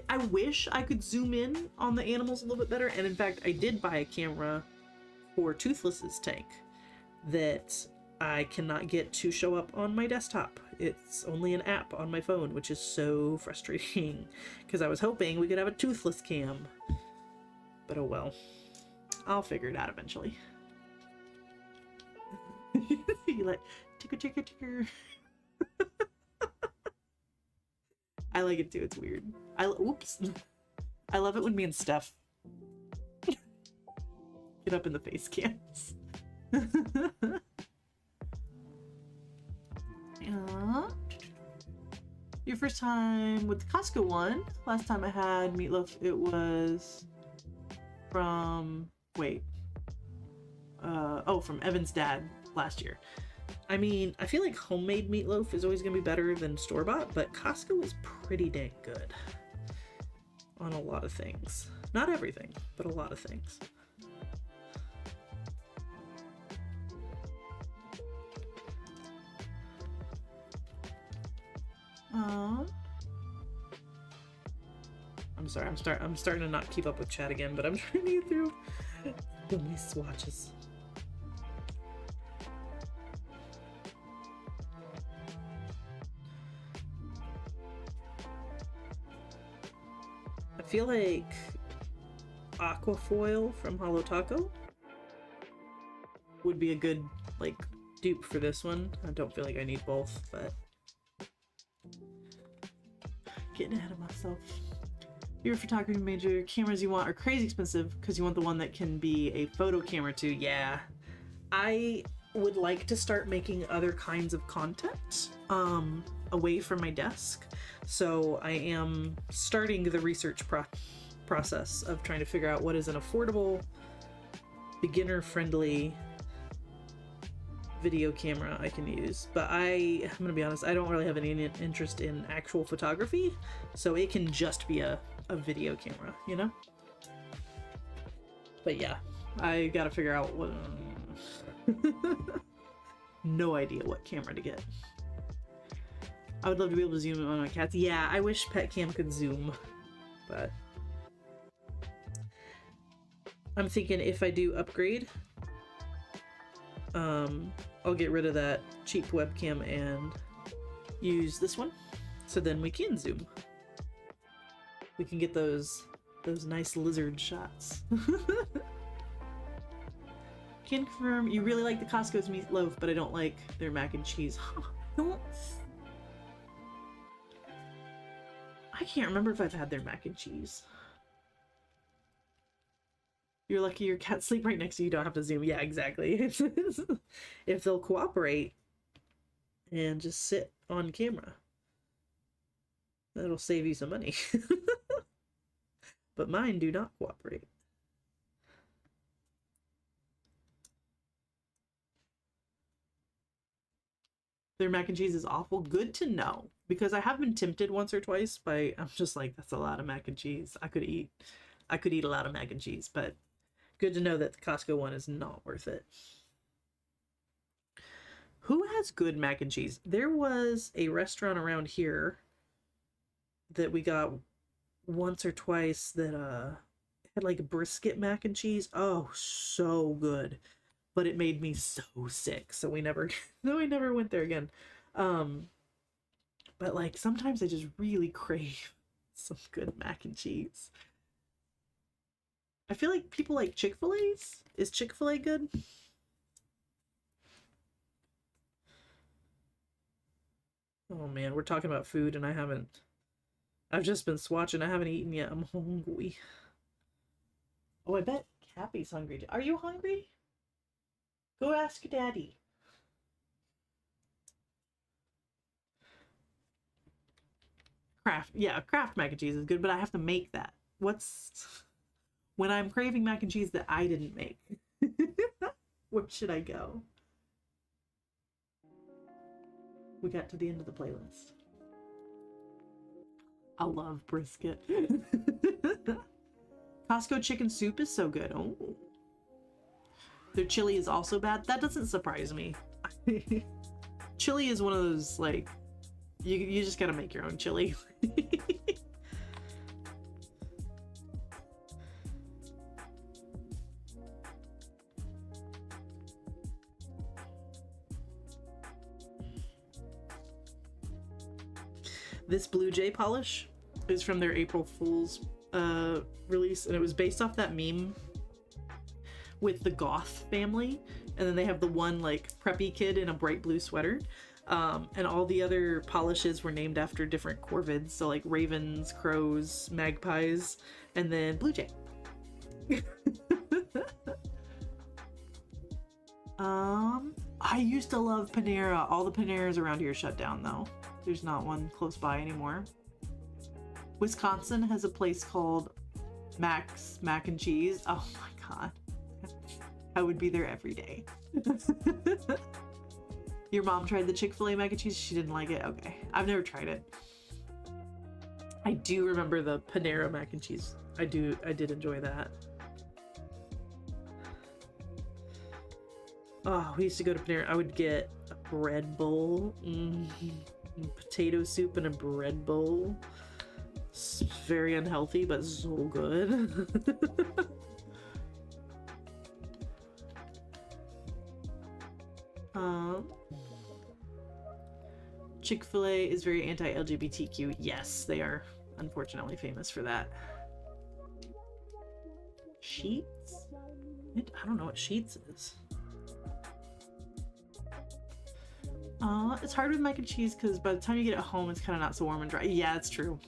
I wish I could zoom in on the animals a little bit better, and in fact I did buy a camera for Toothless's tank that I cannot get to show up on my desktop. It's only an app on my phone, which is so frustrating because I was hoping we could have a toothless cam, but oh well. I'll figure it out eventually. You like ticker ticker ticker. I like it too. It's weird. Oops. I love it when me and Steph get up in the face cams. Your first time with the Costco one. Last time I had meatloaf, it was from from Evan's dad last year. I mean, I feel like homemade meatloaf is always gonna be better than store-bought, but Costco is pretty dang good on a lot of things. Not everything, but a lot of things. I'm sorry, I'm starting to not keep up with chat again, but I'm trying to get through so many swatches. feel like Aquafoil from Holo Taco would be a good, like, dupe for this one. I don't feel like I need both, but getting ahead of myself. You're a photography major. Cameras you want are crazy expensive because you want the one that can be a photo camera too. Yeah, I would like to start making other kinds of content away from my desk. So I am starting the research process of trying to figure out what is an affordable, beginner-friendly video camera I can use. But I'm gonna be honest, I don't really have any interest in actual photography, so it can just be a video camera, you know? But yeah, I gotta figure out what... No idea what camera to get. I would love to be able to zoom in on my cats. Yeah, I wish PetCam could zoom, but I'm thinking if I do upgrade, I'll get rid of that cheap webcam and use this one, so then we can zoom. We can get those nice lizard shots. Can confirm you really like the Costco's meatloaf, but I don't like their mac and cheese. I can't remember if I've had their mac and cheese. You're lucky your cats sleep right next to you. You don't have to zoom. Yeah, exactly. If they'll cooperate and just sit on camera, that'll save you some money. But mine do not cooperate. Their mac and cheese is awful. Good to know, because I have been tempted once or twice by, I'm just like, that's a lot of mac and cheese. I could eat a lot of mac and cheese, but good to know that the Costco one is not worth it. Who has good mac and cheese? There was a restaurant around here that we got once or twice that had like a brisket mac and cheese. Oh, so good. But it made me so sick, so we never went there again. But like sometimes I just really crave some good mac and cheese. I feel like people like Chick-fil-A's. Is Chick-fil-A good? Oh man, we're talking about food and I've just been swatching. I haven't eaten yet. I'm hungry. Oh, I bet Cappy's hungry. Are you hungry? Go ask your daddy. Kraft mac and cheese is good, but I have to make that. When I'm craving mac and cheese that I didn't make? Where should I go? We got to the end of the playlist. I love brisket. Costco chicken soup is so good. Oh. Their chili is also bad. That doesn't surprise me. Chili is one of those, like, you just gotta make your own chili. This Blue Jay polish is from their April Fool's release, and it was based off that meme with the goth family, and then they have the one like preppy kid in a bright blue sweater, and all the other polishes were named after different corvids, so like ravens, crows, magpies, and then Blue Jay. I used to love Panera. All the Paneras around here shut down though. There's not one close by anymore. Wisconsin has a place called Mac's Mac and Cheese. Oh my god. I would be there every day. Your mom tried the Chick-fil-A mac and cheese? She didn't like it? Okay. I've never tried it. I do remember the Panera mac and cheese. I did enjoy that. Oh, we used to go to Panera. I would get a bread bowl. Potato soup and a bread bowl. It's very unhealthy, but so good. Chick-fil-A is very anti-LGBTQ. Yes, they are unfortunately famous for that. Sheets? I don't know what Sheets is. It's hard with mac and cheese because by the time you get it home, it's kind of not so warm and dry. Yeah, it's true.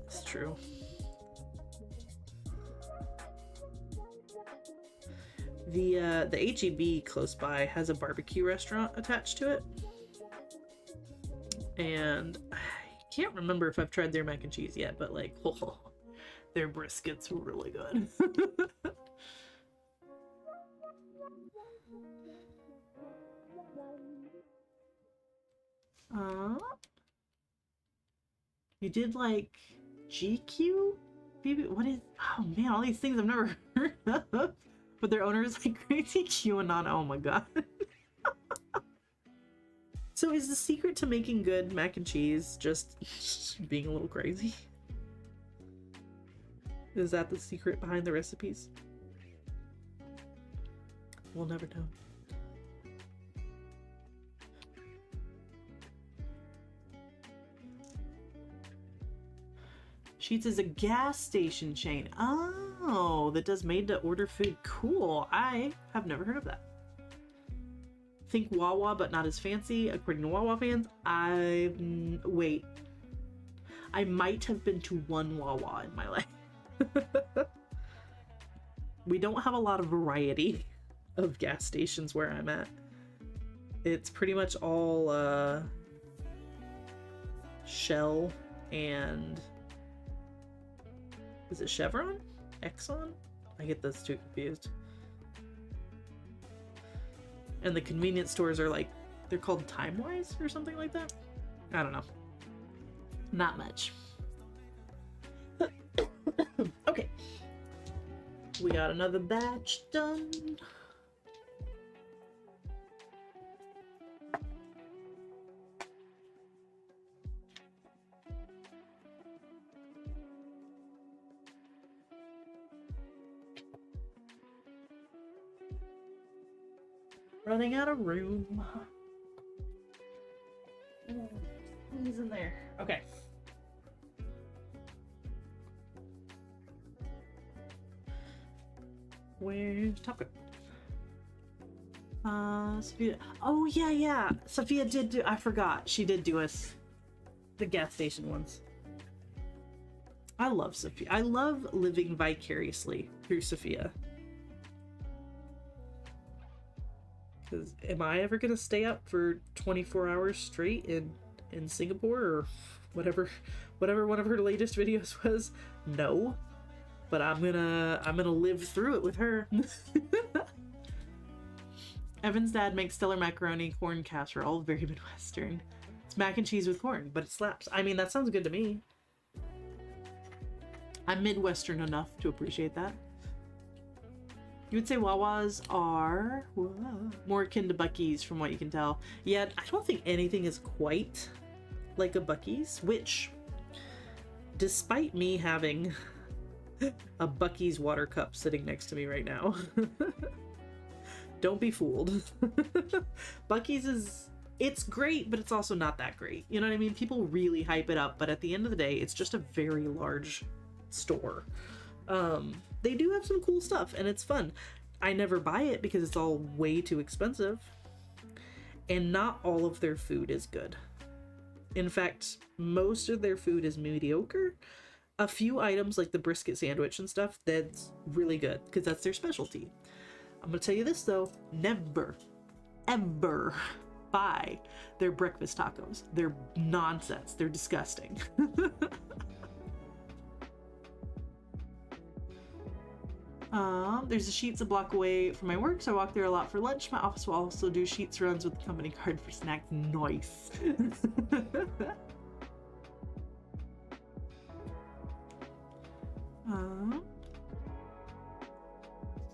It's true. The HEB close by has a barbecue restaurant attached to it. And I can't remember if I've tried their mac and cheese yet, but like, oh, their brisket's really good. You did like GQ? Maybe what is? Oh man, all these things I've never heard of. But their owner is like crazy QAnon. Oh my god. So is the secret to making good mac and cheese just being a little crazy? Is that the secret behind the recipes? We'll never know. Sheetz is a gas station chain. Oh, that does made to order food. Cool. I have never heard of that. Think Wawa, but not as fancy. According to Wawa fans, wait. I might have been to one Wawa in my life. We don't have a lot of variety of gas stations where I'm at. It's pretty much all Shell and is it Chevron? Exxon? I get those two confused. And the convenience stores are like, they're called Timewise or something like that? I don't know. Not much. Okay. We got another batch done. Running out of room. Who's in there? Okay. Where's Top Coat? Sophia. Oh yeah. Sophia did do. I forgot. She did do us the gas station ones. I love Sophia. I love living vicariously through Sophia. Because am I ever gonna stay up for 24 hours straight in Singapore or whatever one of her latest videos was? No, but I'm gonna live through it with her. Evan's dad makes stellar macaroni corn casserole, very Midwestern. It's mac and cheese with corn, but it slaps. I mean, that sounds good to me. I'm Midwestern enough to appreciate that. You would say Wawas are more akin to Buc-ee's from what you can tell. Yet, I don't think anything is quite like a Buc-ee's, which, despite me having a Buc-ee's water cup sitting next to me right now, don't be fooled. Buc-ee's it's great, but it's also not that great. You know what I mean? People really hype it up, but at the end of the day, it's just a very large store. They do have some cool stuff and it's fun. I never buy it because it's all way too expensive, and not all of their food is good. In fact, most of their food is mediocre. A few items like the brisket sandwich and stuff, that's really good because that's their specialty. I'm gonna tell you this though, never, ever buy their breakfast tacos. They're nonsense. They're disgusting. There's a Sheetz a block away from my work, so I walk there a lot for lunch. My office will also do Sheetz runs with the company card for snacks. Nice.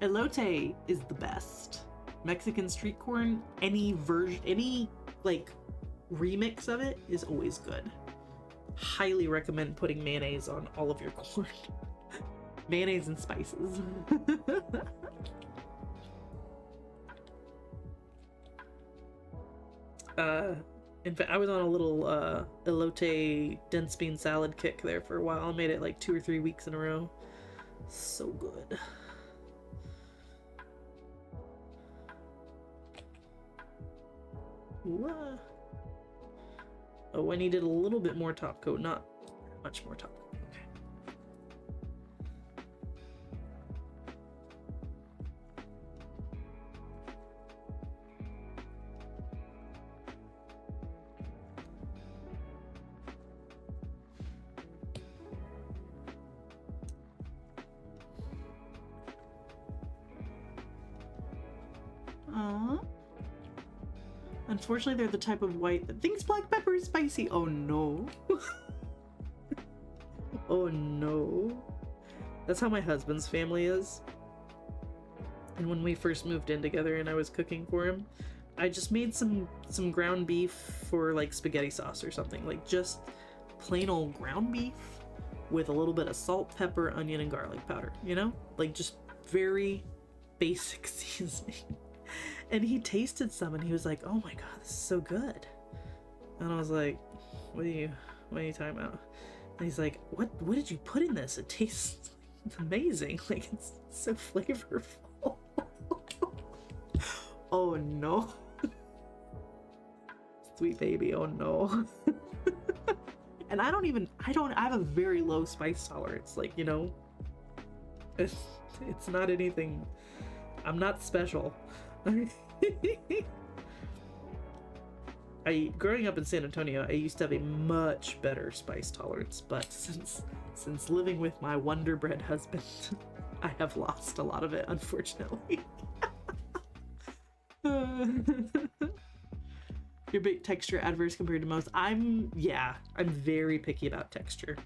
Elote is the best. Mexican street corn, any version, any like remix of it is always good. Highly recommend putting mayonnaise on all of your corn. Mayonnaise and spices. In fact, I was on a little elote dense bean salad kick there for a while. I made it like 2 or 3 weeks in a row. So good. Ooh, oh, I needed a little bit more top coat, not much more top coat. Okay. Unfortunately, they're the type of white that thinks black pepper is spicy. Oh no. Oh no. That's how my husband's family is. And when we first moved in together and I was cooking for him, I just made some ground beef for like spaghetti sauce or something. Like just plain old ground beef with a little bit of salt, pepper, onion, and garlic powder, you know? Like just very basic seasoning. And he tasted some and he was like, oh my god, this is so good. And I was like, what are you talking about? And he's like, what did you put in this? It tastes amazing. Like, it's so flavorful. Oh no. Sweet baby, oh no. And I have a very low spice tolerance. Like, you know, it's not anything. I'm not special. Growing up in San Antonio, I used to have a much better spice tolerance, but since living with my Wonder Bread husband, I have lost a lot of it, unfortunately. Your big texture adverse compared to most. I'm very picky about texture.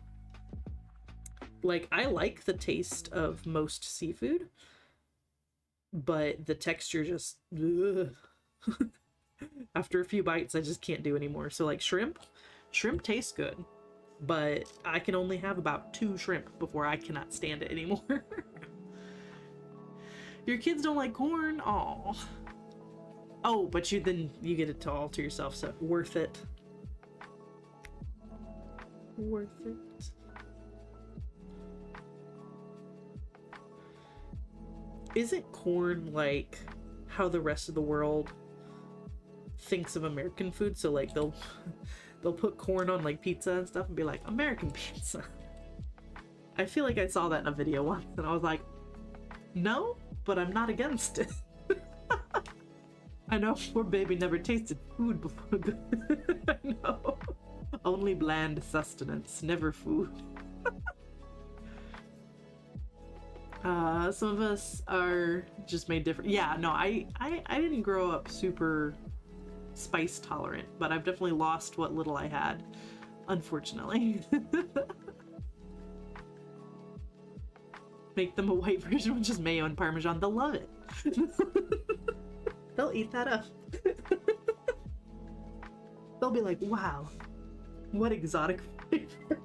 Like, I like the taste of most seafood, but the texture just after a few bites I just can't do anymore. So like shrimp tastes good, but I can only have about 2 shrimp before I cannot stand it anymore. Your kids don't like corn? Oh, but you get it all to yourself, so worth it. Worth it. Isn't corn like how the rest of the world thinks of American food? So like they'll put corn on like pizza and stuff and be like, American pizza. I feel like I saw that in a video once and I was like, no, but I'm not against it. I know, poor baby never tasted food before. I know. Only bland sustenance, never food. Some of us are just made different. Yeah, no, I didn't grow up super spice tolerant, but I've definitely lost what little I had, unfortunately. Make them a white version with just mayo and Parmesan. They'll love it. They'll eat that up. They'll be like, wow, what exotic flavor.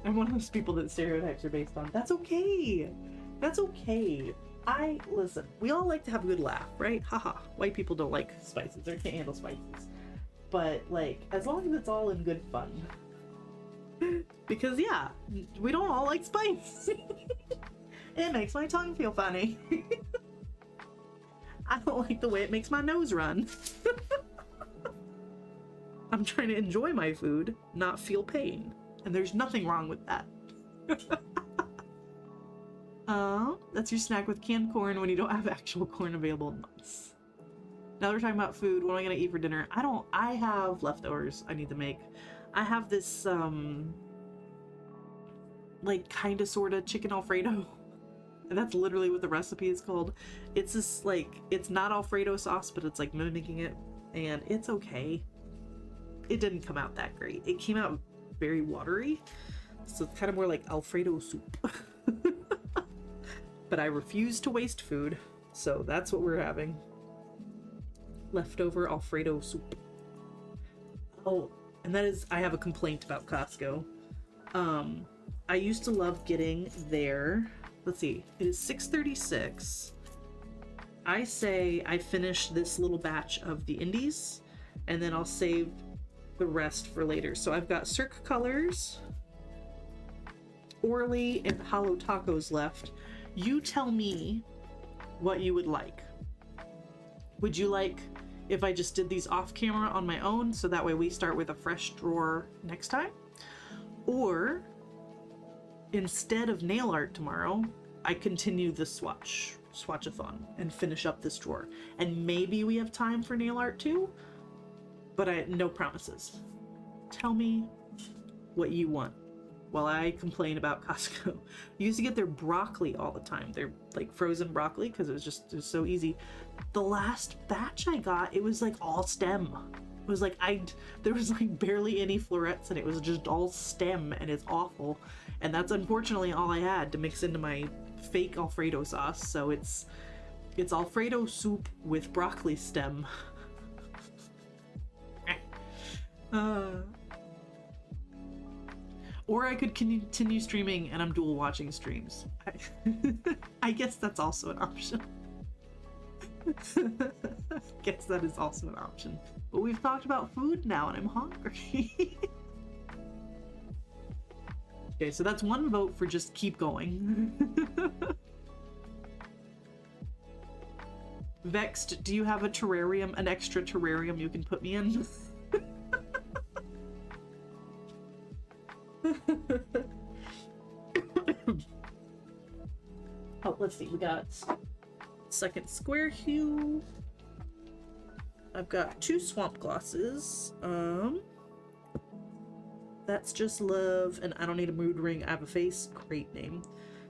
I'm one of those people that stereotypes are based on. That's okay. That's okay. Listen, we all like to have a good laugh, right? Haha. White people don't like spices or can't handle spices. But, like, as long as it's all in good fun. Because, yeah, we don't all like spice. It makes my tongue feel funny. I don't like the way it makes my nose run. I'm trying to enjoy my food, not feel pain. And there's nothing wrong with that. That's your snack with canned corn when you don't have actual corn available in months. Now we're talking about food. What am I gonna eat for dinner? I have leftovers I need to make. I have this, like, kinda sorta chicken Alfredo. And that's literally what the recipe is called. It's this, like, it's not Alfredo sauce, but it's like mimicking it. And it's okay. It didn't come out that great. It came out very watery. So it's kind of more like Alfredo soup. But I refuse to waste food. So that's what we're having. Leftover Alfredo soup. Oh, and that is, I have a complaint about Costco. I used to love getting their, let's see, it is 6:36. I say I finish this little batch of the indies, and then I'll save the rest for later. So I've got Cirque Colors, Orly, and Hollow Tacos left. You tell me what you would like. Would you like if I just did these off camera on my own, so that way we start with a fresh drawer next time? Or instead of nail art tomorrow, I continue the Swatch-A-Thon and finish up this drawer. And maybe we have time for nail art too, but no promises. Tell me what you want while I complain about Costco. I used to get their broccoli all the time. They're like frozen broccoli because it was so easy. The last batch I got, it was like all stem. It was like there was like barely any florets, and it was just all stem, and it's awful. And that's unfortunately all I had to mix into my fake Alfredo sauce. So it's Alfredo soup with broccoli stem. Or I could continue streaming and I'm dual watching streams. I guess that's also an option. Guess that is also an option. But we've talked about food now and I'm hungry. Okay, so that's one vote for just keep going. Vexed, do you have a terrarium, an extra terrarium you can put me in? Oh, let's see, we got second square hue. I've got 2 swamp glosses. That's Just Love, and I Don't Need a Mood Ring, I Have a Face. Great name.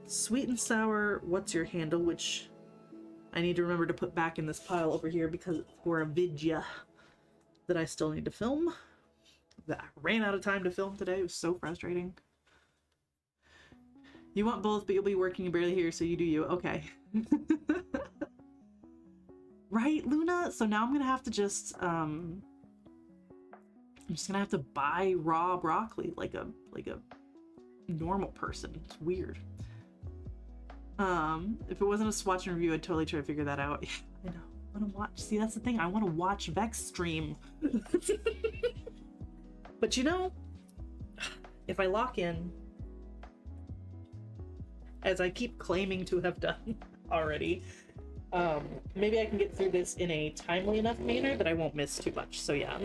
Sweet and Sour, What's Your Handle, which I need to remember to put back in this pile over here because it's for a vidya that I still need to film. That I ran out of time to film today. It was so frustrating. You want both, but you'll be working, you're barely here, so you do you. Okay. Right, Luna? So now I'm gonna have to just, I'm just gonna have to buy raw broccoli like a normal person. It's weird. If it wasn't a swatch and review, I'd totally try to figure that out. I know. I want to watch. See, that's the thing. I want to watch Vex stream. But you know, if I lock in, as I keep claiming to have done already, maybe I can get through this in a timely enough manner that I won't miss too much. So yeah,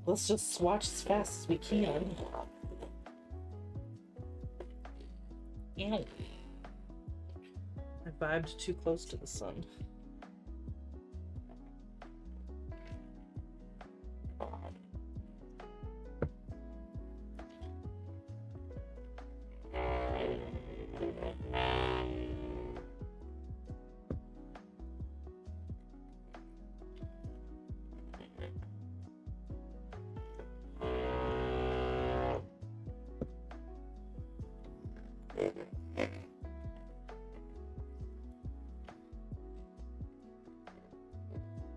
let's just swatch as fast as we can. Ew. I vibed too close to the sun.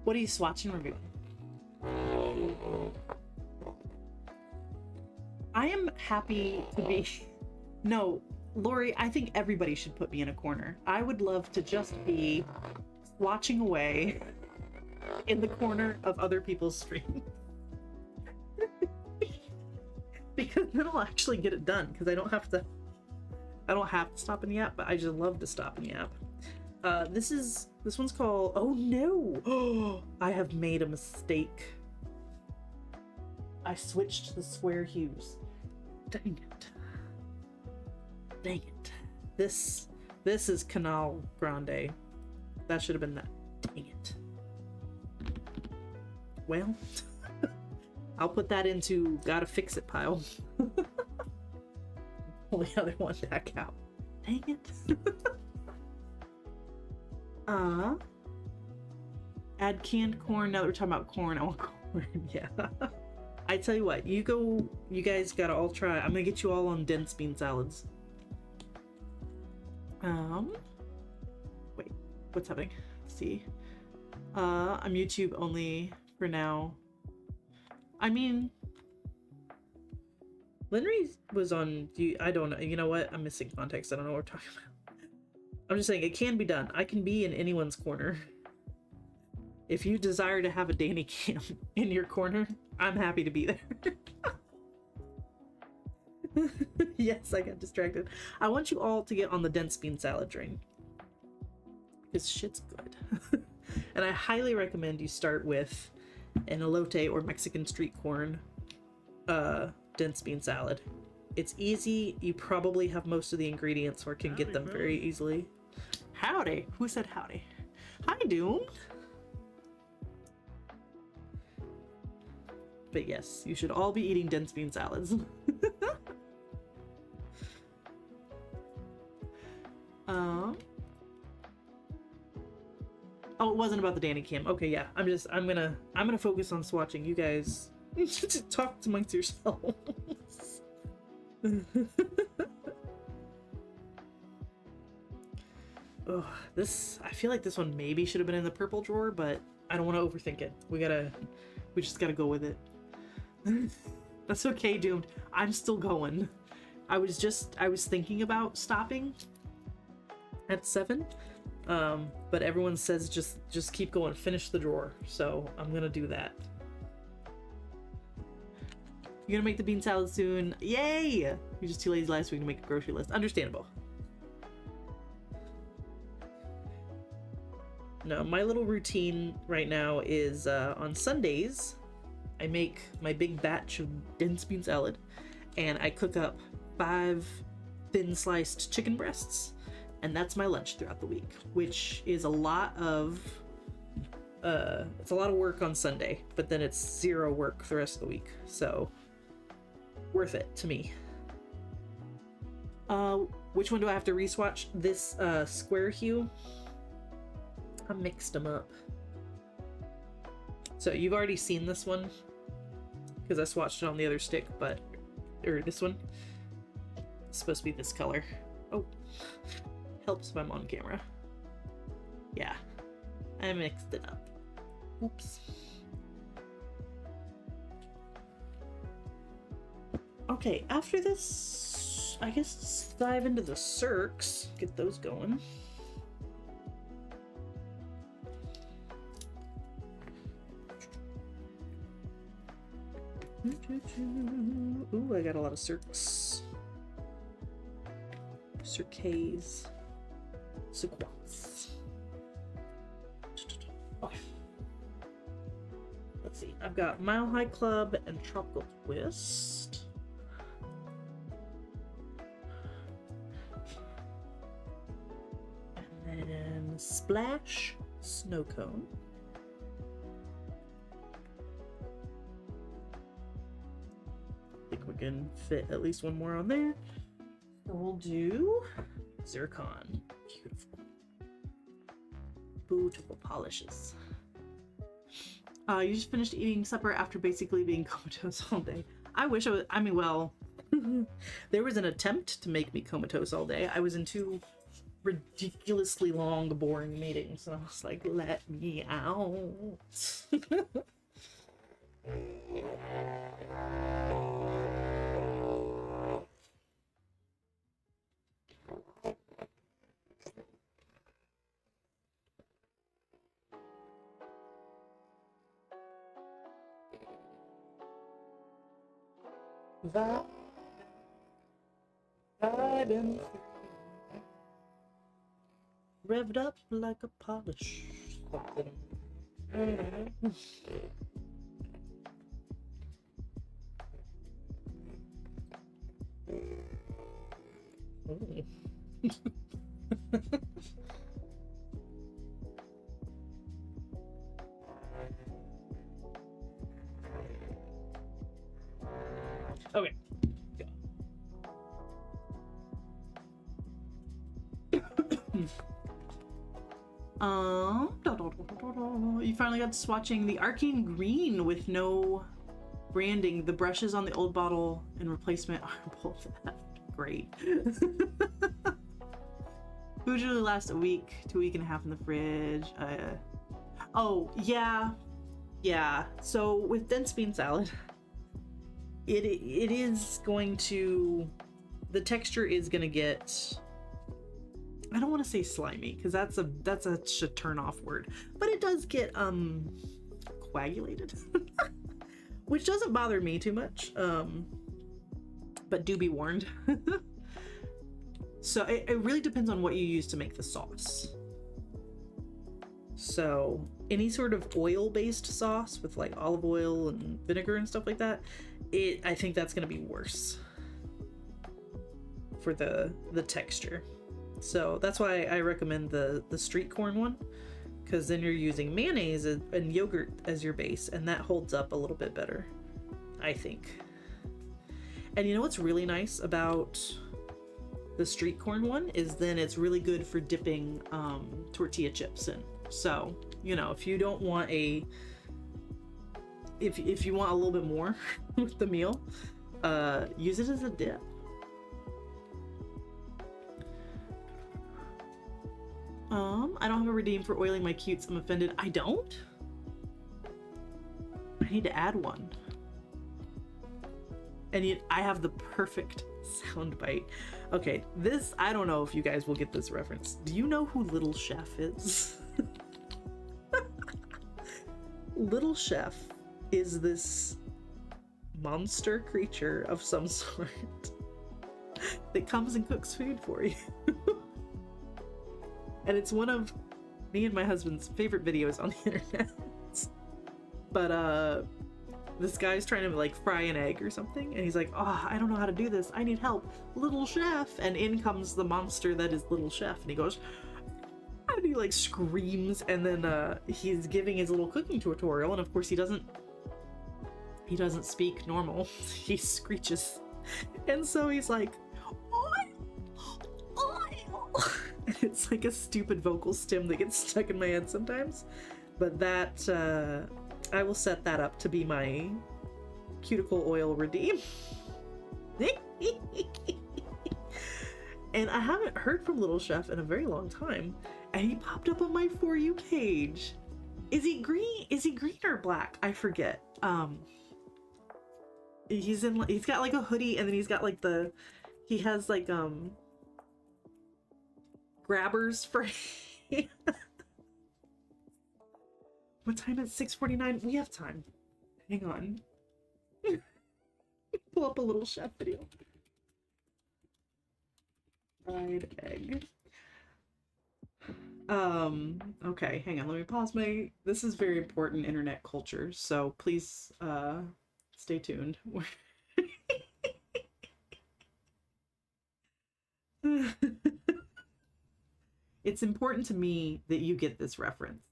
What are you swatching reviewing? I am happy to be... No, Lori, I think everybody should put me in a corner. I would love to just be swatching away in the corner of other people's streams. Because then I'll actually get it done, because I don't have to stop in the app, but I just love to stop in the app. This one's called, oh no! Oh, I have made a mistake. I switched the square hues. Dang it. Dang it. This is Canal Grande. That should have been that. Dang it. Well, I'll put that into gotta fix it pile. Pull the other one back out. Dang it. Add canned corn. Now that we're talking about corn, I want corn. Yeah. I tell you what, you guys gotta all try. I'm gonna get you all on dense bean salads. Wait, what's happening? Let's see. I'm YouTube only for now. I mean, Linry was on. I don't know. You know what? I'm missing context. I don't know what we're talking about. I'm just saying it can be done. I can be in anyone's corner. If you desire to have a Danny cam in your corner, I'm happy to be there. Yes, I got distracted. I want you all to get on the dense bean salad train. Because shit's good. And I highly recommend you start with an elote or Mexican street corn dense bean salad. It's easy. You probably have most of the ingredients or can get them very easily. Howdy. Who said howdy? Hi, Doom. But yes, you should all be eating dense bean salads. Oh, it wasn't about the Danny cam. Okay, yeah. I'm gonna focus on swatching. You guys talk amongst yourselves. Oh, I feel like this one maybe should have been in the purple drawer, but I don't want to overthink it. We just gotta go with it. That's okay, Doomed. I'm still going. I was thinking about stopping at 7. But everyone says just keep going, finish the drawer. So I'm gonna do that. You're gonna make the bean salad soon. Yay! You're just too lazy last week to make a grocery list. Understandable. No, my little routine right now is on Sundays, I make my big batch of dense bean salad, and I cook up 5 thin sliced chicken breasts, and that's my lunch throughout the week, which is a lot of work on Sunday, but then it's 0 work the rest of the week, so worth it to me. Which one do I have to reswatch? This square hue. I mixed them up. So you've already seen this one because I swatched it on the other stick, or this one. It's supposed to be this color. Oh, helps if I'm on camera. Yeah, I mixed it up. Oops. Okay, after this, I guess let's dive into the circs. Get those going. Ooh, I got a lot of circs. Cirques. Sequence. Okay. Let's see. I've got Mile High Club and Tropical Twist. And then Splash Snow Cone. I think we can fit at least one more on there. So we'll do Zircon. Beautiful. Beautiful polishes. You just finished eating supper after basically being comatose all day. I wish I was, I mean, well, there was an attempt to make me comatose all day. I was in 2 ridiculously long, boring meetings, and I was like, let me out. Vibing, revved up like a polish. Okay. You finally got to swatching the Arcane Green with no branding. The brushes on the old bottle and replacement are both great. Usually last a week to a week and a half in the fridge. Oh, yeah. So with dense bean salad, it is going to, the texture is going to get, I don't want to say slimy because that's a turn off word, but it does get coagulated, which doesn't bother me too much, but do be warned. So it really depends on what you use to make the sauce. So any sort of oil-based sauce with like olive oil and vinegar and stuff like that, I think that's going to be worse for the texture. So that's why I recommend the street corn one, because then you're using mayonnaise and yogurt as your base, and that holds up a little bit better, I think. And you know what's really nice about the street corn one is then it's really good for dipping tortilla chips in. So, you know, if you don't want if you want a little bit more with the meal, use it as a dip. I don't have a redeem for oiling my cutes. I'm offended. I don't? I need to add one. And I have the perfect soundbite. Okay, this, I don't know if you guys will get this reference. Do you know who Little Chef is? Little Chef is this monster creature of some sort that comes and cooks food for you. And it's one of me and my husband's favorite videos on the internet. But this guy's trying to like fry an egg or something, and he's like, oh, I don't know how to do this, I need help, Little Chef. And in comes the monster that is Little Chef, and he goes, and he like screams, and then he's giving his little cooking tutorial, and of course he doesn't speak normal. He screeches, and so he's like, and it's like a stupid vocal stem that gets stuck in my head sometimes. But that I will set that up to be my cuticle oil redeem. And I haven't heard from Little Chef in a very long time, and he popped up on my For You page. Is he green? Is he green or black? I forget. He's got like a hoodie, and then he's got like he has like grabbers for What time is 6:49? We have time. Hang on. Pull up a Little Chef video. Fried egg. Okay, hang on. Let me pause my... This is very important internet culture, so please, stay tuned. It's important to me that you get this reference.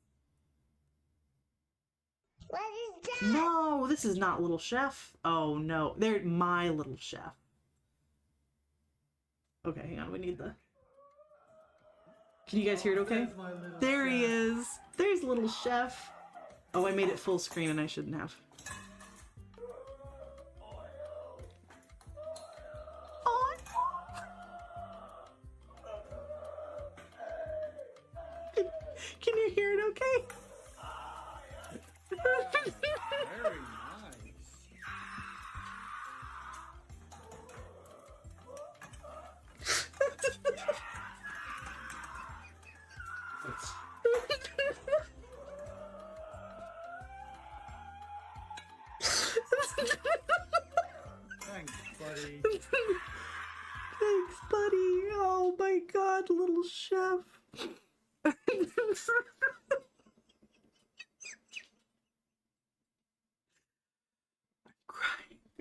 What is that? No, this is not Little Chef. Oh no, they're My Little Chef. Okay, hang on, we need the... Can you guys hear it okay? There he is. There's Little Chef. Oh, I made it full screen and I shouldn't have. Oh. Can you hear it okay? Very nice. Thanks, buddy. Thanks, buddy. Oh my god, Little Chef.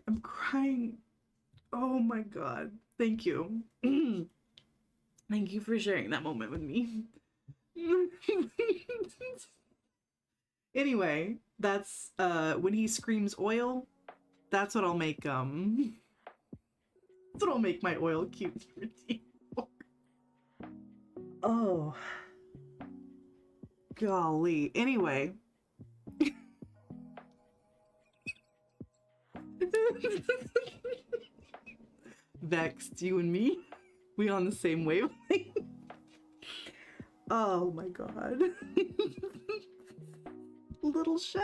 I'm crying. Oh my god. Thank you. Thank you for sharing that moment with me. Anyway, that's when he screams oil, that's what I'll make that's what I'll make my oil cubes routine for. Oh. Golly. Anyway. Vexed, you and me, we on the same wavelength. Oh my god. Little Chef.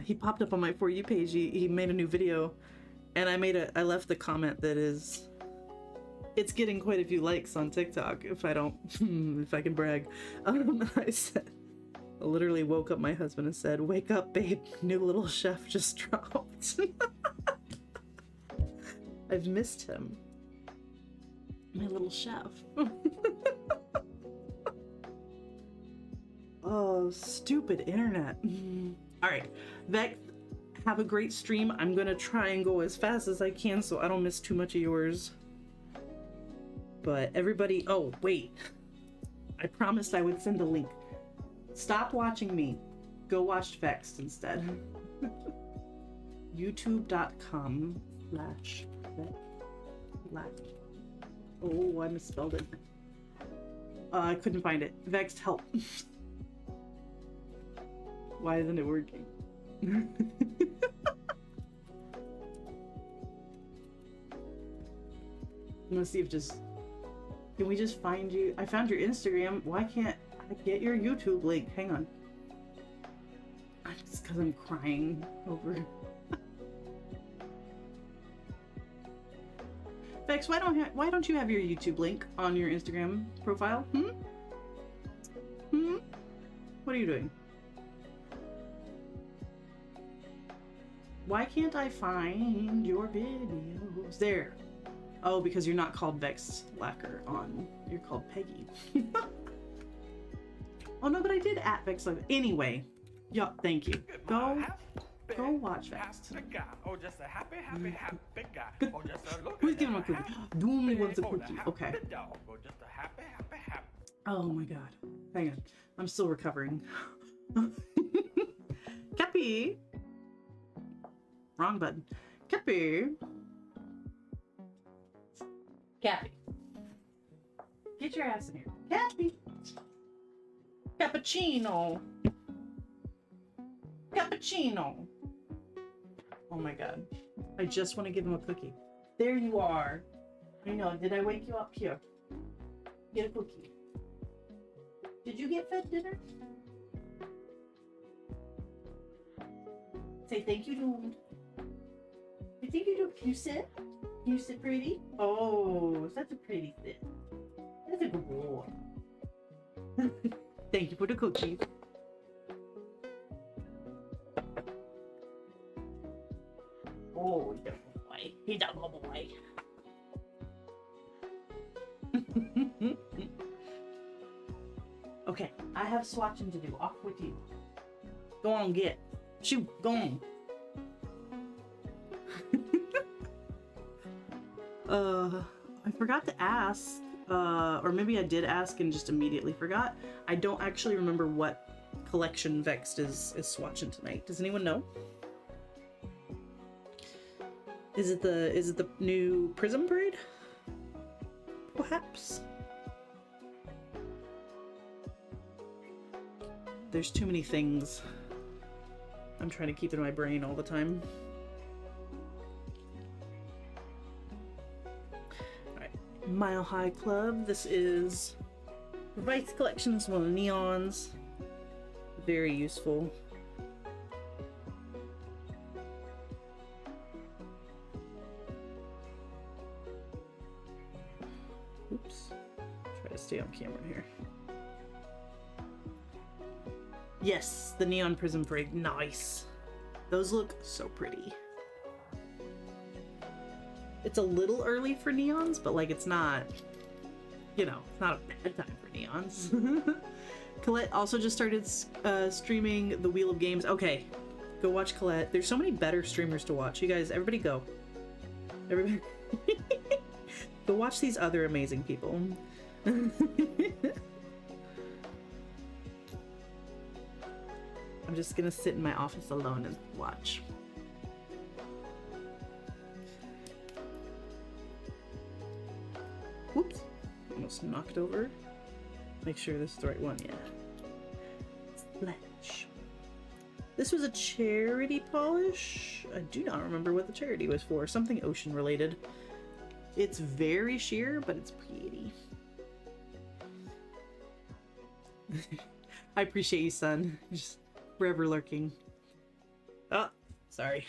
he popped up on my For You page. He made a new video, and I left the comment that is, it's getting quite a few likes on TikTok. If I don't, if I can brag, I said, I literally woke up my husband and said, "Wake up, babe! New little chef just dropped." I've missed him, my little chef. Oh, stupid internet. All right, Vex, have a great stream. I'm gonna try and go as fast as I can so I don't miss too much of yours. But everybody, oh wait, I promised I would send a link. Stop watching me. Go watch Vex instead. youtube.com/Vex. Oh, I misspelled it. I couldn't find it. Vexed help. Why isn't it working? Let's see if can we just find you? I found your Instagram. Why can't I get your YouTube link? Hang on. It's because I'm crying over. Vex, why don't you have your YouTube link on your Instagram profile? What are you doing? Why can't I find your videos? There. Oh, because you're not called Vex Lacquer on. You're called Peggy. Oh no, but I did at Vex Lacquer. Anyway, yeah, thank you. Go watch Vex. Oh, just a happy guy. Oh, just a look. Who's giving him a cookie? Doom wants a cookie. Okay. Oh, just a happy. Oh my god. Hang on. I'm still recovering. Cappy. Wrong button. Cappy. Cappy. Get your ass in here. Cappy. Cappuccino. Cappuccino. Oh my god. I just want to give him a cookie. There you are. I know. Did I wake you up? Here. Get a cookie. Did you get fed dinner? Say thank you, dude. Say thank you, dude. Can you sit? Can you sit pretty? Oh, such a pretty sit. That's a good boy. Thank you for the cookies. Oh, he's a good boy. He's a good boy. Okay, I have swatching to do. Off with you. Go on, get. Shoot, go on. I forgot to ask, or maybe I did ask and just immediately forgot. I don't actually remember what collection Vexed is swatching tonight. Does anyone know? Is it the new Prism Parade? Perhaps. There's too many things I'm trying to keep in my brain all the time. Alright, Mile High Club. This is Vice Collection. It's one of the neons. Very useful. Oops. Try to stay on camera here. Yes, the Neon Prism Parade. Nice. Those look so pretty. It's a little early for neons, but like it's not, you know, it's not a bad time for neons. Colette also just started streaming the Wheel of Games. Okay, go watch Colette. There's so many better streamers to watch. You guys, everybody go. Everybody. Go watch these other amazing people. I'm just gonna sit in my office alone and watch. Whoops, almost knocked over. Make sure this is the right one, yeah. Splash. This was a charity polish. I do not remember what the charity was for. Something ocean related. It's very sheer, but it's pretty. I appreciate you, son. Just forever lurking. Sorry.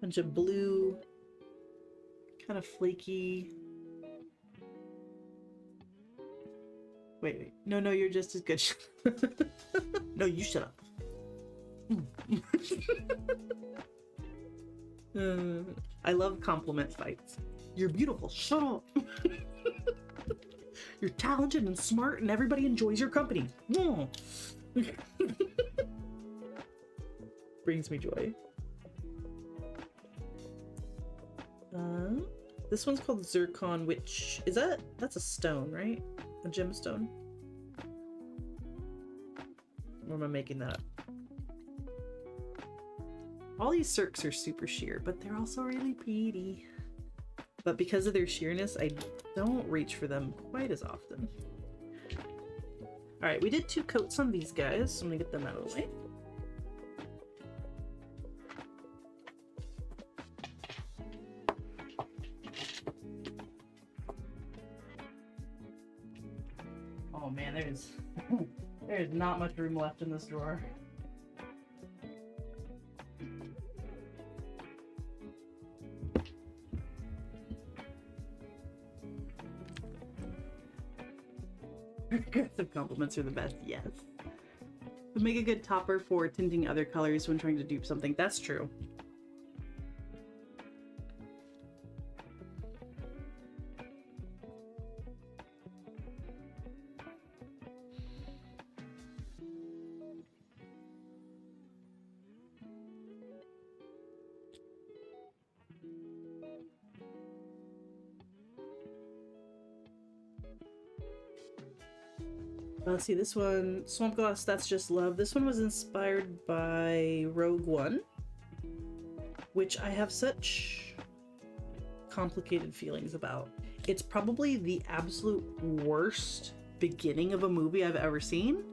Bunch of blue, kind of flaky. Wait. No, you're just as good. No, you shut up. I love compliment fights. You're beautiful. Shut up. You're talented and smart and everybody enjoys your company. Brings me joy. This one's called Zircon, which is that's a stone, right? A gemstone? Or am I making that up? All these circs are super sheer, but they're also really pretty. But because of their sheerness, I don't reach for them quite as often. Alright, we did 2 coats on these guys, so I'm gonna get them out of the way. Oh man, there's not much room left in this drawer. Aggressive compliments are the best, yes. Would make a good topper for tinting other colors when trying to dupe something. That's true. Let's see, this one, Swamp Gloss, That's Just Love. This one was inspired by Rogue One, which I have such complicated feelings about. It's probably the absolute worst beginning of a movie I've ever seen,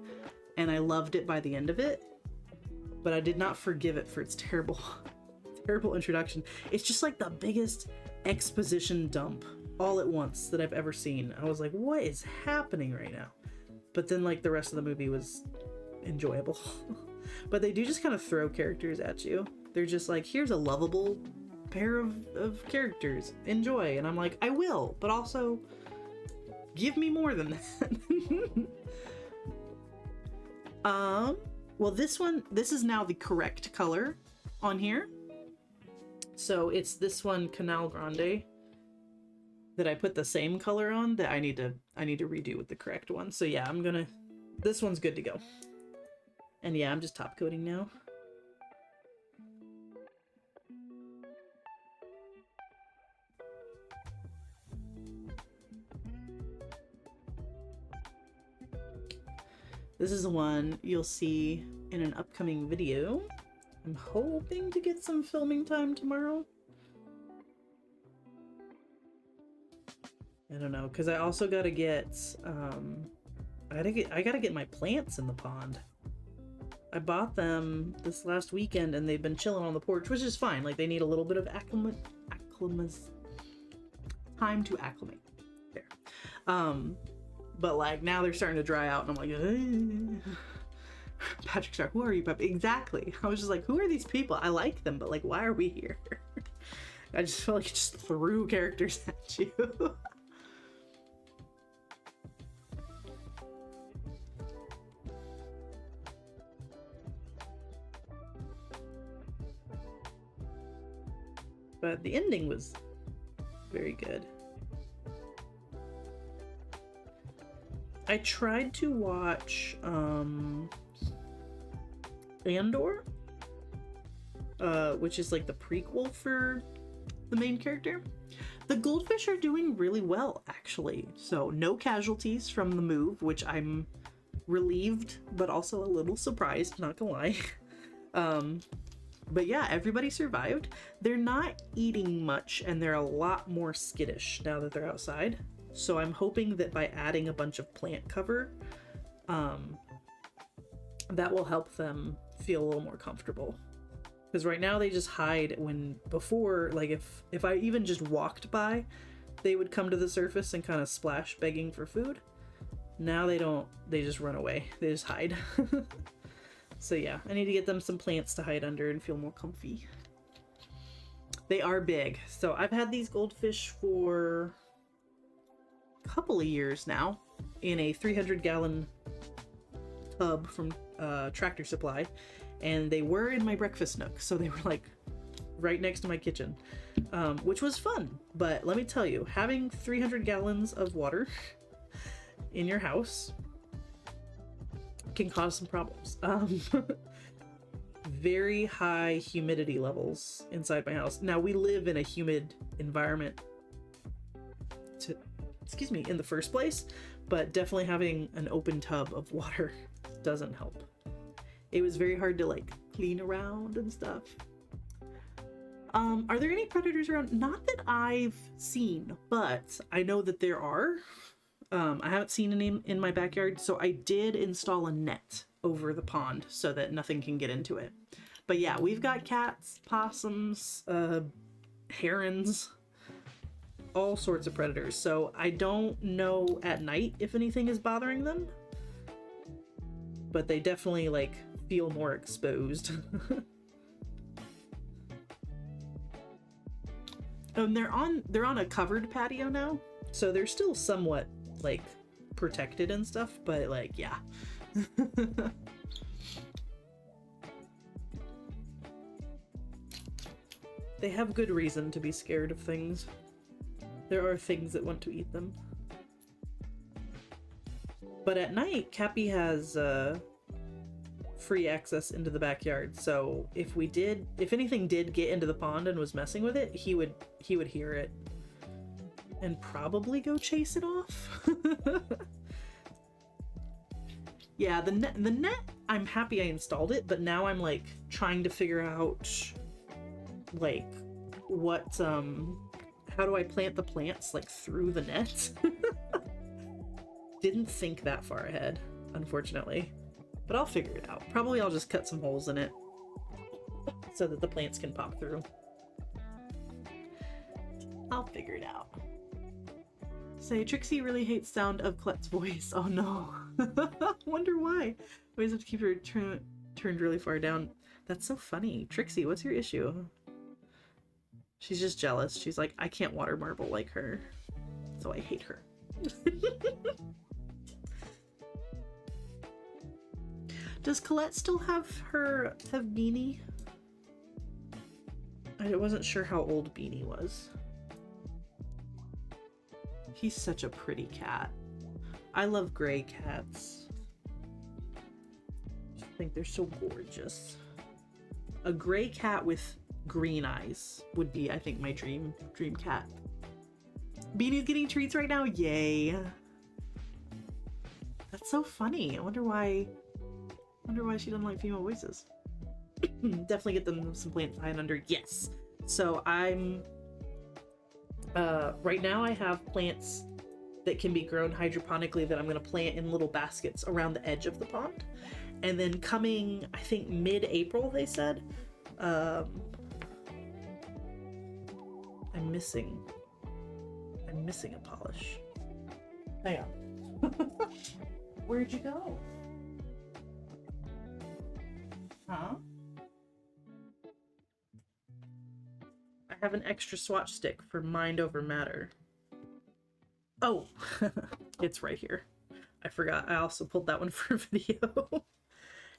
and I loved it by the end of it, but I did not forgive it for its terrible, terrible introduction. It's just like the biggest exposition dump all at once that I've ever seen. I was like, what is happening right now? But then, like, the rest of the movie was enjoyable. But they do just kind of throw characters at you. They're just like, here's a lovable pair of characters. Enjoy. And I'm like, I will, but also give me more than that. Well, this is now the correct color on here. So it's this one, Canal Grande, that I put the same color on that I need to redo with the correct one. So yeah, this one's good to go. And yeah, I'm just top coating now. This is the one you'll see in an upcoming video. I'm hoping to get some filming time tomorrow. I don't know, because I also gotta get, I gotta get my plants in the pond. I bought them this last weekend and they've been chilling on the porch, which is fine. Like, they need a little bit of time to acclimate. There. But like, now they're starting to dry out and I'm like, Patrick's like, who are you, Pep? Exactly. I was just like, who are these people? I like them, but like, why are we here? I just felt like it just threw characters at you. But the ending was very good. I tried to watch Andor, which is like the prequel for the main character. The goldfish are doing really well, actually. So no casualties from the move, which I'm relieved, but also a little surprised, not gonna lie. But yeah, everybody survived. They're not eating much, and they're a lot more skittish now that they're outside. So I'm hoping that by adding a bunch of plant cover, that will help them feel a little more comfortable. Because right now they just hide when before, like if I even just walked by, they would come to the surface and kind of splash begging for food. Now they don't, they just run away. They just hide. So yeah, I need to get them some plants to hide under and feel more comfy. They are big. So I've had these goldfish for a couple of years now in a 300-gallon tub from Tractor Supply. And they were in my breakfast nook. So they were like right next to my kitchen, which was fun. But let me tell you, having 300 gallons of water in your house can cause some problems. Very high humidity levels inside my house. Now, we live in a humid environment in the first place, but definitely having an open tub of water doesn't help. It was very hard to like clean around and stuff. Are there any predators around? Not that I've seen, but I know that there are. I haven't seen any in my backyard, so I did install a net over the pond so that nothing can get into it. But yeah, we've got cats, possums, herons, all sorts of predators. So I don't know at night if anything is bothering them, but they definitely like feel more exposed. They're on a covered patio now, so they're still somewhat like protected and stuff, but like yeah. They have good reason to be scared of things. There are things that want to eat them. But at night, Cappy has free access into the backyard, so if anything did get into the pond and was messing with it, he would hear it and probably go chase it off. Yeah, the net, I'm happy I installed it, but now I'm like trying to figure out like what how do I plant the plants like through the net? Didn't think that far ahead, unfortunately. But I'll figure it out. Probably I'll just cut some holes in it so that the plants can pop through. I'll figure it out. Say, Trixie really hates sound of Colette's voice. Oh no. Wonder why. We always have to keep her turned really far down. That's so funny. Trixie, what's your issue? She's just jealous. She's like, I can't water marble like her, so I hate her. Does Colette still have Beanie? I wasn't sure how old Beanie was. He's such a pretty cat. I love gray cats. I think they're so gorgeous. A gray cat with green eyes would be, I think, my dream cat. Beanie's getting treats right now. Yay. That's so funny. I wonder why she doesn't like female voices. Definitely get them some plants high and under. Yes. So I'm right now I have plants that can be grown hydroponically that I'm going to plant in little baskets around the edge of the pond. And then coming, I think mid-April, they said, I'm missing a polish. Hang on. Where'd you go? Huh? I have an extra swatch stick for mind over matter. Oh, it's right here. I forgot. I also pulled that one for a video.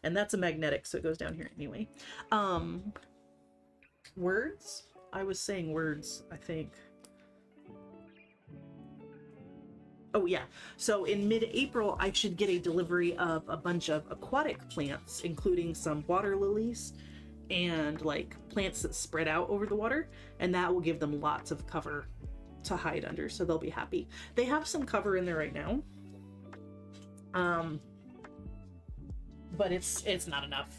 And that's a magnetic, so it goes down here anyway. Words? I was saying words, I think. Oh yeah, so in mid-April I should get a delivery of a bunch of aquatic plants, including some water lilies and like plants that spread out over the water, and that will give them lots of cover to hide under, so they'll be happy. They have some cover in there right now, but it's not enough.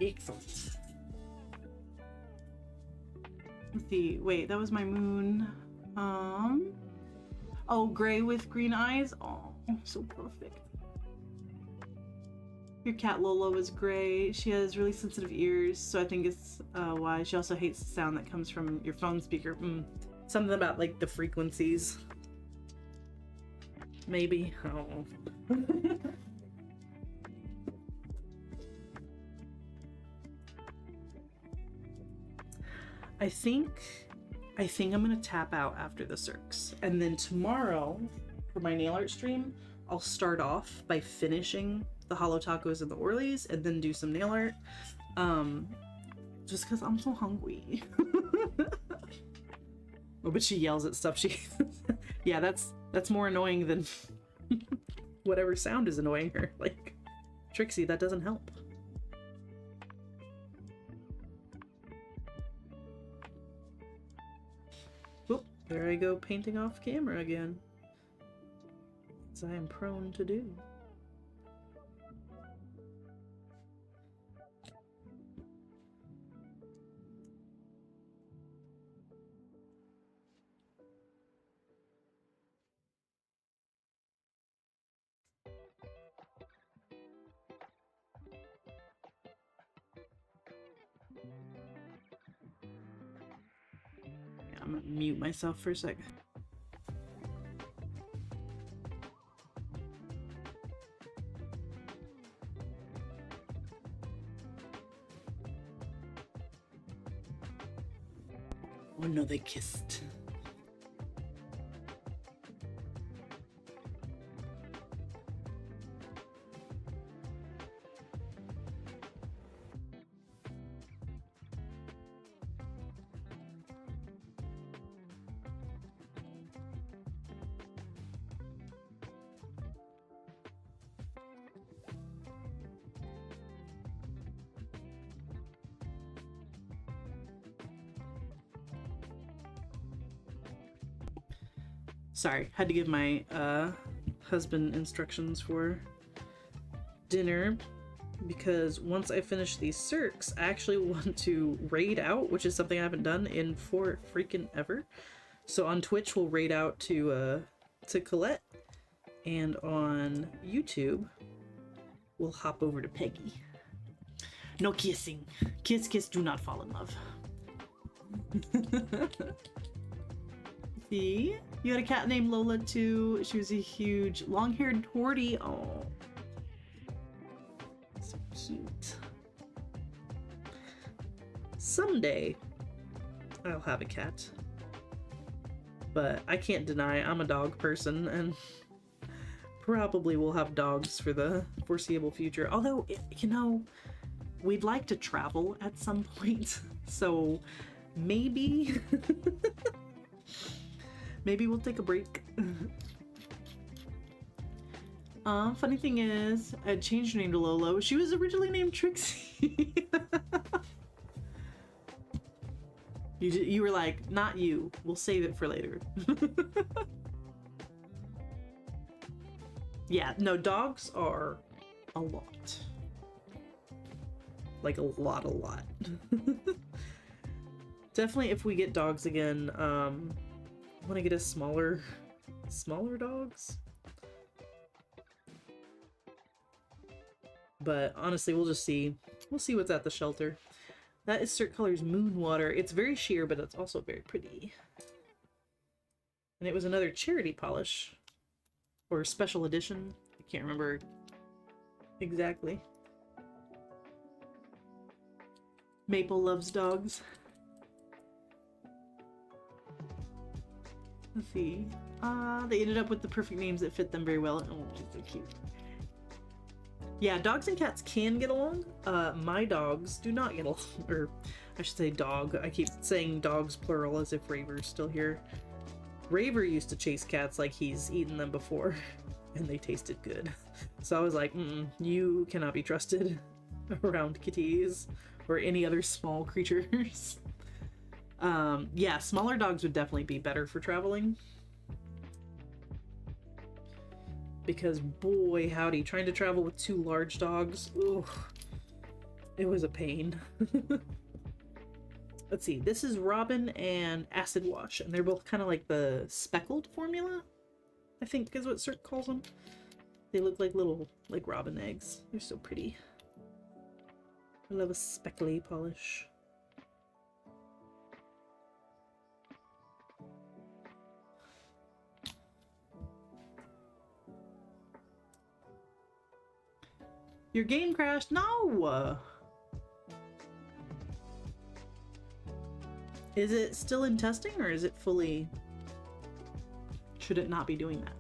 Excellent. Let's see. Wait, that was my moon. Oh, gray with green eyes. Oh, so perfect. Your cat Lola was gray. She has really sensitive ears, so I think it's why. She also hates the sound that comes from your phone speaker. Something about like the frequencies. Maybe. Oh. I think I'm gonna tap out after the circs, and then tomorrow for my nail art stream I'll start off by finishing the hollow tacos and the Orleys and then do some nail art, just because I'm so hungry. Oh, but she yells at stuff. She yeah, that's more annoying than whatever sound is annoying her. Like, Trixie, that doesn't help. Whoop, there I go painting off camera again, as I am prone to do. I'm gonna mute myself for a second. Oh no, they kissed. Sorry, had to give my husband instructions for dinner, because once I finish these circs, I actually want to raid out, which is something I haven't done in for freaking ever. So on Twitch, we'll raid out to Colette, and on YouTube, we'll hop over to Peggy. No kissing. Kiss, kiss, do not fall in love. See? You had a cat named Lola too. She was a huge long-haired tortie. Oh, so cute. Someday I'll have a cat, but I can't deny I'm a dog person, and probably will have dogs for the foreseeable future. Although, you know, we'd like to travel at some point, so maybe maybe we'll take a break. Funny thing is, I changed her name to Lolo. She was originally named Trixie. You were like, not you. We'll save it for later. Yeah, no, dogs are a lot. Like a lot. Definitely if we get dogs again, I want to get a smaller dogs. But honestly, we'll just see. We'll see what's at the shelter. That is Cert Colors Moon Water. It's very sheer, but it's also very pretty. And it was another charity polish. Or special edition. I can't remember exactly. Maple loves dogs. Let's see. They ended up with the perfect names that fit them very well. Oh, she's so cute. Yeah, dogs and cats can get along. My dogs do not get along. Or, I should say dog. I keep saying dogs plural as if Raver's still here. Raver used to chase cats like he's eaten them before, and they tasted good. So I was like, you cannot be trusted around kitties or any other small creatures. Yeah, smaller dogs would definitely be better for traveling. Because boy howdy, trying to travel with two large dogs, ugh, It was a pain. Let's see, this is Robin and Acid Wash, and they're both kind of like the speckled formula, I think is what Cirque calls them. They look like little, like robin eggs. They're so pretty. I love a speckly polish. Your game crashed? No! Is it still in testing, or is it fully... Should it not be doing that?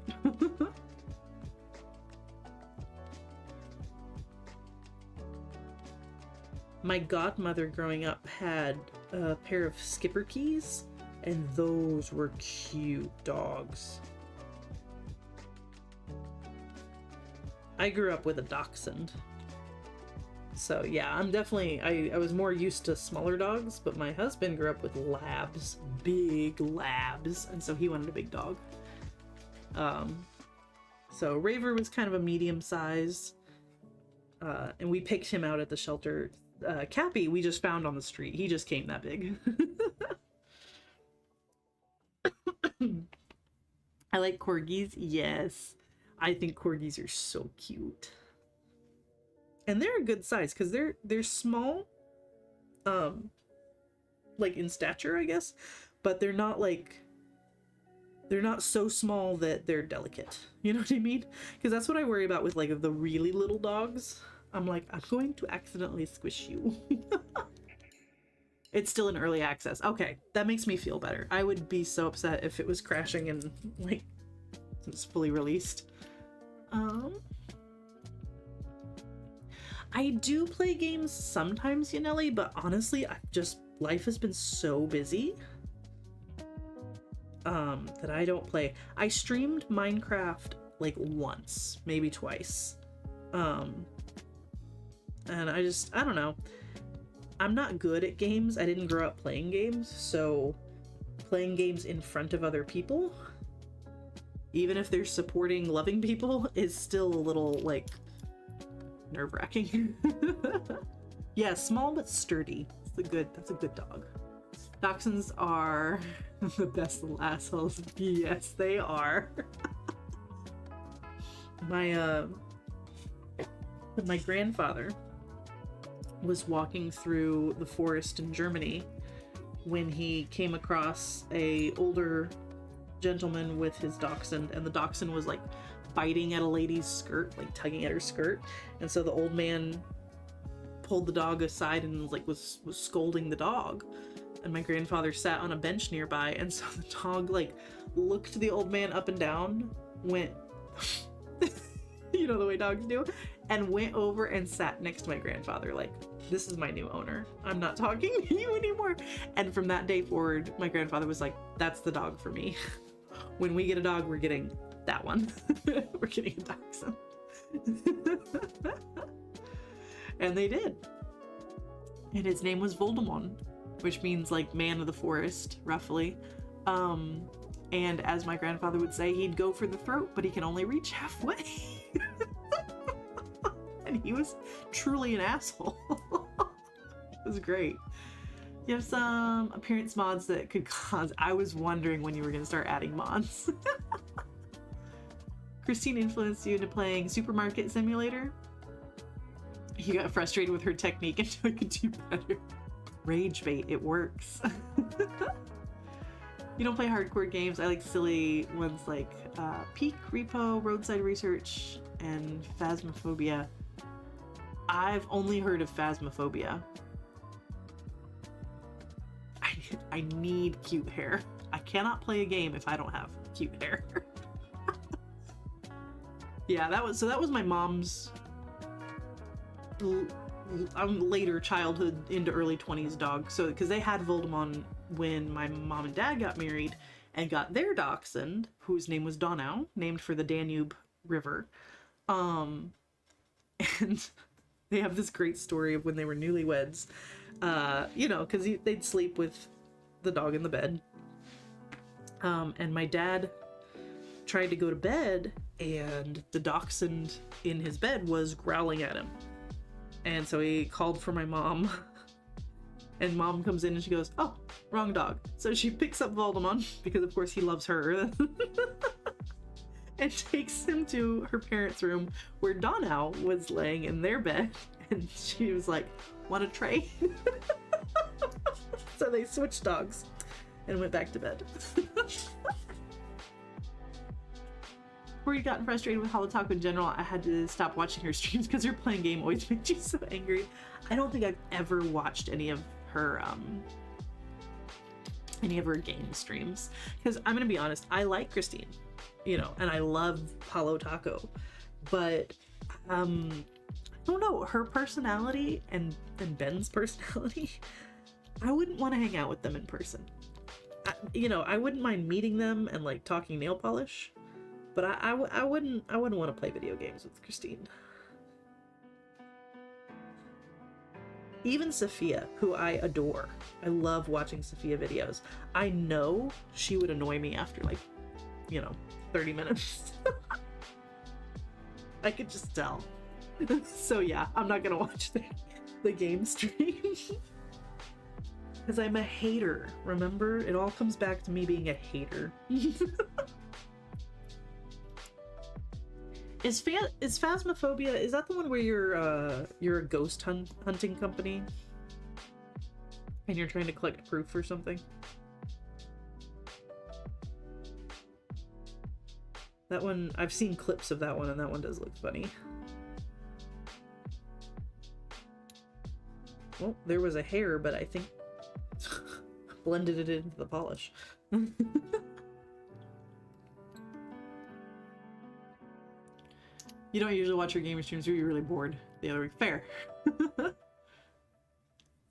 My godmother growing up had a pair of skipper keys, and those were cute dogs. I grew up with a dachshund. So yeah, I'm definitely, I was more used to smaller dogs, but my husband grew up with labs, big labs, and so he wanted a big dog. So Raver was kind of a medium size, and we picked him out at the shelter. Cappy, we just found on the street. He just came that big. I like corgis. Yes. I think corgis are so cute. And they're a good size because they're small, like in stature, I guess, but they're not so small that they're delicate. You know what I mean? Because that's what I worry about with like the really little dogs. I'm like, I'm going to accidentally squish you. It's still in early access. Okay, that makes me feel better. I would be so upset if it was crashing and like it's fully released. I do play games sometimes, Yanelli, but honestly, life has been so busy that I don't play. I streamed Minecraft like once, maybe twice. And I don't know. I'm not good at games. I didn't grow up playing games, so playing games in front of other people, even if they're supporting loving people, is still a little like nerve-wracking. Yeah, small but sturdy. That's a good dog. Dachshunds are the best little assholes. Yes, they are. My grandfather was walking through the forest in Germany when he came across a older gentleman with his dachshund, and the dachshund was like biting at a lady's skirt, like tugging at her skirt, and so the old man pulled the dog aside and was scolding the dog, and my grandfather sat on a bench nearby, and so the dog like looked the old man up and down, went you know the way dogs do, and went over and sat next to my grandfather like, this is my new owner, I'm not talking to you anymore. And from that day forward, my grandfather was like, that's the dog for me. When we get a dog, we're getting that one. We're getting a dachshund. And they did. And his name was Voldemort, which means like man of the forest, roughly. And as my grandfather would say, he'd go for the throat, but he can only reach halfway. And he was truly an asshole. It was great. You have some appearance mods that could cause... I was wondering when you were going to start adding mods. Christine influenced you into playing Supermarket Simulator. You got frustrated with her technique until I could do better. Rage bait, it works. You don't play hardcore games. I like silly ones like Peak, Repo, Roadside Research, and Phasmophobia. I've only heard of Phasmophobia. I need cute hair. I cannot play a game if I don't have cute hair. Yeah, that was my mom's later childhood into early 20s dog. So because they had Voldemort when my mom and dad got married and got their dachshund, whose name was Donau, named for the Danube River. And they have this great story of when they were newlyweds. You know, because they'd sleep with the dog in the bed. And my dad tried to go to bed, and the dachshund in his bed was growling at him. And so he called for my mom. And mom comes in and she goes, oh, wrong dog. So she picks up Voldemort, because of course he loves her, and takes him to her parents' room where Donau was laying in their bed. And she was like, want a tray? So they switched dogs and went back to bed. Before you gotten frustrated with Holotaco in general, I had to stop watching her streams because her playing game always makes you so angry. I don't think I've ever watched any of her game streams, because I'm gonna be honest, I like Christine, you know, and I love Holotaco, but I don't know, her personality and Ben's personality, I wouldn't want to hang out with them in person. You know, I wouldn't mind meeting them and like talking nail polish, but I wouldn't want to play video games with Christine. Even Sophia, who I adore. I love watching Sophia videos. I know she would annoy me after like, you know, 30 minutes. I could just tell. So yeah, I'm not gonna watch the game stream. Because I'm a hater, remember? It all comes back to me being a hater. Is Phasmophobia, is that the one where you're a ghost hunting company? And you're trying to collect proof or something? That one, I've seen clips of that one, and that one does look funny. Well, there was a hair, but I think blended it into the polish. You don't usually watch your gaming streams, or you're really bored the other week. Fair.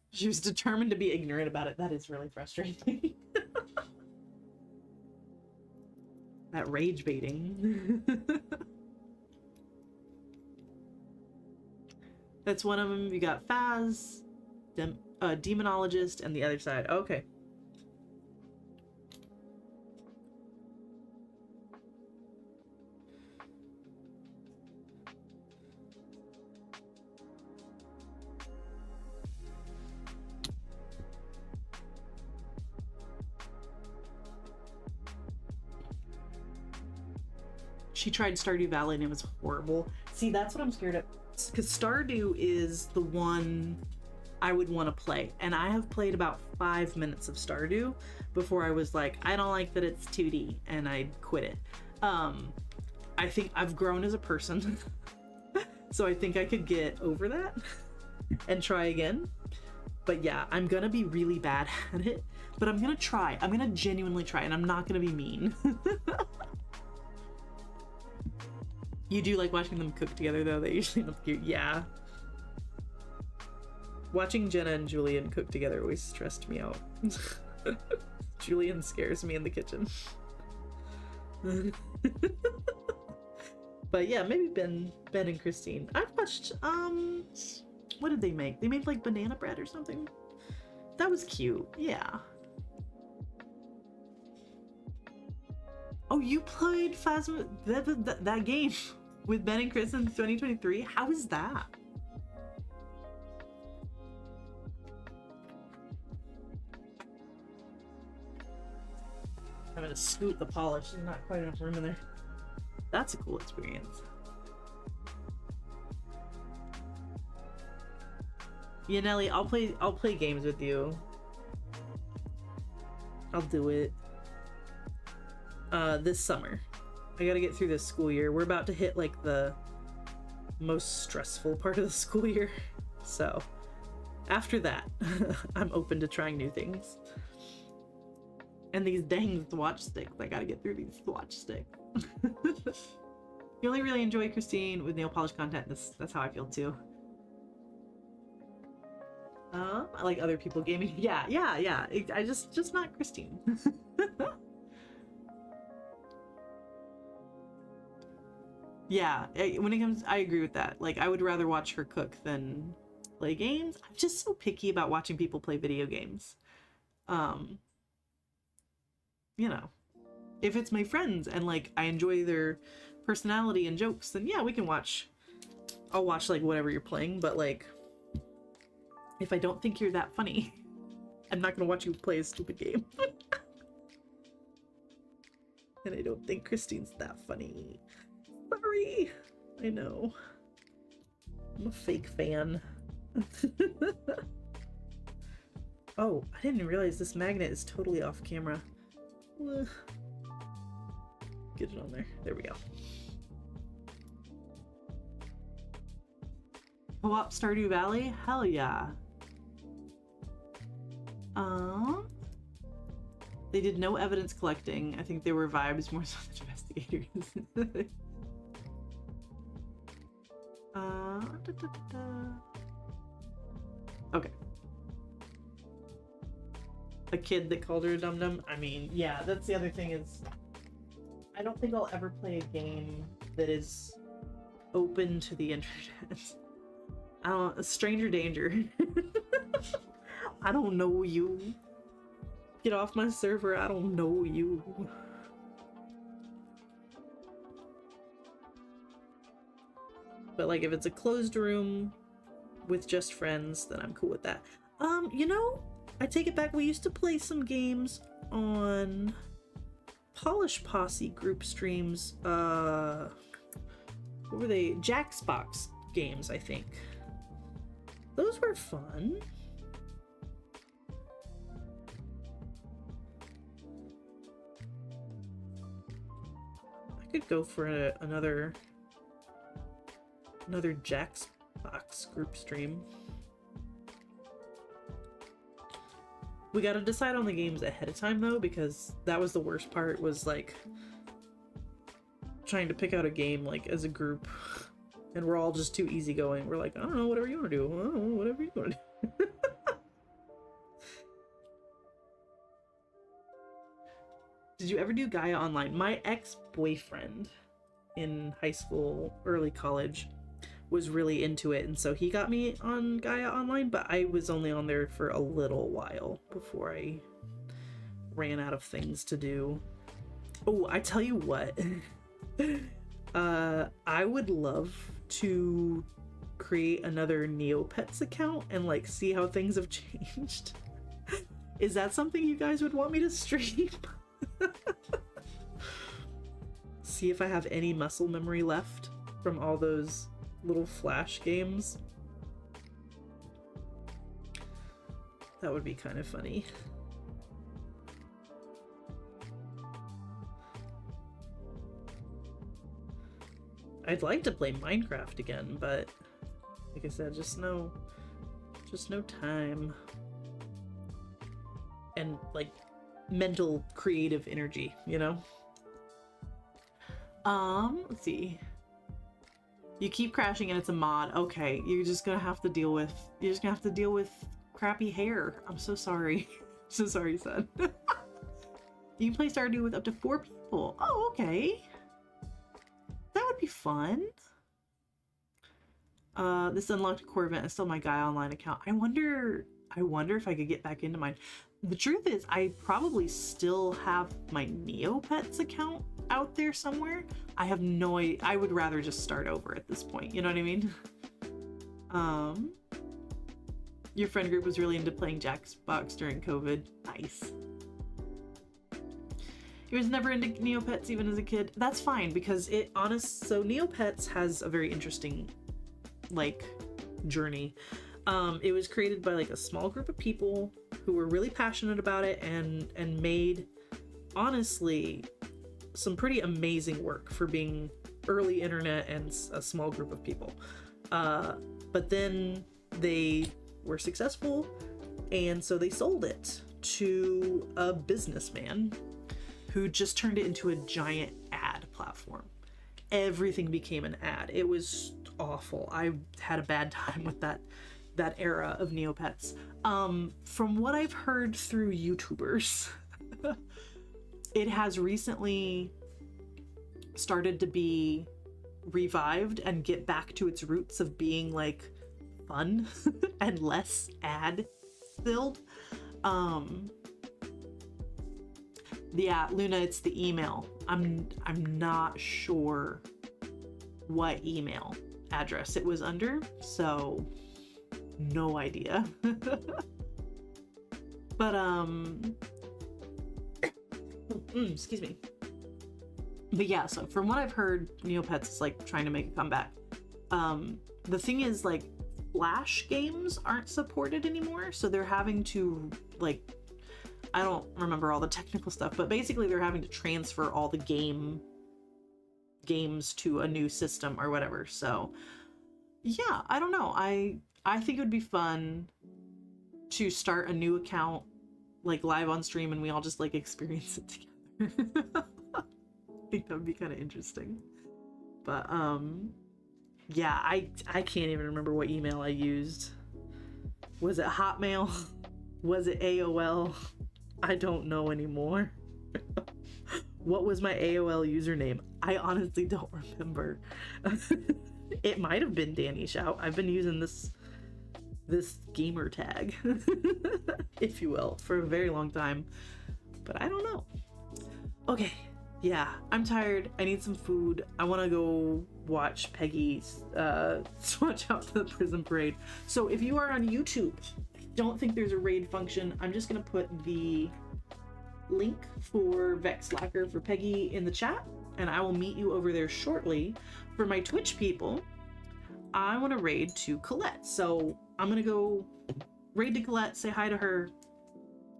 She was determined to be ignorant about it. That is really frustrating. That rage baiting. That's one of them. You got Phaz, Demonologist, and the other side. Okay. She tried Stardew Valley and it was horrible. See, that's what I'm scared of. Because Stardew is the one I would want to play. And I have played about 5 minutes of Stardew before I was like, I don't like that it's 2D, and I quit it. I think I've grown as a person. So I think I could get over that and try again. But yeah, I'm gonna be really bad at it. But I'm gonna try. I'm gonna genuinely try, and I'm not gonna be mean. You do like watching them cook together, though? They usually look cute. Yeah. Watching Jenna and Julian cook together always stressed me out. Julian scares me in the kitchen. But yeah, maybe Ben and Christine. I've watched, what did they make? They made like banana bread or something. That was cute. Yeah. Oh, you played Phasma, that game with Ben and Chris in 2023? How is that? I'm gonna scoot the polish. There's not quite enough room in there. That's a cool experience. Yeah, Nelly, I'll play games with you. I'll do it. This summer. I gotta get through this school year. We're about to hit like the most stressful part of the school year. So after that, I'm open to trying new things. And these dang Swatch sticks. I gotta get through these Swatch sticks. You only really enjoy Christine with nail polish content. That's how I feel too. I like other people gaming. Yeah. I just not Christine. Yeah, when it comes, I agree with that. Like, I would rather watch her cook than play games. I'm just so picky about watching people play video games. You know, if it's my friends and like I enjoy their personality and jokes, then yeah, we can watch. I'll watch like whatever you're playing, but like if I don't think you're that funny, I'm not gonna watch you play a stupid game. And I don't think Christine's that funny. Sorry. I know. I'm a fake fan. Oh, I didn't realize this magnet is totally off camera. Get it on there. There we go. Co-op Stardew Valley? Hell yeah. They did no evidence collecting. I think they were vibes more so than investigators. Okay. A kid that called her a dum-dum? I mean, yeah, that's the other thing is I don't think I'll ever play a game that is open to the internet. I don't, stranger danger. I don't know you. Get off my server, I don't know you. But like if it's a closed room with just friends, then I'm cool with that. You know, I take it back, we used to play some games on Polish Posse group streams. What were they? Jackbox games, I think. Those were fun. I could go for another Jackbox group stream. We gotta decide on the games ahead of time though, because that was the worst part, was like trying to pick out a game like as a group, and we're all just too easygoing. We're like, I don't know, whatever you want to do. I don't know, whatever you want to do. Did you ever do Gaia Online? My ex-boyfriend in high school, early college, was really into it, and so he got me on Gaia Online, but I was only on there for a little while before I ran out of things to do. Oh, I tell you what. I would love to create another Neopets account and like see how things have changed. Is that something you guys would want me to stream? See if I have any muscle memory left from all those little flash games. That would be kind of funny. I'd like to play Minecraft again, but like I said, just no time and like mental creative energy, you know? Let's see. You keep crashing and it's a mod. Okay, you're just gonna have to deal with crappy hair. I'm so sorry. So sorry, son. You can play Stardew with up to 4 people. Oh, okay. That would be fun. This unlocked core event is still my Gaia Online account. I wonder if I could get back into mine. The truth is, I probably still have my Neopets account out there somewhere. I have no idea. I would rather just start over at this point. You know what I mean? Your friend group was really into playing Jackbox during COVID. Nice. He was never into Neopets even as a kid. That's fine because so Neopets has a very interesting like journey. It was created by like a small group of people who were really passionate about it and made honestly some pretty amazing work for being early internet and a small group of people. But then they were successful, and so they sold it to a businessman who just turned it into a giant ad platform. Everything became an ad. It was awful. I had a bad time with that era of Neopets. From what I've heard through YouTubers, it has recently started to be revived and get back to its roots of being like fun and less ad filled. Yeah, Luna, it's the email. I'm not sure what email address it was under, so no idea. But excuse me. But yeah, so from what I've heard, Neopets is like trying to make a comeback. The thing is, like, Flash games aren't supported anymore, so they're having to, like, I don't remember all the technical stuff, but basically they're having to transfer all the games to a new system or whatever. So yeah, I don't know. I think it would be fun to start a new account, like, live on stream, and we all just, like, experience it together. I think that would be kind of interesting. But yeah, I can't even remember what email I used. Was it Hotmail? Was it AOL? I don't know anymore. What was my AOL username? I honestly don't remember. It might have been Danny Shout. I've been using this gamer tag, if you will, for a very long time, but I don't know. Okay, yeah, I'm tired. I need some food. I want to go watch Peggy swatch out the prison parade. So if you are on YouTube, I don't think there's a raid function. I'm just gonna put the link for Vex Slacker for Peggy in the chat, and I will meet you over there shortly. For my Twitch people, I want to raid to Colette, so I'm gonna go raid to Colette, say hi to her,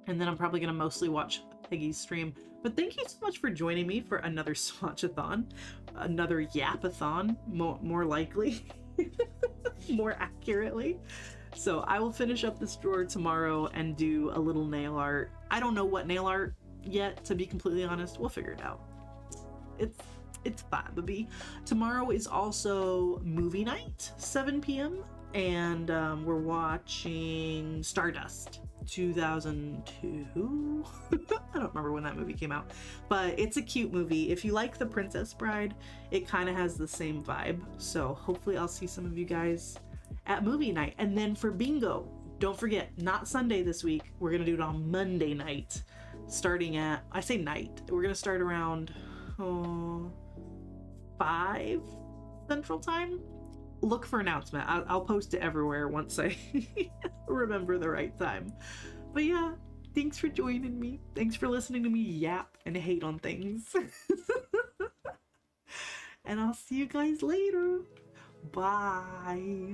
and then I'm probably gonna mostly watch Peggy's stream. But thank you so much for joining me for another Swatch-A-Thon, another Yap-A-Thon, more likely, more accurately. So I will finish up this drawer tomorrow and do a little nail art. I don't know what nail art yet, to be completely honest. We'll figure it out. It's fine, baby. Tomorrow is also movie night, 7 p.m. and we're watching Stardust 2002. I don't remember when that movie came out, but it's a cute movie. If you like The Princess Bride, it kind of has the same vibe. So hopefully I'll see some of you guys at movie night. And then for bingo, don't forget, not Sunday this week. We're gonna do it on Monday night, starting at, I say night, we're gonna start around 5 Central Time. Look for announcement. I'll post it everywhere once I remember the right time. But yeah, thanks for joining me. Thanks for listening to me yap and hate on things. And I'll see you guys later. Bye.